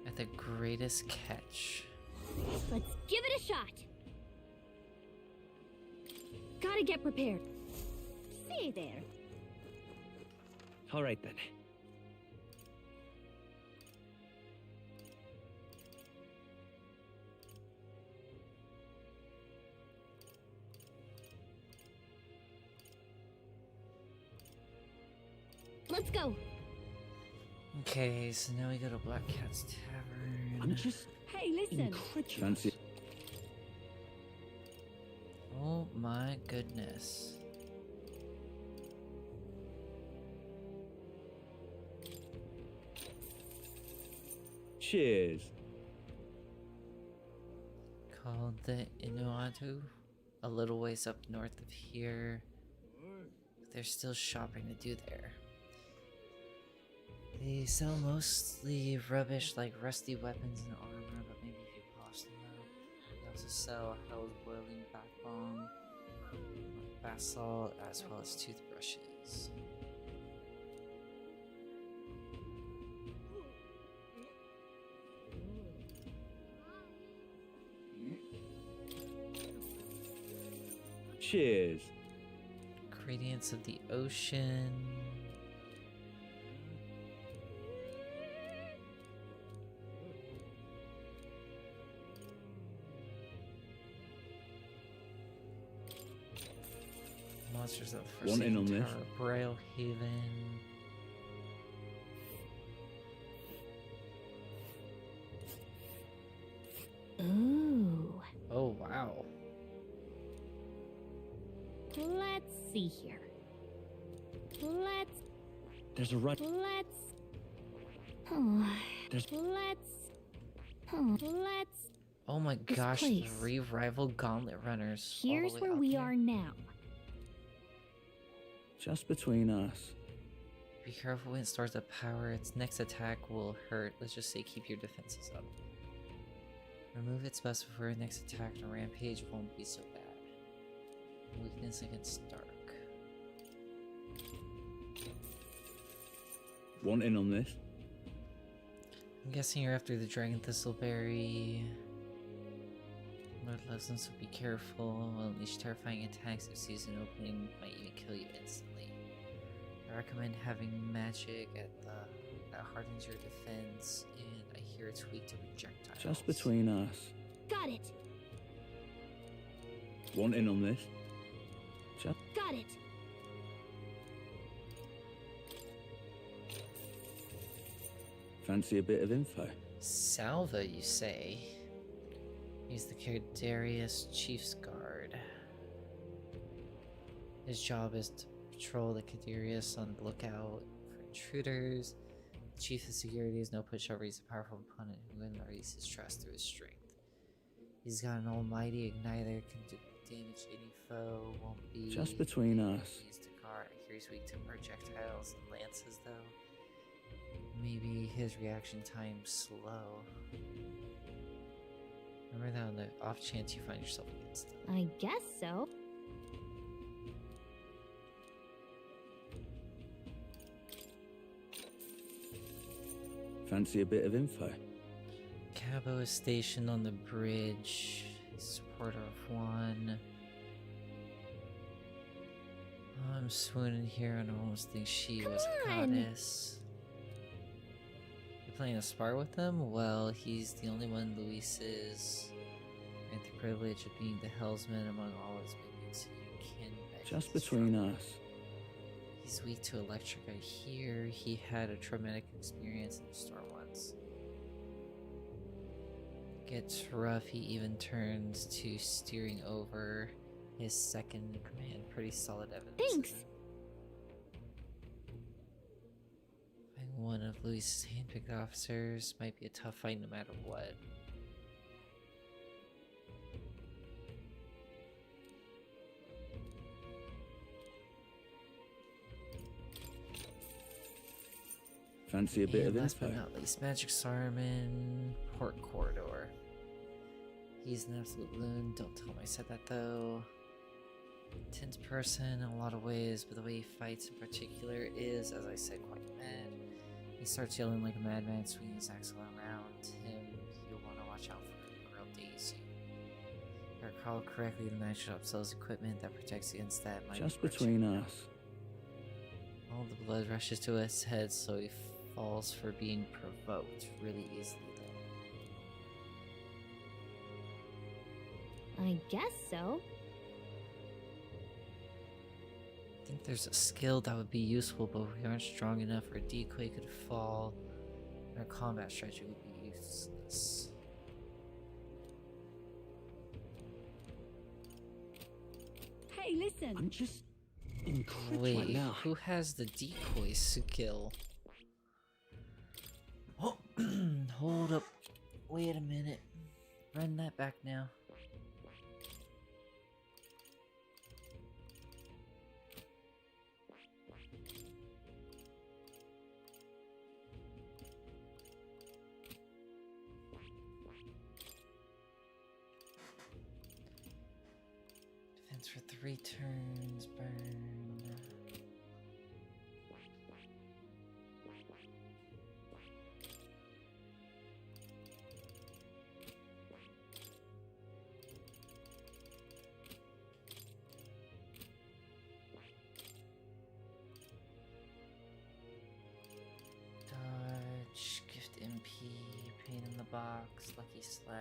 At the greatest catch. Let's give it a shot. Gotta get prepared. Say there. All right, then. Let's go. Okay, so now we go to Black Cat's Tavern. I'm just Hey, listen. incredulous. Fancy. Oh my goodness. Cheers. Called the Inuatu, a little ways up north of here. But there's still shopping to do there. They sell mostly rubbish like rusty weapons and armor, but maybe if you polish them up. They also sell hell's boiling bath bomb, bath salt, as well as toothbrushes. Cheers. Ingredients of the ocean. Monsters of the First One in on this. Tower, Braille Haven. Ooh. Oh, wow. Let's see here. There's a right. There's. Oh my This gosh, place. 3 rival gauntlet runners. all the Here's way where up we here. are now. Just between us. Be careful when it starts to power. Its next attack will hurt. Let's just say keep your defenses up. Remove its best before your next attack and rampage won't be so bad. Weakness against dark. One in on this. I'm guessing you're after the Dragon Thistleberry. Lord lessons, so be careful. Will unleash terrifying attacks if sees an opening, might even kill you instantly. I recommend having magic that hardens your defense, and I hear it's weak to projectiles. Just between us. Got it. One in on this. Just. Got it. Fancy a bit of info? Salva, you say? He's the Cadarius Chief's Guard. His job is to patrol the Cadarius on the lookout for intruders. The Chief of Security is no pushover. He's a powerful opponent who earns his trust through his strength. He's got an almighty igniter, can damage any foe, won't be... Just between us. Used to guard. I hear he's weak to projectiles and lances, though. Maybe his reaction time's slow. Remember that on the off chance you find yourself against them. I guess so. Fancy a bit of info? Cabo is stationed on the bridge. Supporter of 1. I'm swooning here and I almost think she was a goddess. You're playing a spar with him? Well, he's the only one Luis is. And the privilege of being the Hellsman among all his minions, so you can bet Just he's between strong. us. He's weak to electric, I hear. He had a traumatic experience in the storm once. Gets rough, he even turns to steering over his second in command. Pretty solid evidence. Thanks. Fighting one of Luis's handpicked officers might be a tough fight no matter what. Fancy a bit And of last info? but not least, Magic Saruman, Port Corridor. He's an absolute loon. Don't tell him I said that though. Intense person in a lot of ways, but the way he fights in particular is, as I said, quite mad. He starts yelling like a madman, swinging his axe around him. You'll want to watch out for him, or he'll daze you. If I recall correctly, the magic shop sells equipment that protects against that. Might Just be worth between checking out. us. All the blood rushes to his head, so he falls for being provoked really easily though. I guess so. I think there's a skill that would be useful, but we aren't strong enough, or a decoy could fall, and our combat strategy would be useless. Hey, listen. I'm just incredible Wait, right now. who has the decoy skill? Oh, Hold up. Wait a minute. Run that back now. Defense for 3 turns, burn. Dodge, gift MP, pain in the box, lucky slash.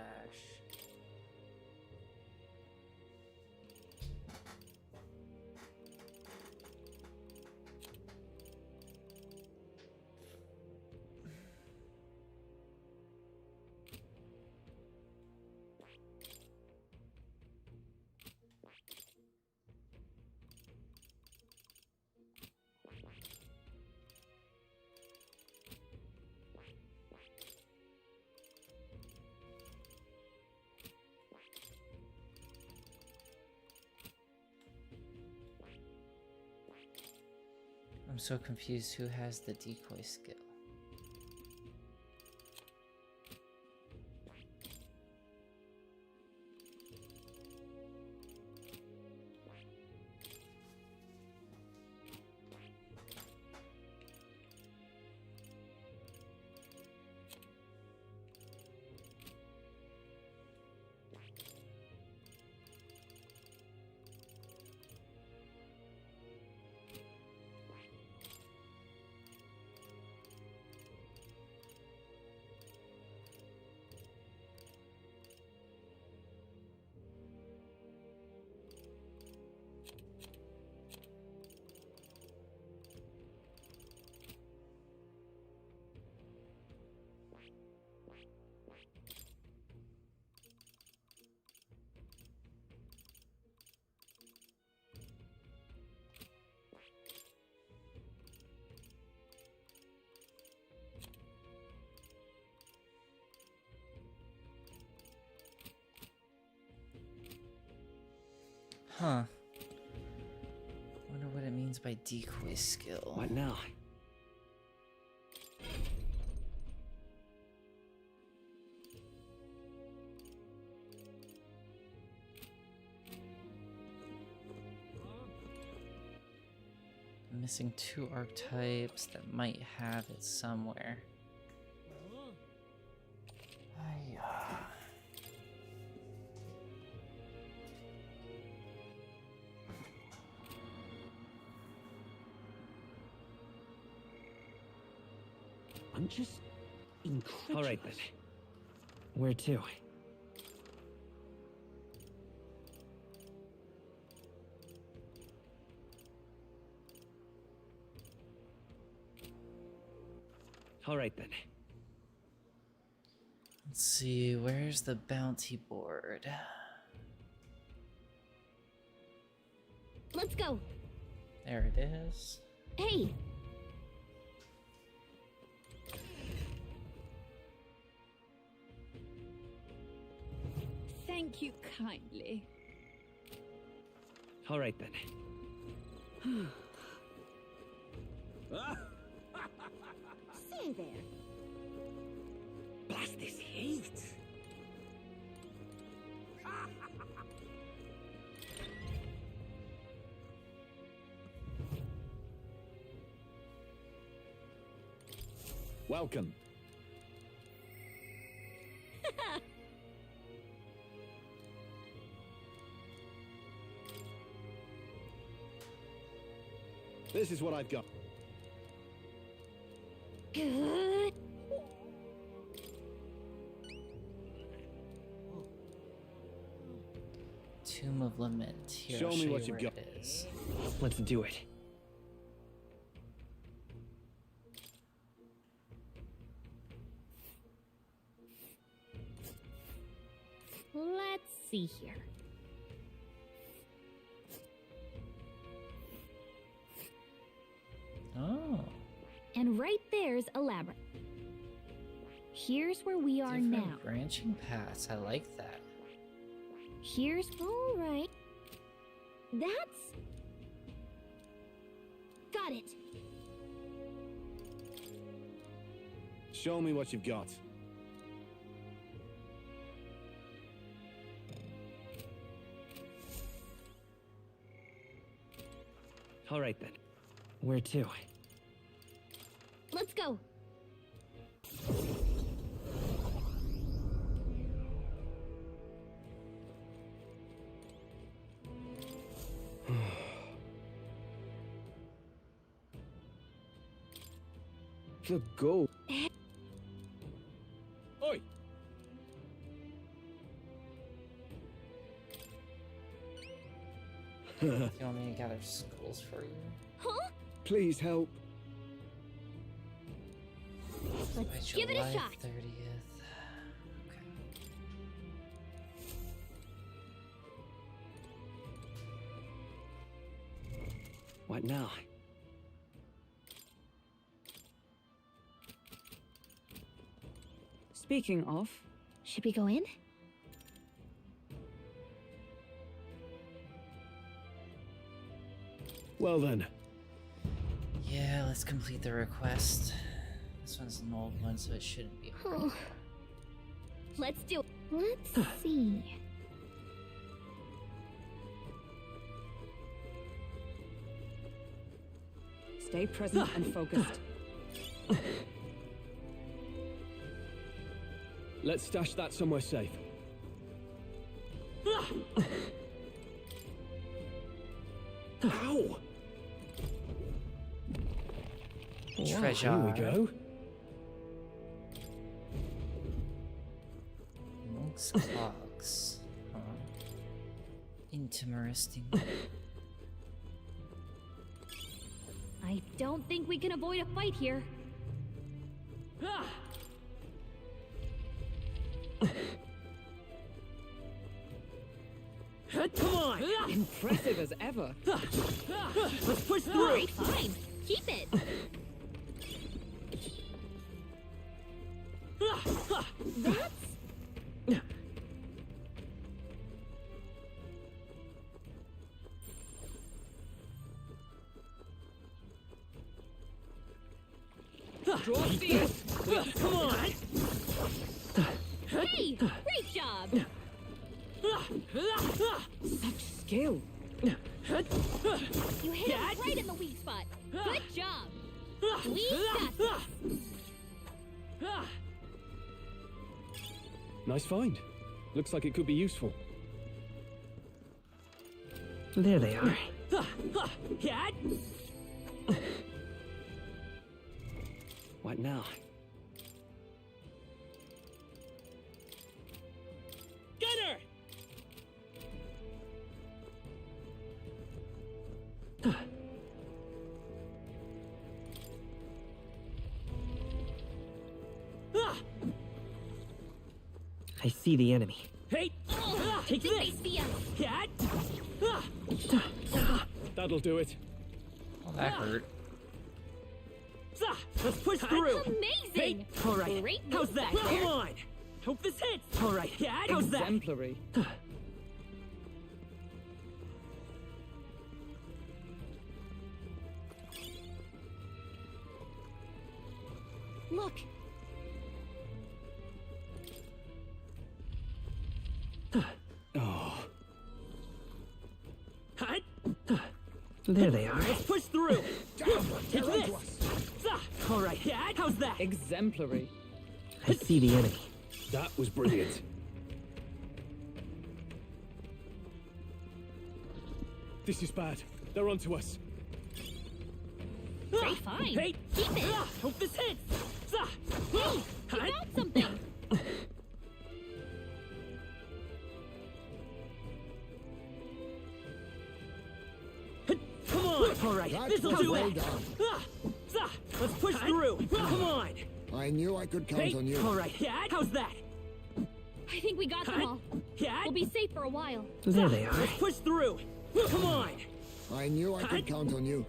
I'm so confused who has the decoy skill. Huh. Wonder what it means by decoy skill. What now? I'm missing 2 archetypes that might have it somewhere. I'm just incredulous. All right, then. Where to? All right, then. Let's see, where's the bounty board? Let's go. There it is. Hey! Thank you kindly. All right, then. Say there. Blast this heat! Welcome. This is what I've got. Good. Tomb of Lament. Here, Show I'll me show what you you've where got. it is. Let's do it. Let's see here. Oh. And right there's a labyrinth. Here's where we are Different now. branching paths. I like that. Here's all right. That's got it. Show me what you've got. All right then. Where to? Let's go. The goal. Oi! Do you want me to gather schools for you? Huh? Please help. Let's By give it a July shot. 30th. What now? Speaking of, should we go in? Well then. Yeah, let's complete the request. This one's an old one, so it shouldn't be hard. Oh. Let's do it. Let's see. stay present and focused. Let's stash that somewhere safe. Ow! Treasure. Here we go. Monk's clocks. Huh. Interesting. I don't think we can avoid a fight here. Come on! Impressive as ever. Let's push through. Alright, fine. Keep it. That's... Draw speed. Come on! Hey! Great job! Such skill. You hit him right in the weak spot. Good job. We got this. Nice find. Looks like it could be useful. There they are. What now? Gunner! I see the enemy. Hey! Take this! That'll do it. Well, that hurt. Let's push through! Amazing! All right. Great How's move that? back there. Come on! Hope this hits! All right. How's that? Exemplary. Look. Oh. There they are. Let's push through! Take this! All right. How's that? Exemplary. I see the enemy. That was brilliant. This is bad. They're onto us. Great find. Hey! Keep it. Hope this hits! Hey! You found something. Come on! All right, That this'll was do well it! done. Let's push through! Come on! I knew I could count Hey! on you. All right, how's that? I think we got them all. We'll be safe for a while. There they are. Let's push through! Come on! I knew I could count on you.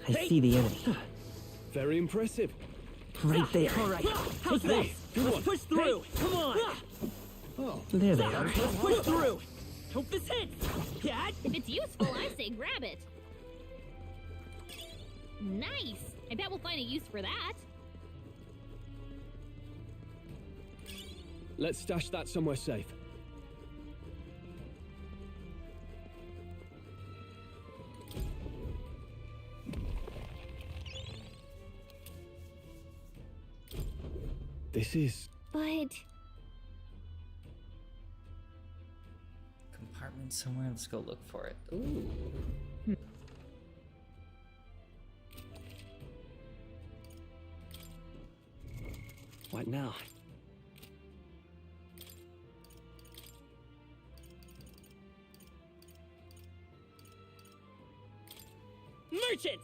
I see the enemy. Very impressive. Right there. All right, how's this? Let's push through. Hey, come on. Oh, there they are. Let's push through. Hope this hits. Yeah. If it's useful, I say grab it. Nice. I bet we'll find a use for that. Let's stash that somewhere safe. This is... But... Compartment somewhere. Let's go look for it. Ooh. What now? Merchant!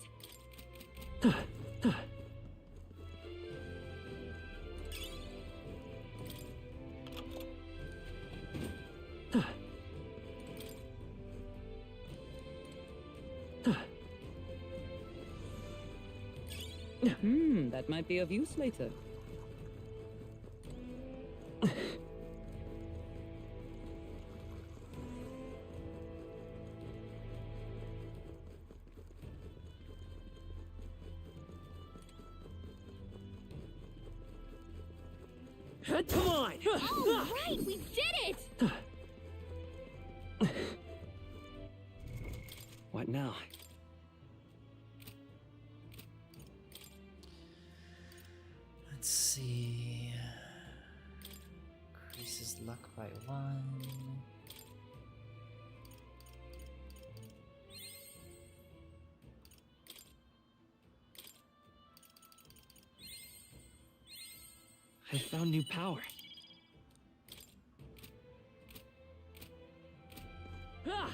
That might be of use later. Come on! Oh, right! We did it! What now? Let's see. Increases luck by 1. I found new power. Ah!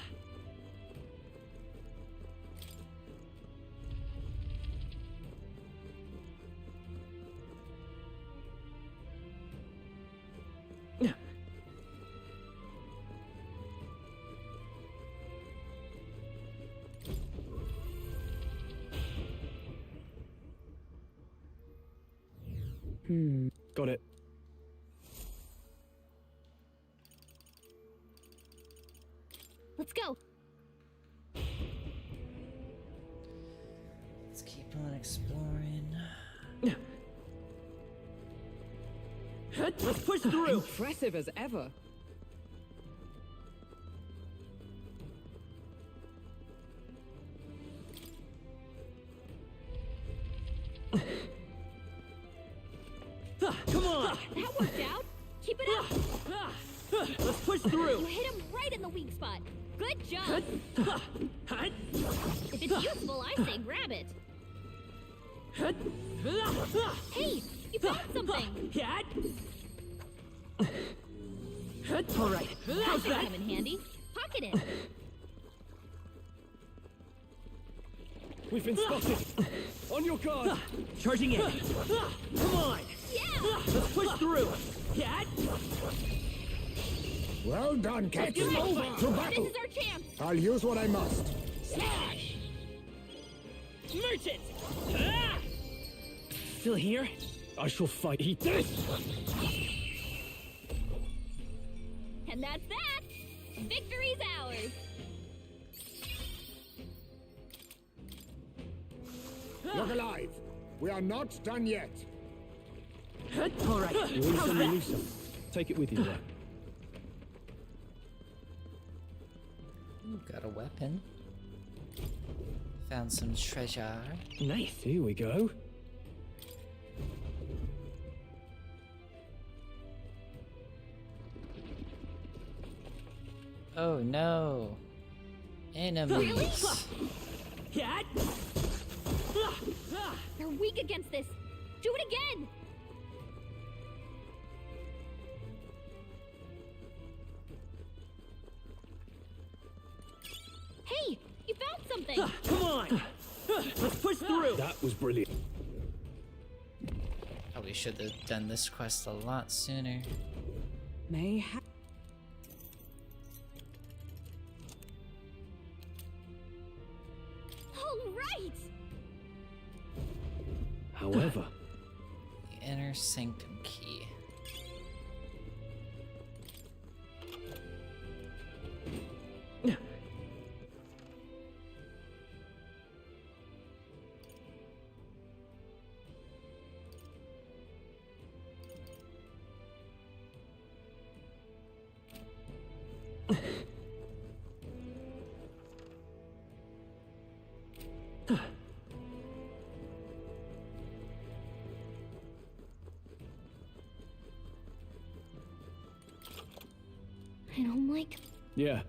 Got it. Let's go. Let's keep on exploring. Let's push through. Impressive as ever. Come on! That worked out. Keep it up. Let's push through. You hit him right in the weak spot. Good job. If it's useful, I say grab it. Hey, you found something. All right. How's That that? come in handy. Pocket it. We've been spotted. On your guard. Charging in. Come on. Yeah. Let's push through. Well done, Captain. This Over to battle. is our chance. I'll use what I must. Slash. Merchant. Still here? I shall fight. Eat this. And that's that. Victory's ours. Look alive. We are not done yet. All right. Release them. Take it with you, right? Ooh, got a weapon. Found some treasure. Nice. Here we go. Oh no. Enemies. They're weak against this. Do it again. Hey, you found something. Come on. Let's push through. That was brilliant. Probably should have done this quest a lot sooner. Mayhap. All right. However, The inner sanctum key. I don't like... Yeah.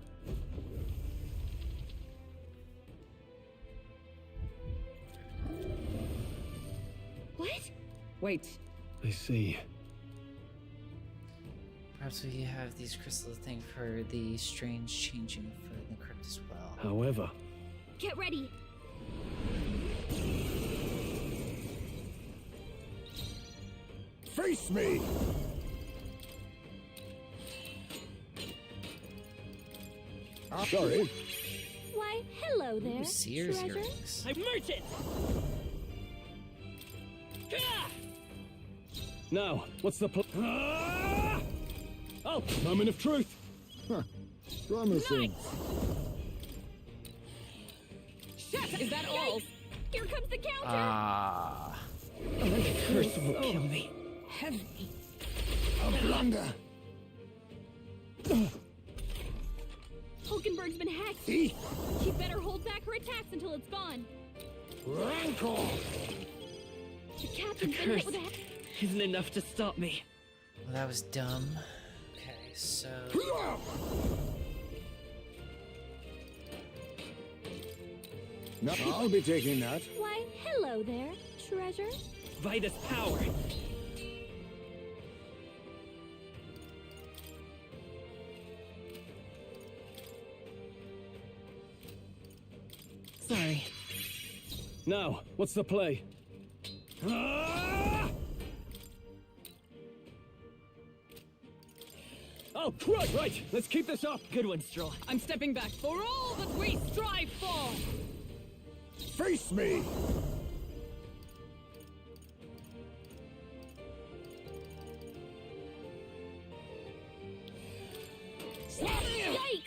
What? Wait. I see. Perhaps we have these crystal thing for the strange changing for the crypt as well. However... Get ready. Face me! Sorry. Why, hello there, Sears treasure. earrings. I'm merchant! Now, what's the Oh, moment of truth! Huh. Promising. Shit! Is that all? Here comes the counter! Ah. The curse will kill me. Heavy. A blunder. Hulkenberg's been hacked. She better hold back her attacks until it's gone. Rancor. The captain's been hit with a... Isn't enough to stop me. Well, that was dumb. Okay, so... No, I'll be taking that. Why, hello there, treasure. Vitus power. Sorry. Now, what's the play? Oh, crud! Right, let's keep this up. Good one, Stroll. I'm stepping back for all that we strive for! Face me! Yikes!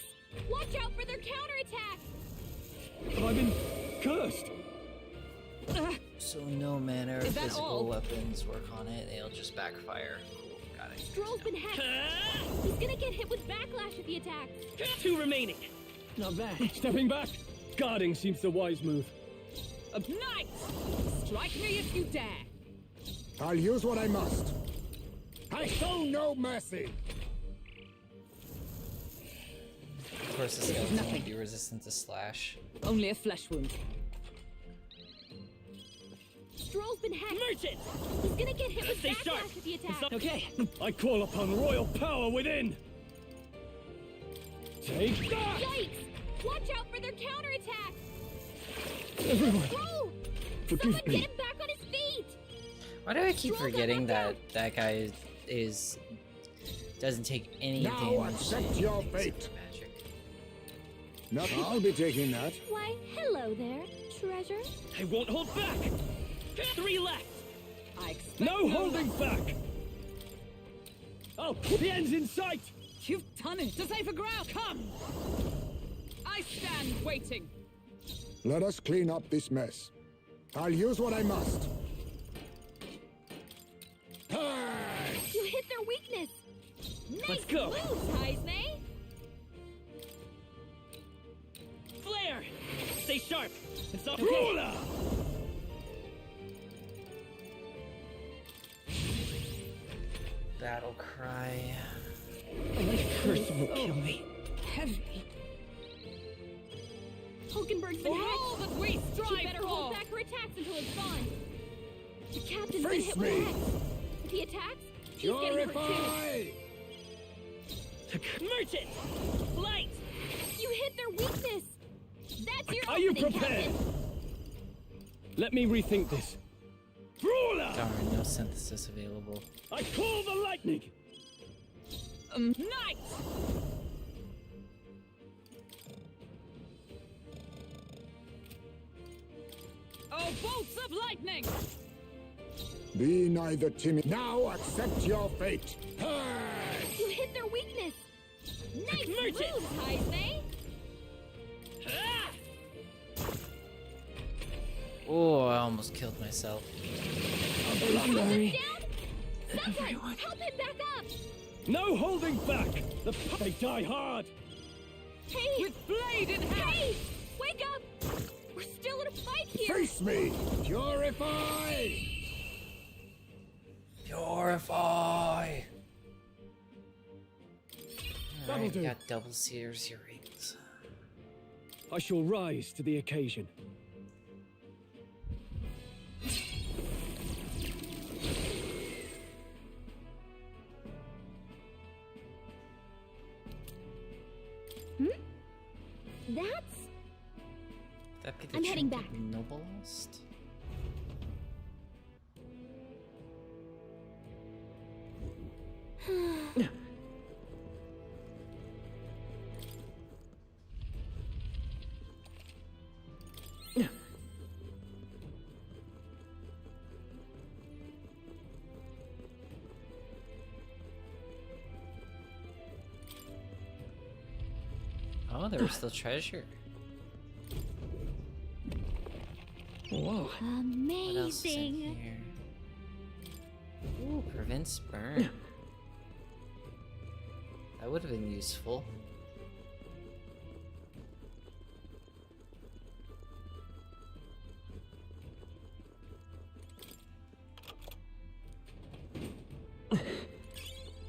Watch out for their counterattack! Have I been cursed? So no manner of Is that physical all? weapons work on it, they'll just backfire. Cool, got it. Stroll's been hacked. He's gonna get hit with backlash if he attacks. 2 remaining. Not bad. Stepping back! Guarding seems the wise move. Knight! Strike me if you dare! I'll use what I must. I show no mercy. Of course, the skeleton won't be resistant to slash. Only a flesh wound. Stroll's been hacked. Merchant! He's gonna get hit with Stay backlash sharp. if he attacks. Okay. I call upon royal power within! Take that! Yikes! Watch out for their counterattack! Everyone, Stroll! forgive Someone me. get him back on his feet! Why do I keep forgetting that that guy doesn't take any Now damage? accept to your anything fate. except magic? No, I'll be taking that. Why, hello there, treasure. I won't hold back. 3 left. I expect No holding back! Oh, the end's in sight! You've done it to safer ground. Come! I stand waiting. Let us clean up this mess. I'll use what I must. You hit their weakness. Nice Let's go. moves, Heismay. Flare! Stay sharp. It's not Ruler! Battle cry. My curse will kill me. Heavy. Hulkenberg's been For hacked. all that we She strive better for! hold back her attacks until it's gone. The captain's been Face hit me. with hacks. If he attacks, he's getting hurt Purify! too. Merchant! Light! You hit their weakness. That's your Are you opening, prepared? Captain. Let me rethink this. Ruler! Darn, no synthesis available. I call the lightning! Knight! Oh, bolts of lightning! Be neither timid. Now accept your fate. You hit their weakness. Nice Merchant. moves, Heismay. Oh, I almost killed myself. Down. Someone, help him back up. No holding back! They die hard! Hey, With blade in hand! hey, wake up. We're still in a fight here! Face me! Purify! Purify! That'll Alright, do. we got double Sears earrings. I shall rise to the occasion. That's... That be the I'm heading trinket back. Noble lost? Oh, there was still treasure. Whoa. What else is in Amazing! here? Ooh, prevents burn. That would have been useful.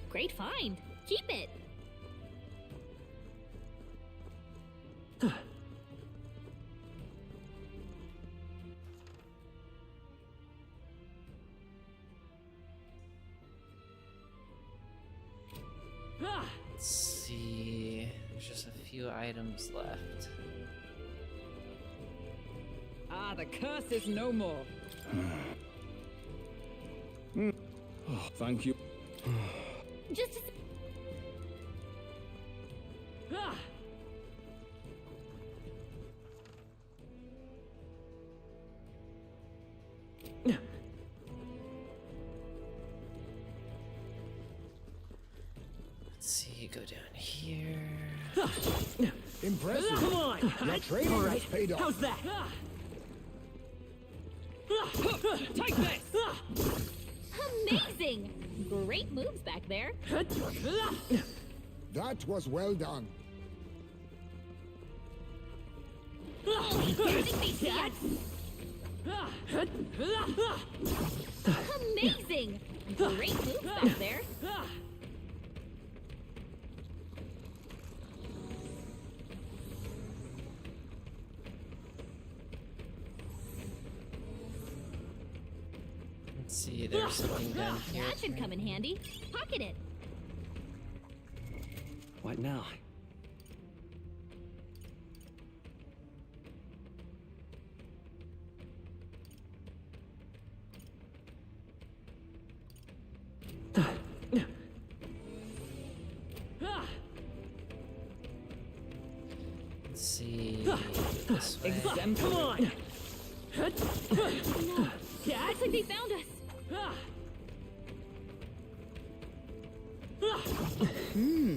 Great find! Keep it! Let's see. There's just a few items left. Ah, the curse is no more. Oh, thank you. Just... Ah! Let's see, go down here. Impressive. Come on! Your training All right. has paid off. How's that? Take this! Amazing! Great moves back there. That was well done. Oh, didn't they see us? Amazing! Great moves back there. Let's see, there's something down here. That should come in handy. Pocket it. What now? Let's see. This way. Come on! No. Looks like they found us.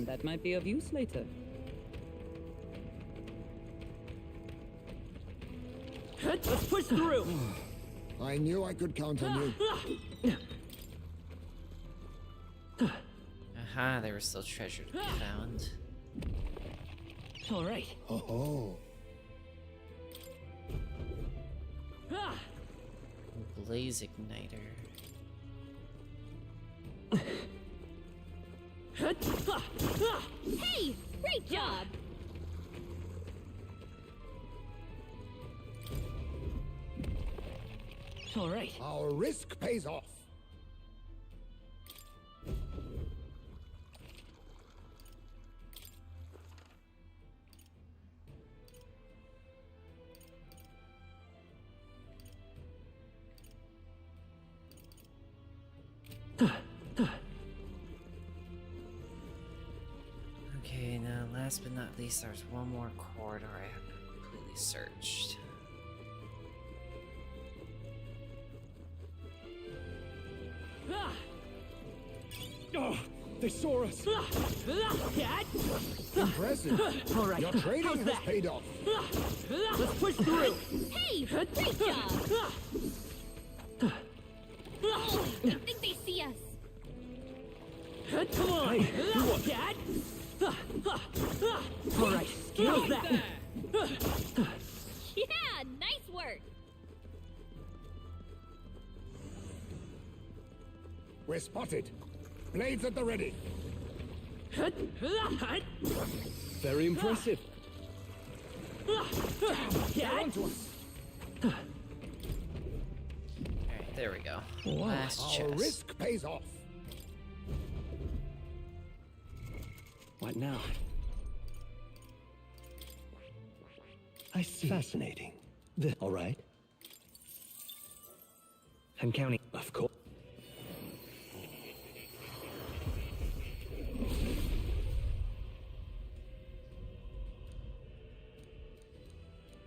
That might be of use later. Let's push through! I knew I could count on you. Aha, there was still treasure to be found. All right. Oh. Blaze igniter. Hey! Great job! All right. Our risk pays off. Okay, now last but not least, there's one more corridor I haven't completely searched. Oh, they saw us. Impressive. All right. Your training How's has that? paid off. Let's push through. Hey! Great job! Oh, I think they see us. Come on. Hey, you what? Dad? All right. How's that? Yeah, nice We're spotted. Blades at the ready. Very impressive. Get onto us. Alright, there we go. Wow, Last our chest. risk pays off. What now? I see. Fascinating. All right. I'm counting. Of course.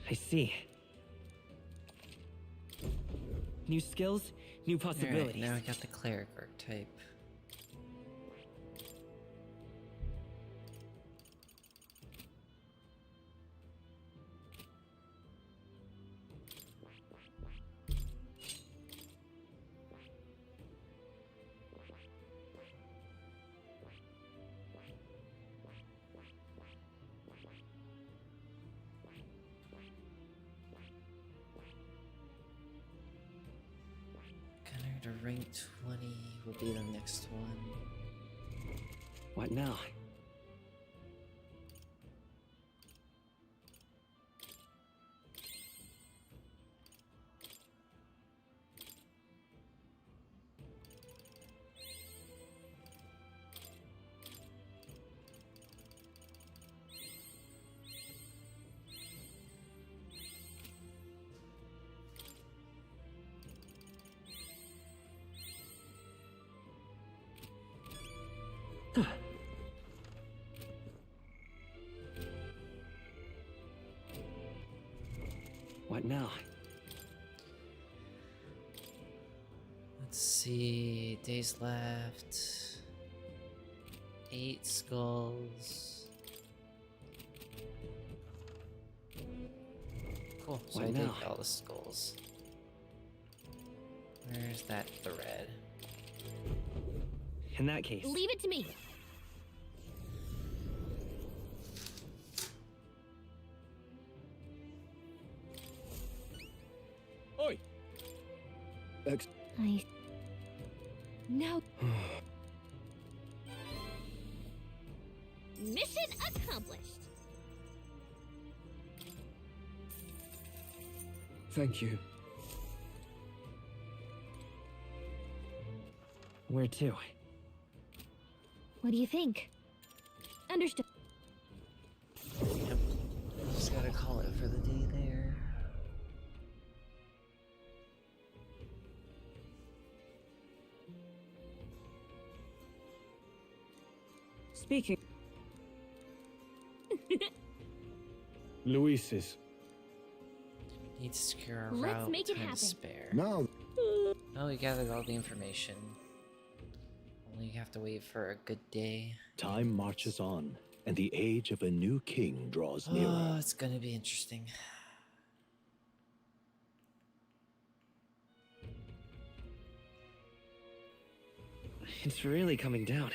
I see. New skills, new possibilities. Alright, now I got the cleric archetype. Gunner to rank 20 will be the next one. What now? What now? Let's see. Days left. 8 skulls. Cool. So What I did now? all the skulls. Where's that thread? In that case. Leave it to me. Oi! Now. Mission accomplished. Thank you. Where to? What do you think? Understood. Yep. Just gotta call it for the day there. Speaking. Luis's. Need to secure a Let's route. make it Time happen. to spare. No. Oh, we gathered all the information. Only have to wait for a good day. Time marches on, and the age of a new king draws nearer. Oh, it's gonna be interesting. It's really coming down.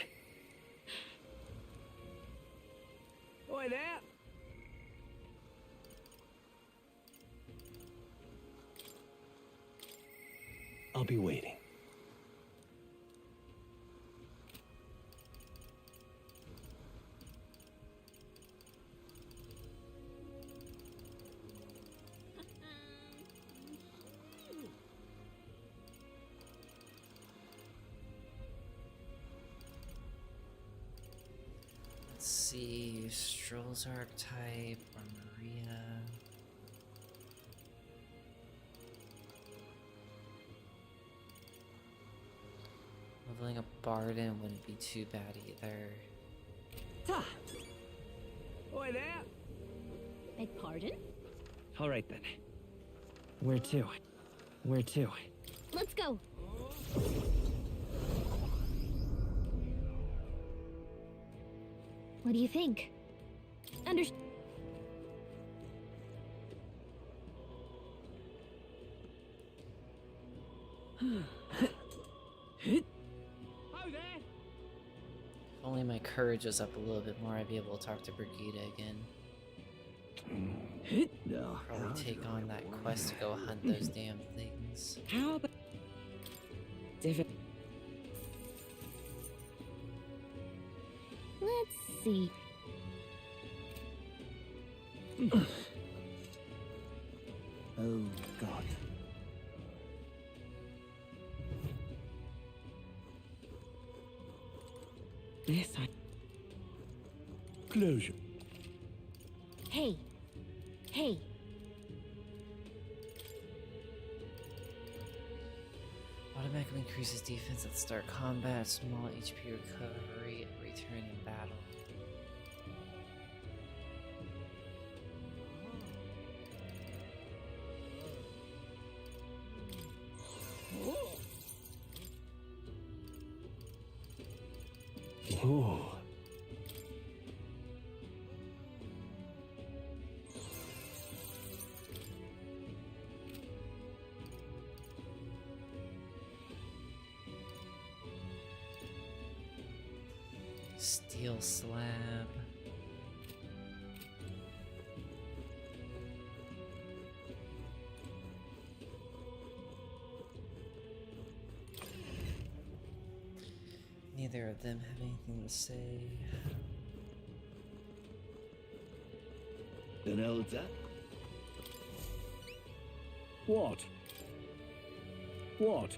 Oi there! I'll be waiting. Let's see. Stroll's archetype or Maria. Leveling up Barden wouldn't be too bad either. Oi there! Beg pardon? All right then. Where to? Where to? Let's go. What do you think? Understood. If only my courage was up a little bit more, I'd be able to talk to Brigida again. Probably take on that quest to go hunt those damn things. How about... see. Oh, God. Yes, I... Closure. Hey. Hey. Automatically increases defense at the start of combat, small HP recovery, and return in battle. Oh. Steel slab. Neither of them have anything to say. An elder? What? What?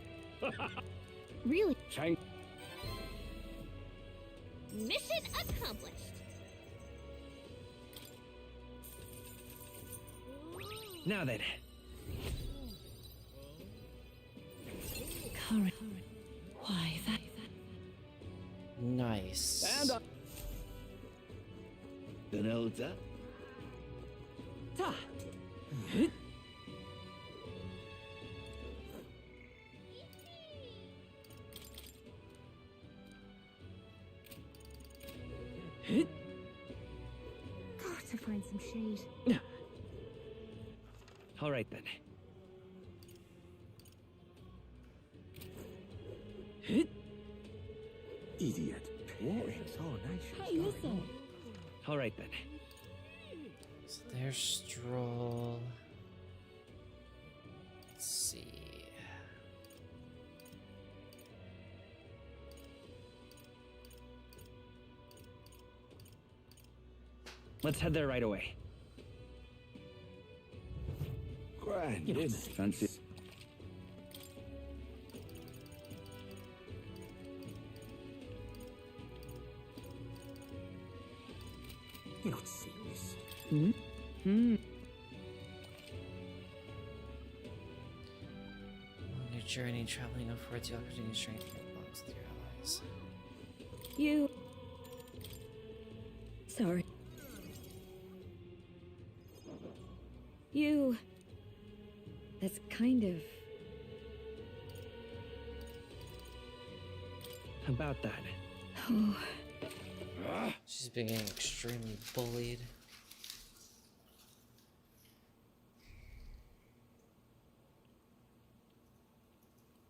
Really? Tank. Mission accomplished. Now then. Courage. Why, that... Nice. And An elder? Ta. Got to find some shade. All right then. Idiot. Hey, listen. All right then. So there's Stroll. Let's see. Let's head there right away. Grand. Yes. Fancy. You're not seeing this. Hmm? Hmm. On your journey, traveling affords the opportunity to strengthen your bonds with your allies. You... Sorry. You... That's kind of... About that. Oh... She's been getting extremely bullied.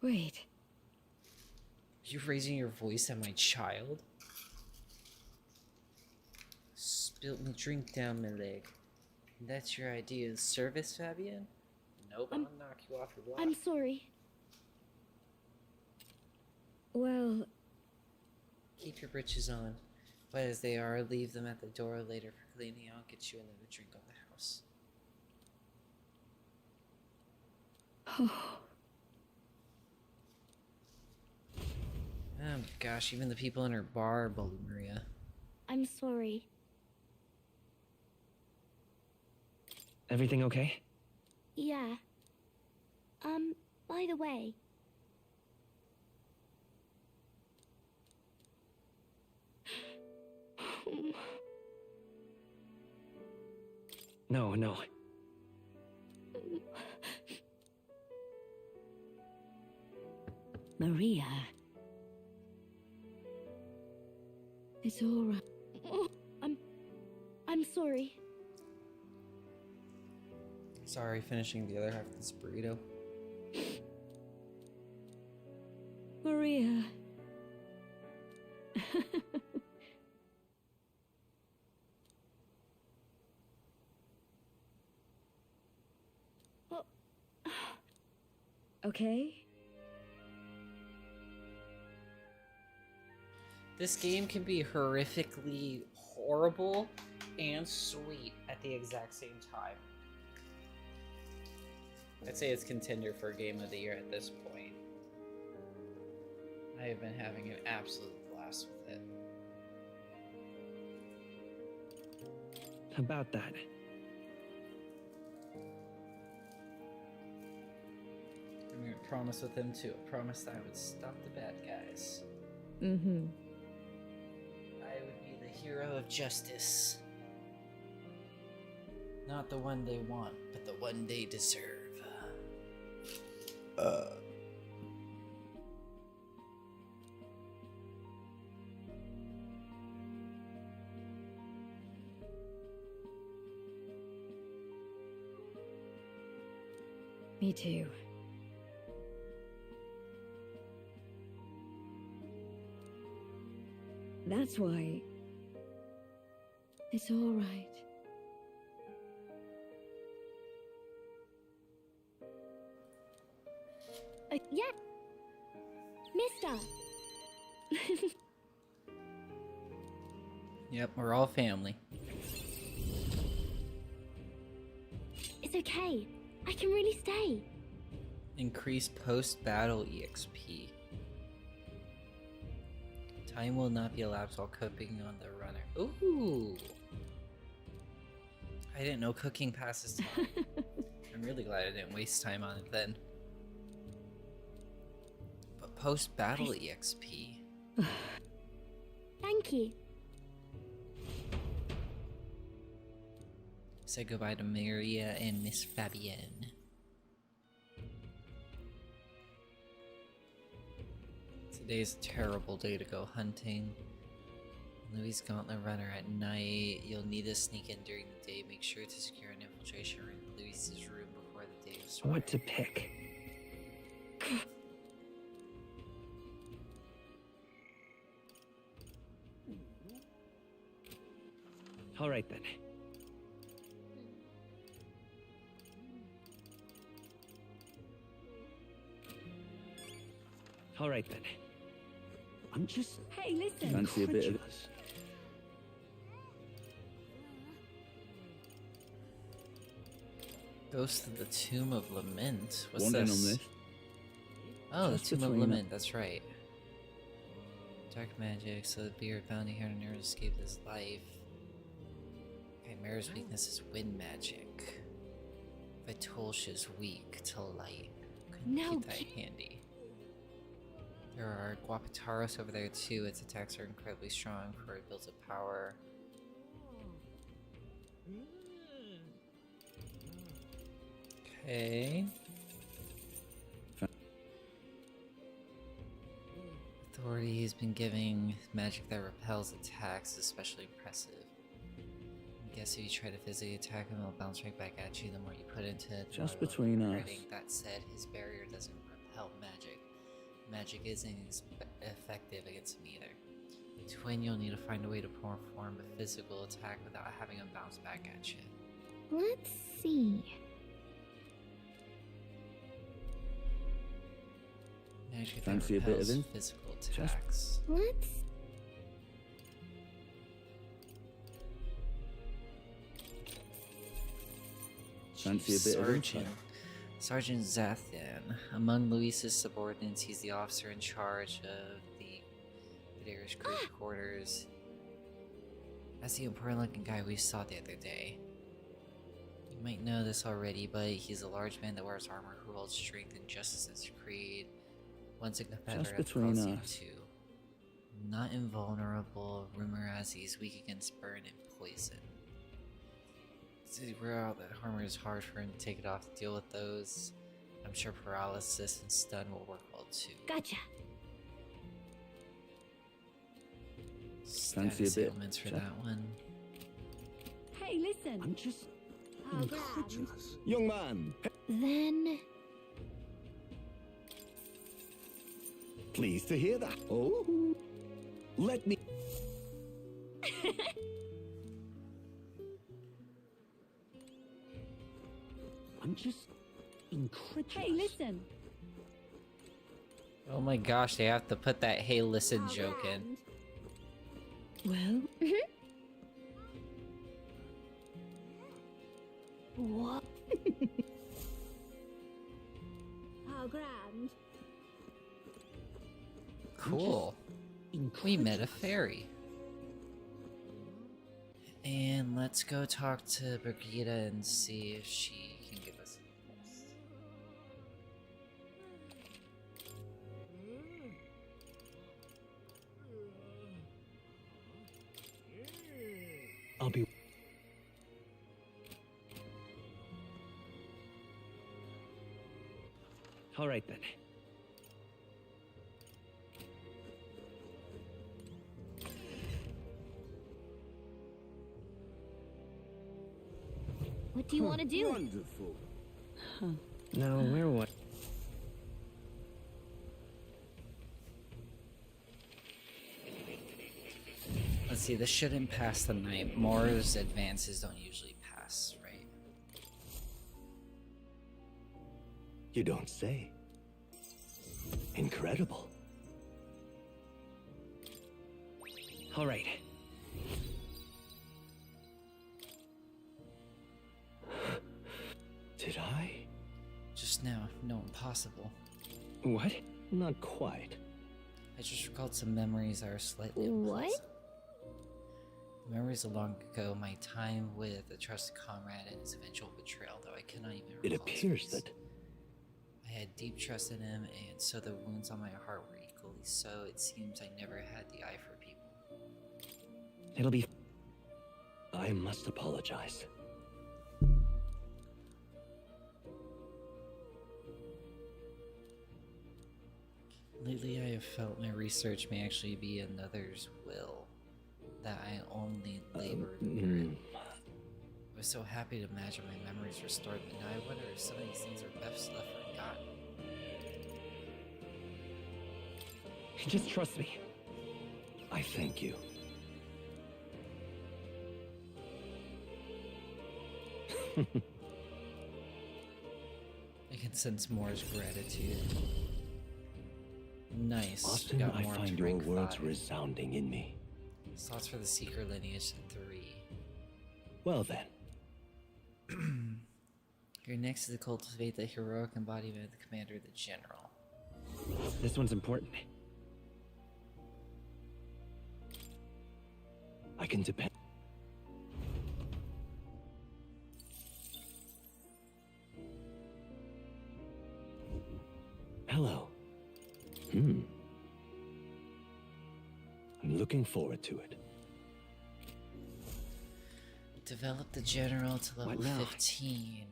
Wait. You raising your voice at my child? Spilt me drink down my leg. That's your idea of service, Fabian? Nope, I'll knock you off your block. I'm sorry. Well... Keep your britches on. But as they are, leave them at the door later for cleaning. I'll get you another drink on the house. Oh my gosh, even the people in her bar bullied Maria. I'm sorry. Everything okay? Yeah. By the way. No, no. Maria. It's all right. Oh, I'm sorry. Sorry, finishing the other half of this burrito. Maria. Okay? This game can be horrifically horrible and sweet at the exact same time. I'd say it's contender for Game of the Year at this point. I have been having an absolute blast with it. About that. I'm gonna promise with him too. I promised I would stop the bad guys. Mm-hmm. I would be the hero of justice. Not the one they want, but the one they deserve. Me too. That's why it's all right. Yeah. Mister. Yep, we're all family. It's okay. I can really stay. Increase post-battle EXP. Time will not be elapsed while cooking on the runner. Ooh! I didn't know cooking passes time. I'm really glad I didn't waste time on it then. But post-battle EXP. Thank you. Say goodbye to Maria and Miss Fabienne. Today's a terrible day to go hunting. Louis Gauntlet Runner at night. You'll need to sneak in during the day. Make sure to secure an infiltration room in Louis's room before the day is What to pick? All right then. All right then. I'm just... Hey, listen. Fancy a bit of... Ghost of the Tomb of Lament. What's One in this? on this. Oh, Just the Tomb of between Lament, that's right. Dark magic, so the beard bounty hunter never escaped his life. Chimera's weakness is wind magic. Vitolsh is weak to light. Couldn't keep that handy. There are Guapataros over there too. Its attacks are incredibly strong for it builds up power. Okay. Authority has been giving magic that repels attacks, especially impressive. I guess if you try to physically attack him, it'll bounce right back at you the more you put into it. Just between us. That said, his barrier doesn't repel magic. Magic isn't effective against him either. Twin, you'll need to find a way to perform a physical attack without having him bounce back at you. Let's see. Magic Fancy a that bit of repels him? physical attacks. Let's... Fancy a bit of insight? Sergeant Zathan. Among Luis's subordinates, he's the officer in charge of the Irish crew quarters. That's the important looking guy we saw the other day. You might know this already, but he's a large man that wears armor who holds strength and justice as creed. Once a competitor at the between Coliseum us. too. Not invulnerable, rumor has he's weak against burn and poison. We're out that armor is hard for him to take it off to deal with those. I'm sure paralysis and stun will work well too. Gotcha. Fancy a Status bit, ailments for Jack? that one. Hey, listen. I'm just... How bad? incredulous. Young man, Then... pleased to hear that. Oh, let me... I'm just incredulous. Hey, listen. Oh my gosh, they have to put that hey listen joke in. Well? What? How grand. Cool. We met a fairy. And let's go talk to Brigida and see if she can give us a list. I'll be... All right then. What do you want to do? Wonderful. Now, where was... Let's see, this shouldn't pass the night. Moore's advances don't usually pass, right? You don't say. Incredible. All right. Did I? Just now, no, impossible. What? Not quite. I just recalled some memories that are slightly What? unpleasant. Memories of long ago, my time with a trusted comrade and his eventual betrayal, though I cannot even recall It his appears face. that I had deep trust in him, and so the wounds on my heart were equally so. It seems I never had the eye for people. It'll be... I must apologize. Lately, I have felt my research may actually be another's will, that I only labored under it. I was so happy to imagine my memories restored, but now I wonder if some of these things are best left forgotten. Just trust me. I thank you. I can sense Moore's gratitude. Nice. Often Got I more find to your rank words 5. resounding in me. Slots for the Seeker lineage 3. Well then. Your next is to cultivate the heroic embodiment of the commander, the general. This one's important. I can depend. Hello. I'm looking forward to it. Develop the general to level What now? 15.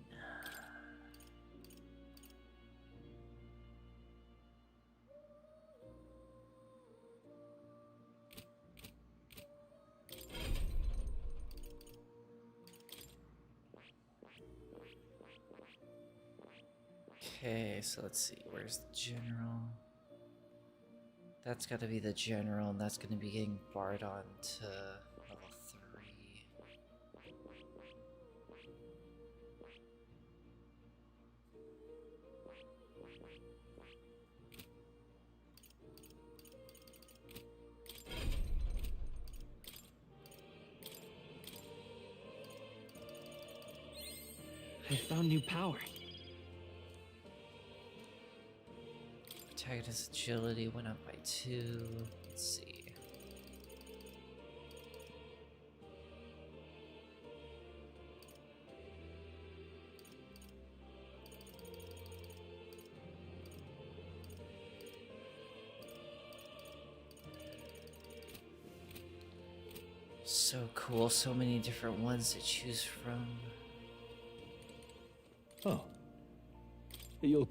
Okay, so let's see, where's the general? That's gotta be the general, and that's gonna be getting barred on to level 3. I found new power. Protagonist's agility went up by 2. Let's see. So cool, so many different ones to choose from. Oh. You'll...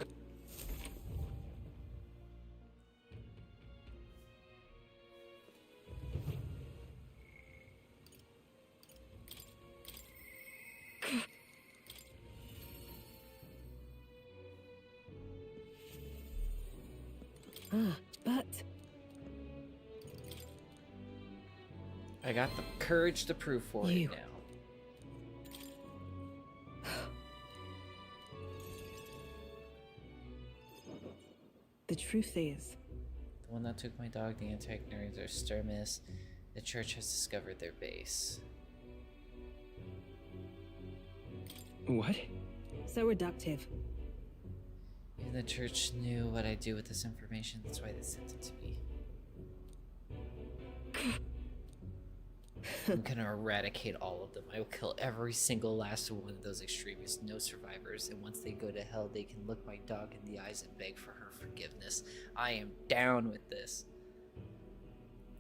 But... I got the courage to prove for it now. The truth is... The one that took my dog, the antagonist, or Sturmis, The church has discovered their base. What? So reductive. Even the church knew what I'd do with this information, that's why they sent it to me. I'm gonna eradicate all of them. I will kill every single last one of those extremists, no survivors, and once they go to hell, they can look my dog in the eyes and beg for her forgiveness. I am down with this.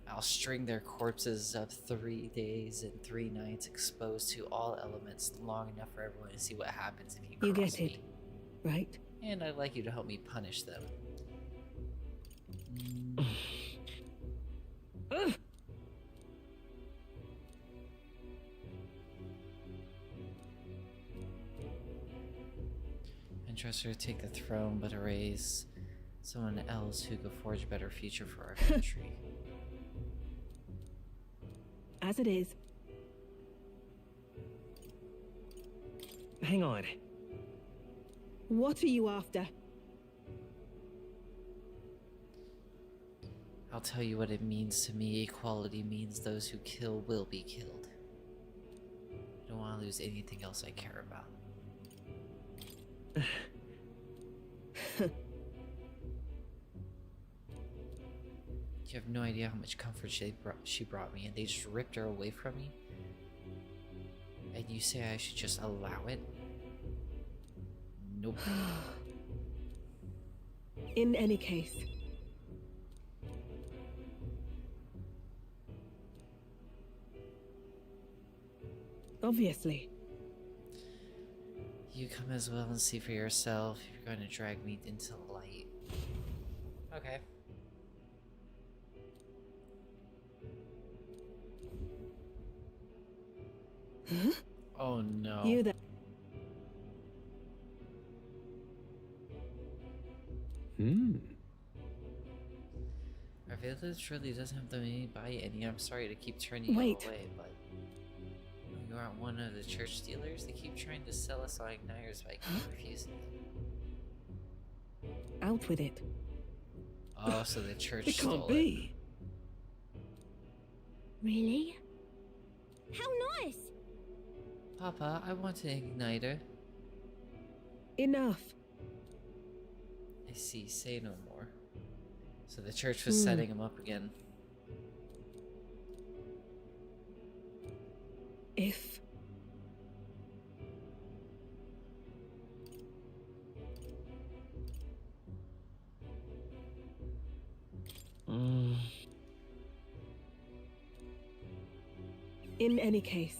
I'll string their corpses up 3 days and 3 nights, exposed to all elements, long enough for everyone to see what happens if you cross You get it, me. right? And I'd like you to help me punish them. And trust her to take the throne, but erase someone else who could forge a better future for our country. As it is. Hang on. What are you after? I'll tell you what it means to me. Equality means those who kill will be killed. I don't want to lose anything else I care about. You have no idea how much comfort she brought me, and they just ripped her away from me? And you say I should just allow it? Nope. In any case. Obviously. You come as well and see for yourself if you're going to drag me into the light. Okay. Huh? Oh no. You there. Our village really doesn't have the money to buy any. I'm sorry to keep turning you Wait. away, but you aren't one of the church dealers. They keep trying to sell us all igniters, but I keep refusing them. Out with it. Oh, so the church It stole can't be. Really? How nice! Papa, I want an igniter. Enough. I see. Say no more. So the church was setting him up again. If... In any case.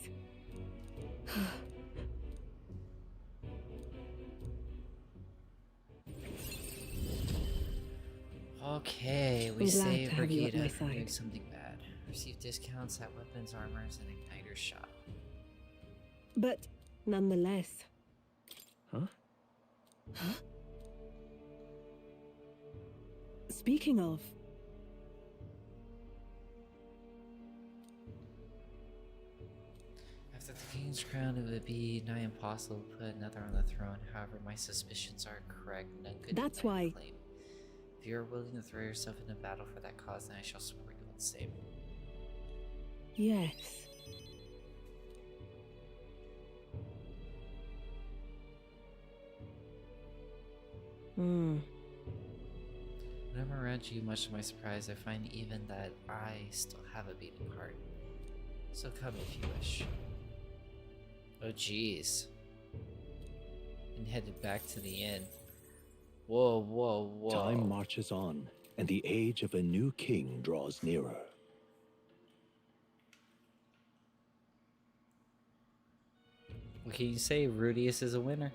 Okay, we I'm glad saved to have you at Brigida my from doing side. something bad. Receive discounts at weapons, armors, and igniter shop. But nonetheless. Huh? Huh? Speaking of... After the king's crown, it would be nigh impossible to put another on the throne. However, my suspicions are correct. None could That's deny the why- claim. If you are willing to throw yourself into battle for that cause, then I shall support you all the same. Yes. When I'm around you, much to my surprise, I find even that I still have a beating heart. So come if you wish. Oh jeez. And headed back to the inn. Whoa, whoa, whoa. Time marches on, and the age of a new king draws nearer. What can you say? Rudius is a winner.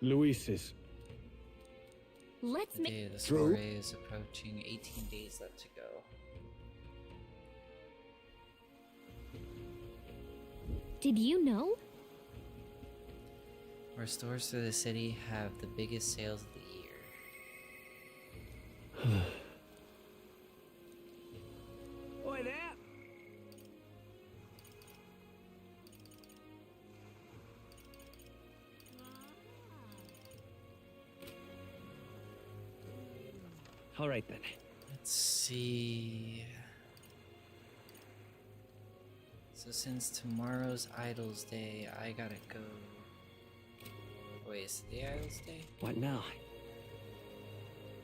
Luisis. Let's The make. day of the True. soiree is approaching. 18 days left to go. Did you know? Our stores through the city have the biggest sales of the year. Oi there! All right then. Let's see. since tomorrow's Idols Day, I gotta go. Wait, is it the Idols Day? What now?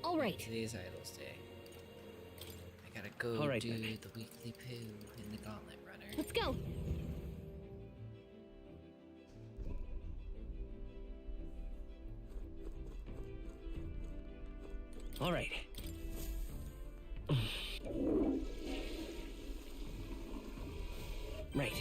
All right. Today's Idols Day. I gotta go All right, do then. the weekly poo in the Gauntlet Runner. Let's go. All right. Right.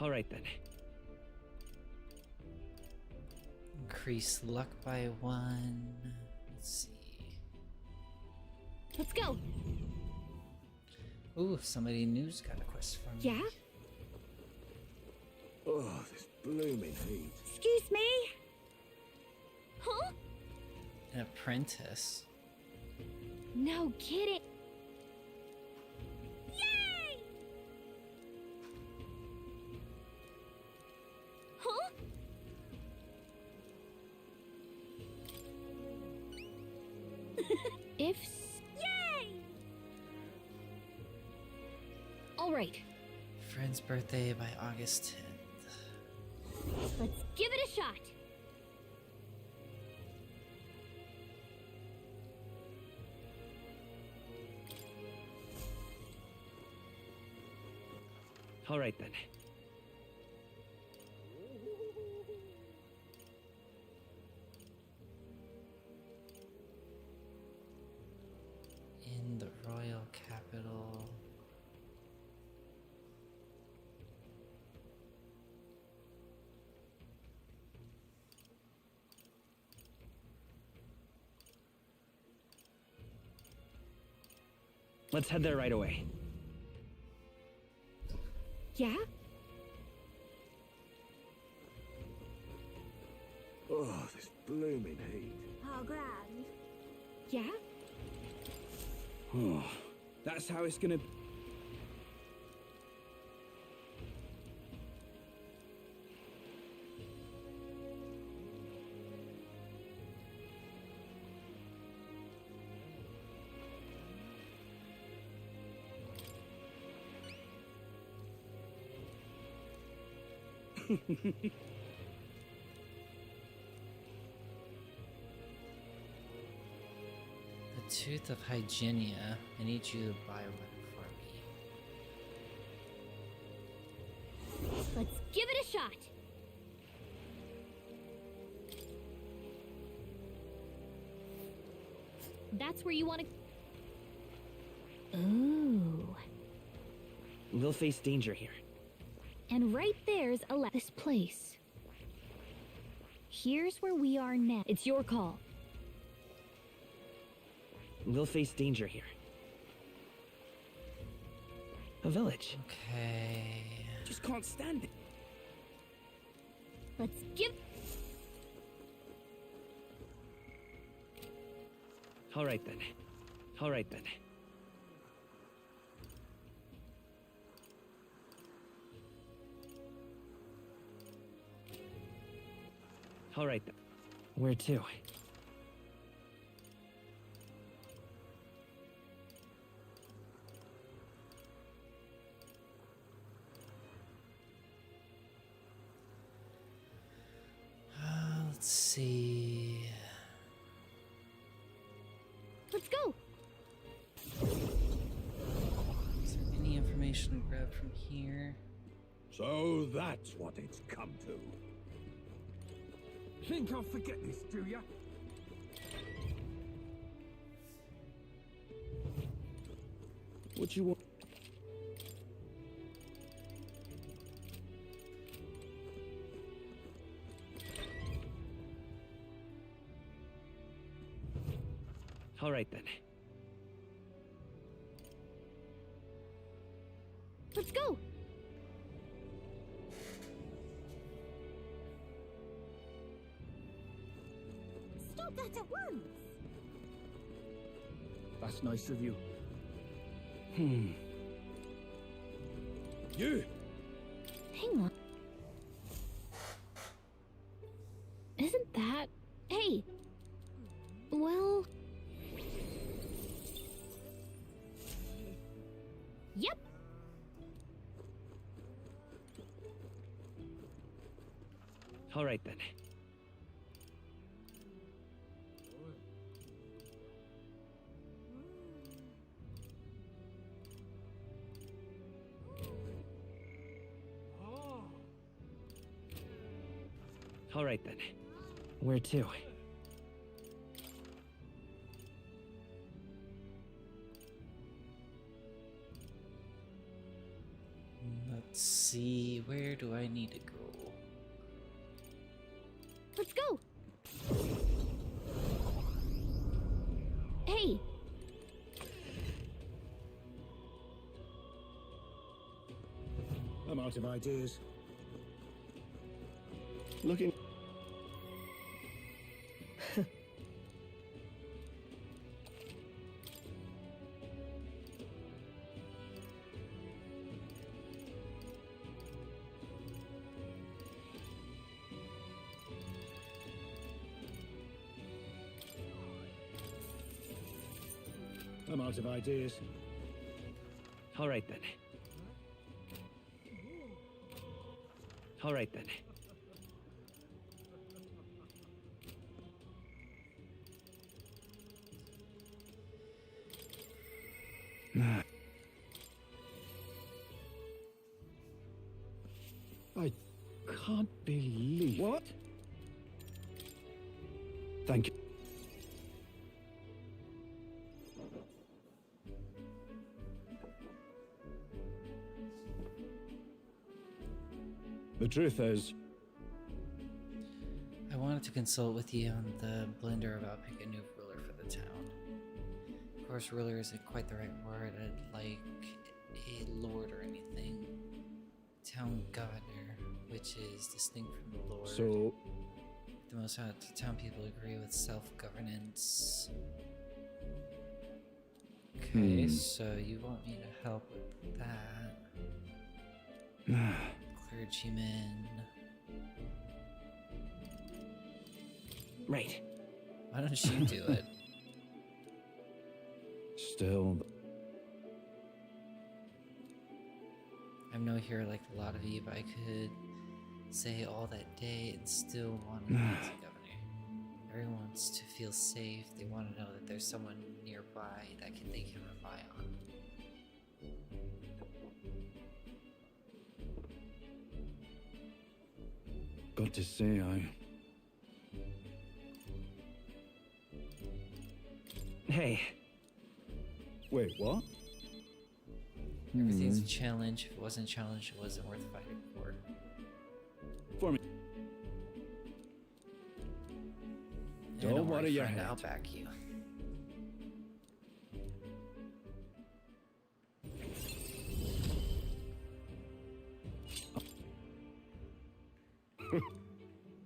All right then. Increase luck by 1. Let's see. Let's go. Ooh, somebody new's got a quest for me. Yeah? Oh, this blooming heat. Excuse me? Huh? An apprentice. No kidding. Yay! Huh? If. Yay! All right. Friend's birthday by August 10th. Let's give it a shot. All right then. In the royal capital. Let's head there right away. Yeah? Oh, this blooming heat. How grand. Yeah? Oh, that's how it's gonna. The Tooth of Hygienia. I need you to buy one for me. Let's give it a shot. That's where you want to. Ooh. We'll face danger here. And right there's this place. Here's where we are now. It's your call. We'll face danger here. A village. Okay. Just can't stand it. Let's give. All right then. All right then. All right then. Where to? Let's see. Let's go. Is there any information to grab from here? So that's what it's come to. Think I'll forget this, do ya? What you want? All right then. Let's go. Stop that at once! That's nice of you. You! Hang on. That... Hey! Well... Yep. All right then. All right then. Where to? Let's see, where do I need to go? Let's go! Hey! I'm out of ideas. Looking. I'm out of ideas. All right then. All right then. I can't believe... What? Thank you. The truth is, I wanted to consult with you on the blender about picking a new ruler for the town. Of course, ruler isn't quite the right word. I'd like a lord or anything. Town governor, which is distinct from the lord. so The most town people agree with self-governance. Okay, so you want me to help with that. Clergyman. Right. Why don't you do it? still... I'm no hero like a lot of you, but I could say all that day and still want to be the governor. Everyone wants to feel safe. They want to know that there's someone nearby that they can rely on. Got to say, Hey. Wait, what? Everything's a challenge. If it wasn't a challenge, it wasn't worth fighting for. For me. Don't worry your friend, head. I'll back you.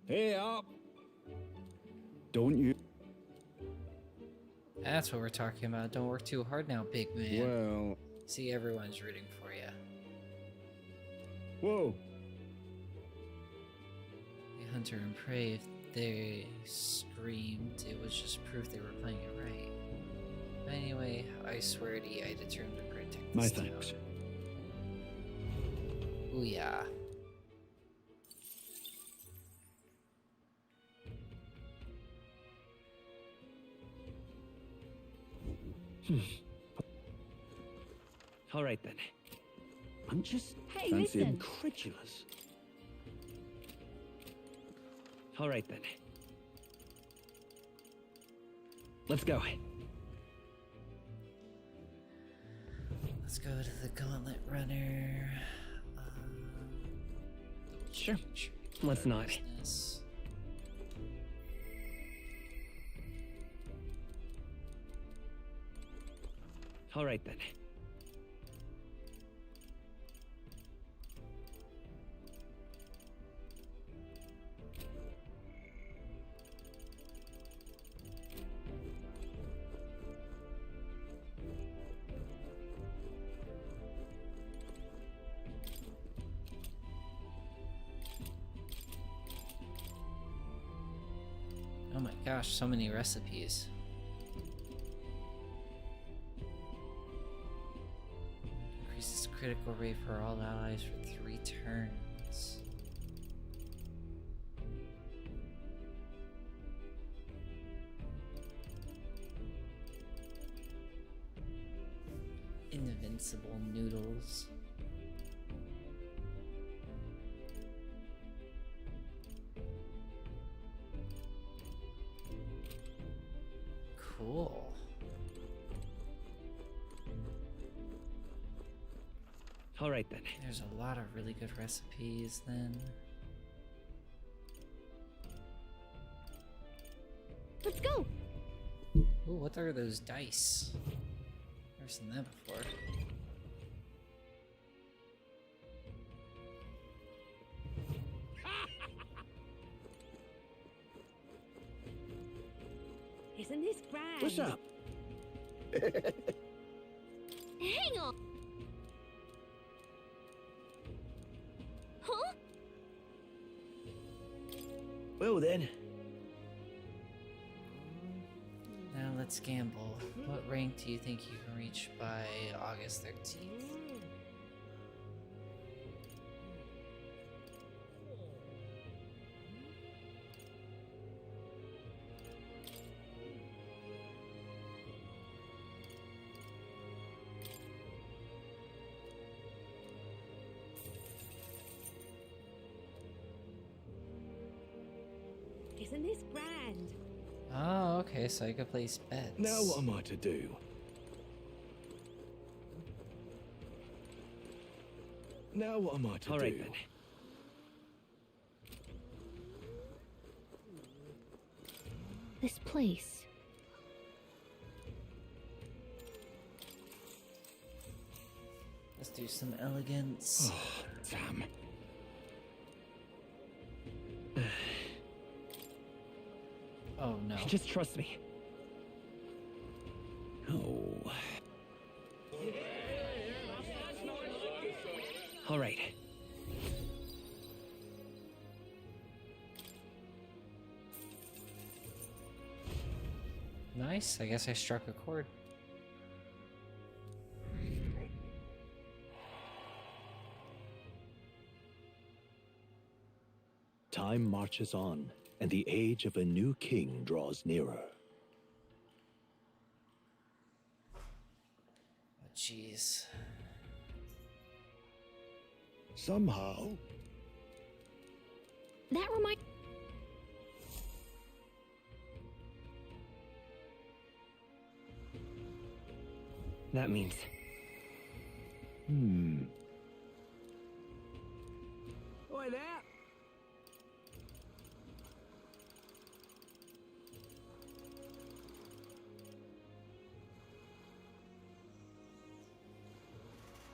Hey up! Don't you? That's what we're talking about. Don't work too hard now, big man. Well... See, everyone's rooting for you. Whoa! The hunter and prey, if they screamed, it was just proof they were playing it right. But anyway, I swear to you, I determined to protect this My town. thanks. Ooh yeah. All right then. I'm just Hey, fancy listen. incredulous. All right then. Let's go. Let's go to the gauntlet runner. Sure. Let's not. Business. All right then. Oh my gosh, so many recipes. Increases critical rate for all allies for 3 turns. Invincible noodles. Cool. All right then. There's a lot of really good recipes then. Let's go. Ooh, what are those dice? Never seen that before. Isn't this grand? What's up? Hang on. Huh? Well then. Now let's gamble. What rank do you think you can reach by August 13th? Isn't this grand? Oh, okay, so I could place bets. Now what am I to do? Now what am I to do? All right then. This place. Let's do some elegance. Oh, damn. Oh no. Just trust me. Oh. All right. Nice, I guess I struck a chord. Time marches on, and the age of a new king draws nearer. Oh, jeez. Somehow, That reminds. That means. Oi there!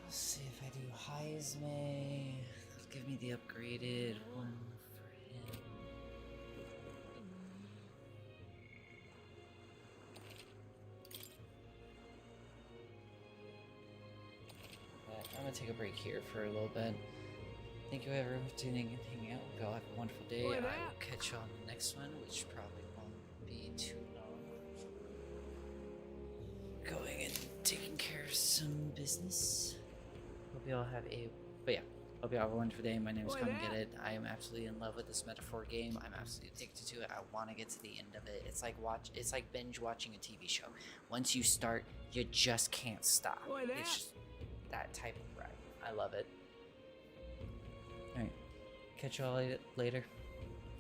Let's see if I do heismay. Give me the upgraded one for him. But I'm gonna take a break here for a little bit. Thank you everyone for tuning in and hanging out. Y'all have a wonderful day. I will catch you on the next one, which probably won't be too long. Going and taking care of some business. Hope y'all have a hope y'all have a wonderful day. My name is Come Get It. I am absolutely in love with this metaphor game. I'm absolutely addicted to it. I want to get to the end of it. It's like binge watching a TV show. Once you start, you just can't stop. It's just that type of ride. I love it. Alright. Catch y'all later.